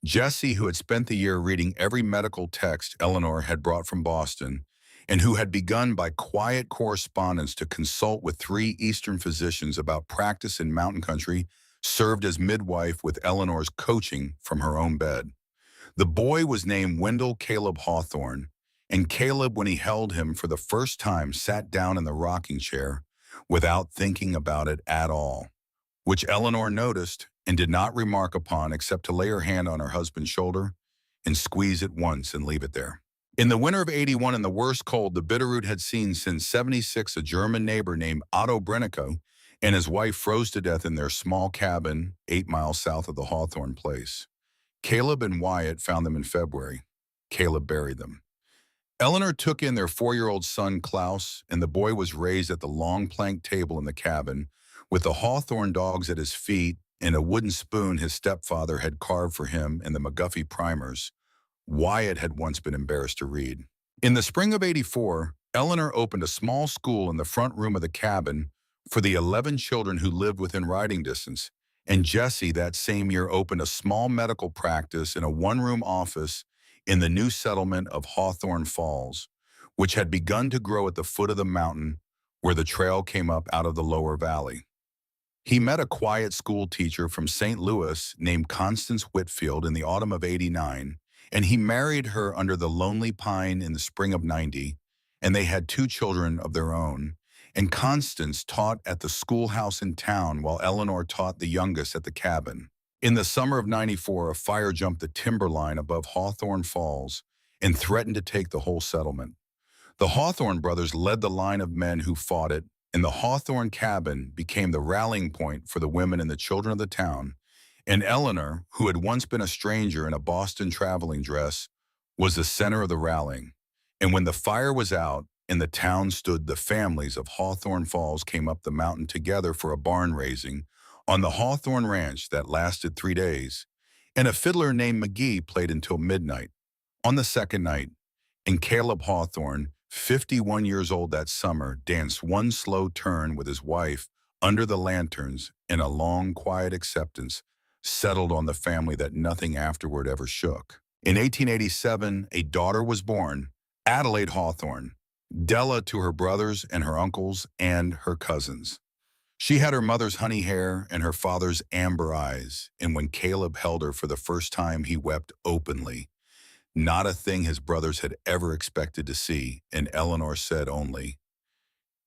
Jesse, who had spent the year reading every medical text Eleanor had brought from Boston, and who had begun by quiet correspondence to consult with 3 Eastern physicians about practice in mountain country, served as midwife with Eleanor's coaching from her own bed. The boy was named Wendell Caleb Hawthorne, and Caleb, when he held him for the first time, sat down in the rocking chair without thinking about it at all, which Eleanor noticed and did not remark upon except to lay her hand on her husband's shoulder and squeeze it once and leave it there. In the winter of '81, in the worst cold the Bitterroot had seen since '76, a German neighbor named Otto Brennecke and his wife froze to death in their small cabin 8 miles south of the Hawthorne place. Caleb and Wyatt found them in February. Caleb buried them. Eleanor took in their 4-year-old son, Klaus, and the boy was raised at the long plank table in the cabin, with the Hawthorne dogs at his feet and a wooden spoon his stepfather had carved for him in the McGuffey primers Wyatt had once been embarrassed to read. In the spring of '84, Eleanor opened a small school in the front room of the cabin for the 11 children who lived within riding distance, and Jesse that same year opened a small medical practice in a one-room office in the new settlement of Hawthorne Falls, which had begun to grow at the foot of the mountain where the trail came up out of the lower valley. He met a quiet school teacher from St. Louis named Constance Whitfield in the autumn of '89, and he married her under the lonely pine in the spring of '90, and they had 2 children of their own. And Constance taught at the schoolhouse in town while Eleanor taught the youngest at the cabin. In the summer of '94, a fire jumped the timber line above Hawthorne Falls and threatened to take the whole settlement. The Hawthorne brothers led the line of men who fought it, and the Hawthorne cabin became the rallying point for the women and the children of the town, and Eleanor, who had once been a stranger in a Boston traveling dress, was the center of the rallying. And when the fire was out and the town stood, the families of Hawthorne Falls came up the mountain together for a barn raising on the Hawthorne Ranch that lasted 3 days, and a fiddler named McGee played until midnight. On the second night, and Caleb Hawthorne, 51 years old that summer, danced one slow turn with his wife under the lanterns, and a long, quiet acceptance settled on the family that nothing afterward ever shook. In 1887, a daughter was born, Adelaide Hawthorne, Della to her brothers and her uncles and her cousins. She had her mother's honey hair and her father's amber eyes, and when Caleb held her for the first time, he wept openly. Not a thing his brothers had ever expected to see, and Eleanor said only,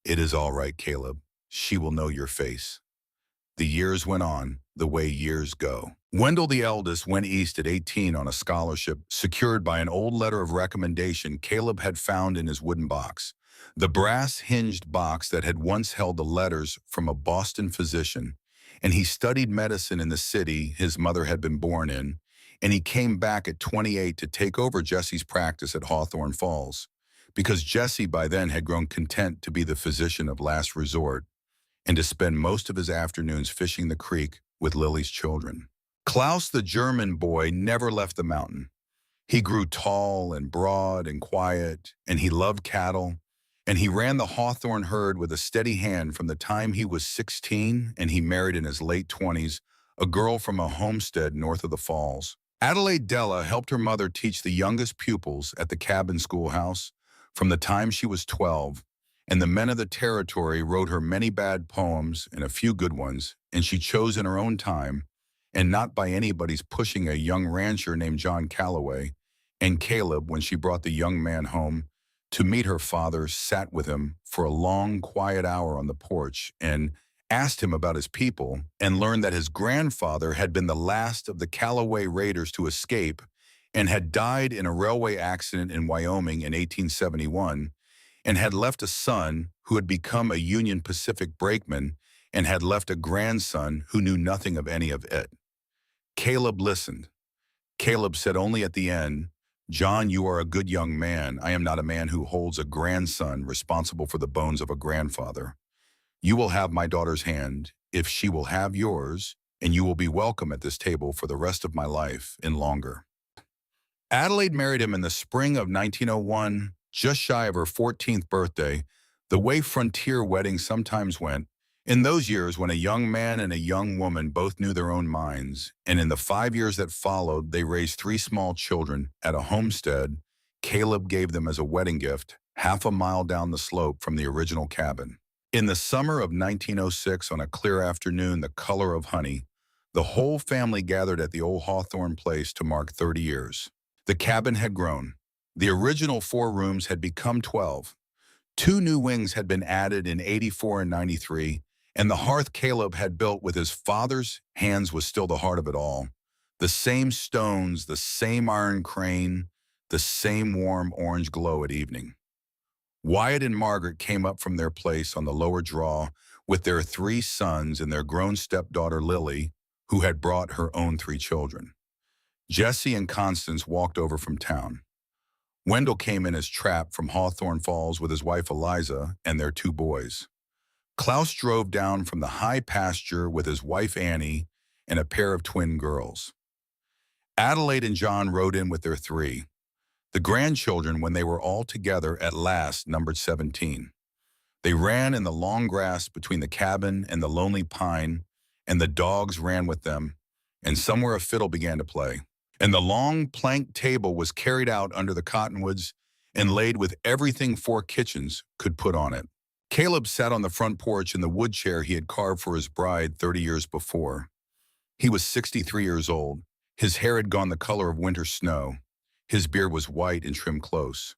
"It is all right, Caleb. She will know your face." The years went on, the way years go. Wendell, the eldest, went east at 18 on a scholarship secured by an old letter of recommendation Caleb had found in his wooden box. The brass-hinged box that had once held the letters from a Boston physician. And he studied medicine in the city his mother had been born in, and he came back at 28 to take over Jesse's practice at Hawthorne Falls, because Jesse by then had grown content to be the physician of last resort and to spend most of his afternoons fishing the creek with Lily's children. Klaus, the German boy, never left the mountain. He grew tall and broad and quiet, and he loved cattle, and he ran the Hawthorne herd with a steady hand from the time he was 16 and he married in his late 20s a girl from a homestead north of the falls. Adelaide Della helped her mother teach the youngest pupils at the cabin schoolhouse from the time she was 12, and the men of the territory wrote her many bad poems and a few good ones, and she chose in her own time, and not by anybody's pushing, a young rancher named John Calloway. And Caleb, when she brought the young man home to meet her father, sat with him for a long, quiet hour on the porch and asked him about his people, and learned that his grandfather had been the last of the Calloway raiders to escape and had died in a railway accident in Wyoming in 1871, and had left a son who had become a Union Pacific brakeman and had left a grandson who knew nothing of any of it. Caleb listened. Caleb said only at the end, "John, you are a good young man. I am not a man who holds a grandson responsible for the bones of a grandfather. You will have my daughter's hand, if she will have yours, and you will be welcome at this table for the rest of my life and longer." Adelaide married him in the spring of 1901, just shy of her 14th birthday, the way frontier weddings sometimes went, in those years when a young man and a young woman both knew their own minds. And in the 5 years that followed, they raised 3 small children at a homestead Caleb gave them as a wedding gift, half a mile down the slope from the original cabin. In the summer of 1906, on a clear afternoon the color of honey, the whole family gathered at the old Hawthorne place to mark 30 years. The cabin had grown. The original 4 rooms had become 12. 2 new wings had been added in 84 and 93, and the hearth Caleb had built with his father's hands was still the heart of it all. The same stones, the same iron crane, the same warm orange glow at evening. Wyatt and Margaret came up from their place on the lower draw with their 3 sons and their grown stepdaughter Lily, who had brought her own 3 children. Jesse and Constance walked over from town. Wendell came in as Trap from Hawthorne Falls with his wife Eliza and their 2 boys. Klaus drove down from the high pasture with his wife Annie and a pair of twin girls. Adelaide and John rode in with their 3. The grandchildren, when they were all together at last, numbered 17. They ran in the long grass between the cabin and the lonely pine, and the dogs ran with them, and somewhere a fiddle began to play. And the long plank table was carried out under the cottonwoods and laid with everything 4 kitchens could put on it. Caleb sat on the front porch in the wood chair he had carved for his bride 30 years before. He was 63 years old. His hair had gone the color of winter snow. His beard was white and trimmed close.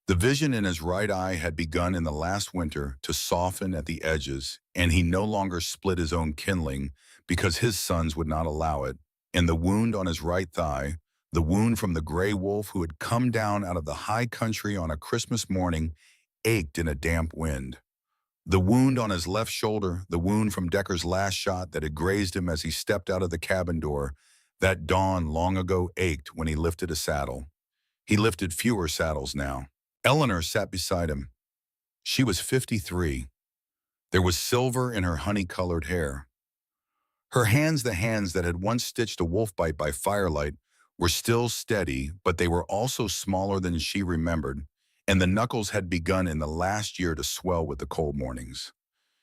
The vision in his right eye had begun in the last winter to soften at the edges, and he no longer split his own kindling because his sons would not allow it. And the wound on his right thigh, the wound from the gray wolf who had come down out of the high country on a Christmas morning, ached in a damp wind. The wound on his left shoulder, the wound from Decker's last shot that had grazed him as he stepped out of the cabin door, that dawn long ago ached when he lifted a saddle. He lifted fewer saddles now. Eleanor sat beside him. She was 53. There was silver in her honey-colored hair. Her hands, the hands that had once stitched a wolf bite by firelight, were still steady, but they were also smaller than she remembered, and the knuckles had begun in the last year to swell with the cold mornings.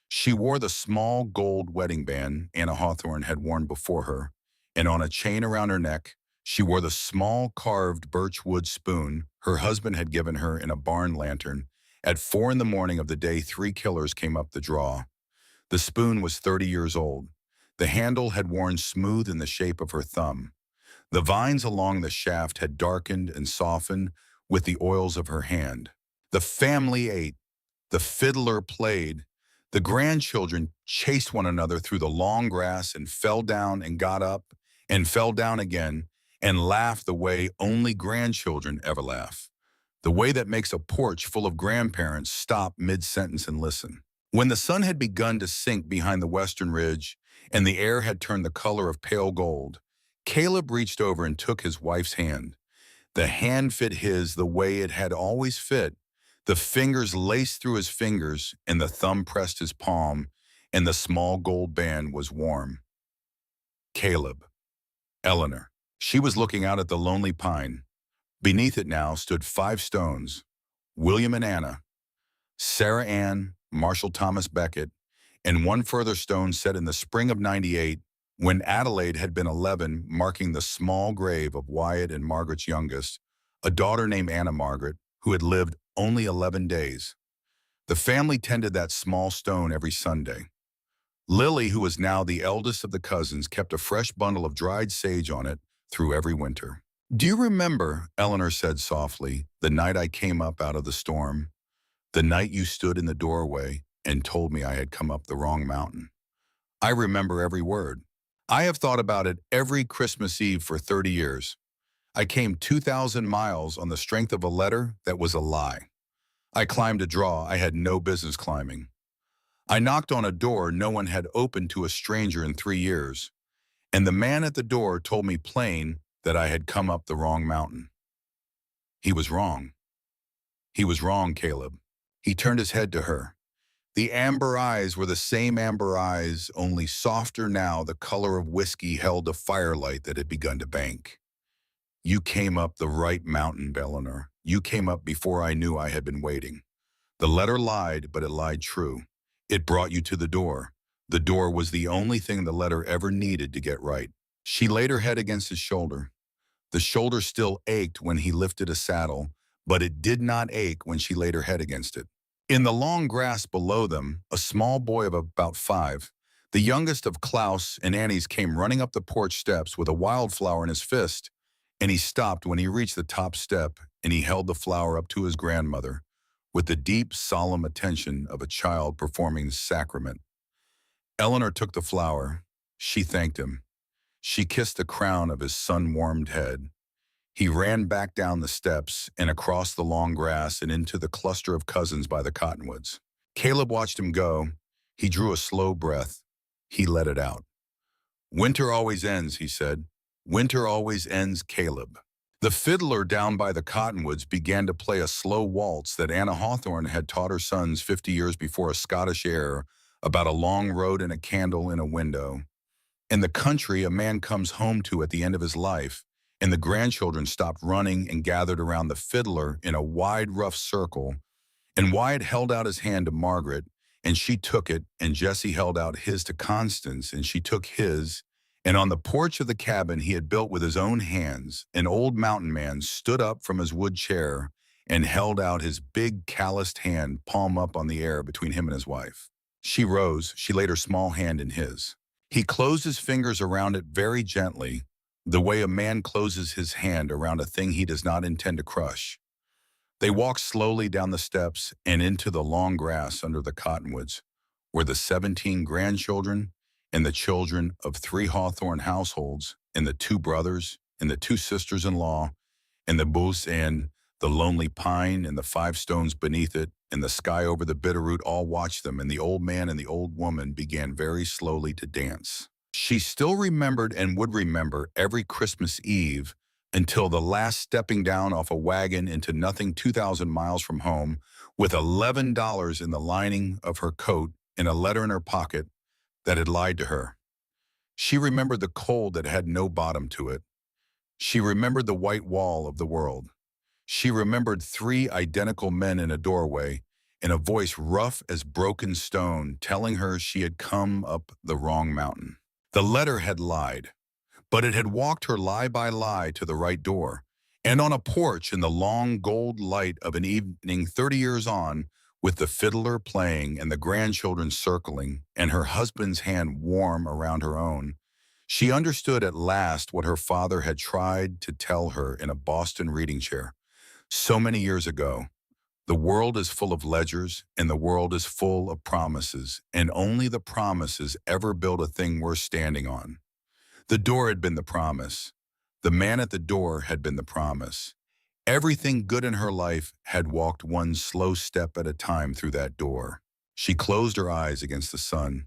She wore the small gold wedding band Anna Hawthorne had worn before her, and on a chain around her neck, she wore the small carved birch wood spoon her husband had given her in a barn lantern at 4 in the morning of the day 3 killers came up the draw. The spoon was 30 years old. The handle had worn smooth in the shape of her thumb. The vines along the shaft had darkened and softened with the oils of her hand. The family ate, the fiddler played, the grandchildren chased one another through the long grass and fell down and got up and fell down again and laughed the way only grandchildren ever laugh. The way that makes a porch full of grandparents stop mid-sentence and listen. When the sun had begun to sink behind the western ridge and the air had turned the color of pale gold, Caleb reached over and took his wife's hand. The hand fit his the way it had always fit. The fingers laced through his fingers, and the thumb pressed his palm, and the small gold band was warm. Caleb. Eleanor. She was looking out at the lonely pine. Beneath it now stood 5 stones, William and Anna, Sarah Ann, Marshall Thomas Beckett, and one further stone set in the spring of '98 when Adelaide had been 11, marking the small grave of Wyatt and Margaret's youngest, a daughter named Anna Margaret, who had lived only 11 days. The family tended that small stone every Sunday. Lily, who was now the eldest of the cousins, kept a fresh bundle of dried sage on it through every winter. "Do you remember," Eleanor said softly, "the night I came up out of the storm? The night you stood in the doorway and told me I had come up the wrong mountain? I remember every word. I have thought about it every Christmas Eve for 30 years. I came 2,000 miles on the strength of a letter that was a lie. I climbed a draw I had no business climbing. I knocked on a door no one had opened to a stranger in 3 years, and the man at the door told me plain that I had come up the wrong mountain. He was wrong. He was wrong, Caleb." He turned his head to her. The amber eyes were the same amber eyes, only softer now. The color of whiskey held a firelight that had begun to bank. "You came up the right mountain, Eleanor. You came up before I knew I had been waiting. The letter lied, but it lied true. It brought you to the door. The door was the only thing the letter ever needed to get right." She laid her head against his shoulder. The shoulder still ached when he lifted a saddle, but it did not ache when she laid her head against it. In the long grass below them, a small boy of about 5, the youngest of Klaus and Annie's, came running up the porch steps with a wildflower in his fist, and he stopped when he reached the top step, and he held the flower up to his grandmother with the deep, solemn attention of a child performing the sacrament. Eleanor took the flower. She thanked him. She kissed the crown of his sun-warmed head. He ran back down the steps and across the long grass and into the cluster of cousins by the cottonwoods. Caleb watched him go. He drew a slow breath. He let it out. "Winter always ends," he said. "Winter always ends, Caleb." The fiddler down by the cottonwoods began to play a slow waltz that Anna Hawthorne had taught her sons 50 years before, a Scottish air about a long road and a candle in a window. In the country, a man comes home to at the end of his life, and the grandchildren stopped running and gathered around the fiddler in a wide, rough circle, and Wyatt held out his hand to Margaret, and she took it, and Jesse held out his to Constance, and she took his, and on the porch of the cabin he had built with his own hands, an old mountain man stood up from his wood chair and held out his big calloused hand, palm up on the air between him and his wife. She rose. She laid her small hand in his. He closed his fingers around it very gently, the way a man closes his hand around a thing he does not intend to crush. They walked slowly down the steps and into the long grass under the cottonwoods, where the 17 grandchildren and the children of 3 Hawthorne households, and the 2 brothers, and the 2 sisters-in-law, and the Boos, and the lonely pine, and the 5 stones beneath it, and the sky over the Bitterroot all watched them, and the old man and the old woman began very slowly to dance. She still remembered and would remember every Christmas Eve until the last stepping down off a wagon into nothing 2,000 miles from home, with $11 in the lining of her coat and a letter in her pocket that had lied to her. She remembered the cold that had no bottom to it. She remembered the white wall of the world. She remembered 3 identical men in a doorway, and a voice rough as broken stone telling her she had come up the wrong mountain. The letter had lied, but it had walked her lie by lie to the right door, and on a porch in the long gold light of an evening 30 years on, with the fiddler playing and the grandchildren circling and her husband's hand warm around her own, She understood at last what her father had tried to tell her in a Boston reading chair so many years ago. The world is full of ledgers, and the world is full of promises, and only the promises ever build a thing worth standing on. The door had been the promise. The man at the door had been the promise. Everything good in her life had walked one slow step at a time through that door. She closed her eyes against the sun.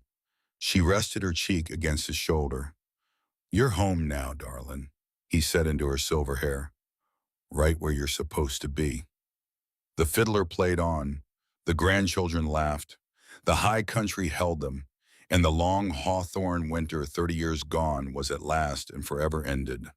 She rested her cheek against his shoulder. "You're home now, darling," he said into her silver hair, "right where you're supposed to be." The fiddler played on. The grandchildren laughed. The high country held them, and the long hawthorn winter 30 years gone was at last and forever ended.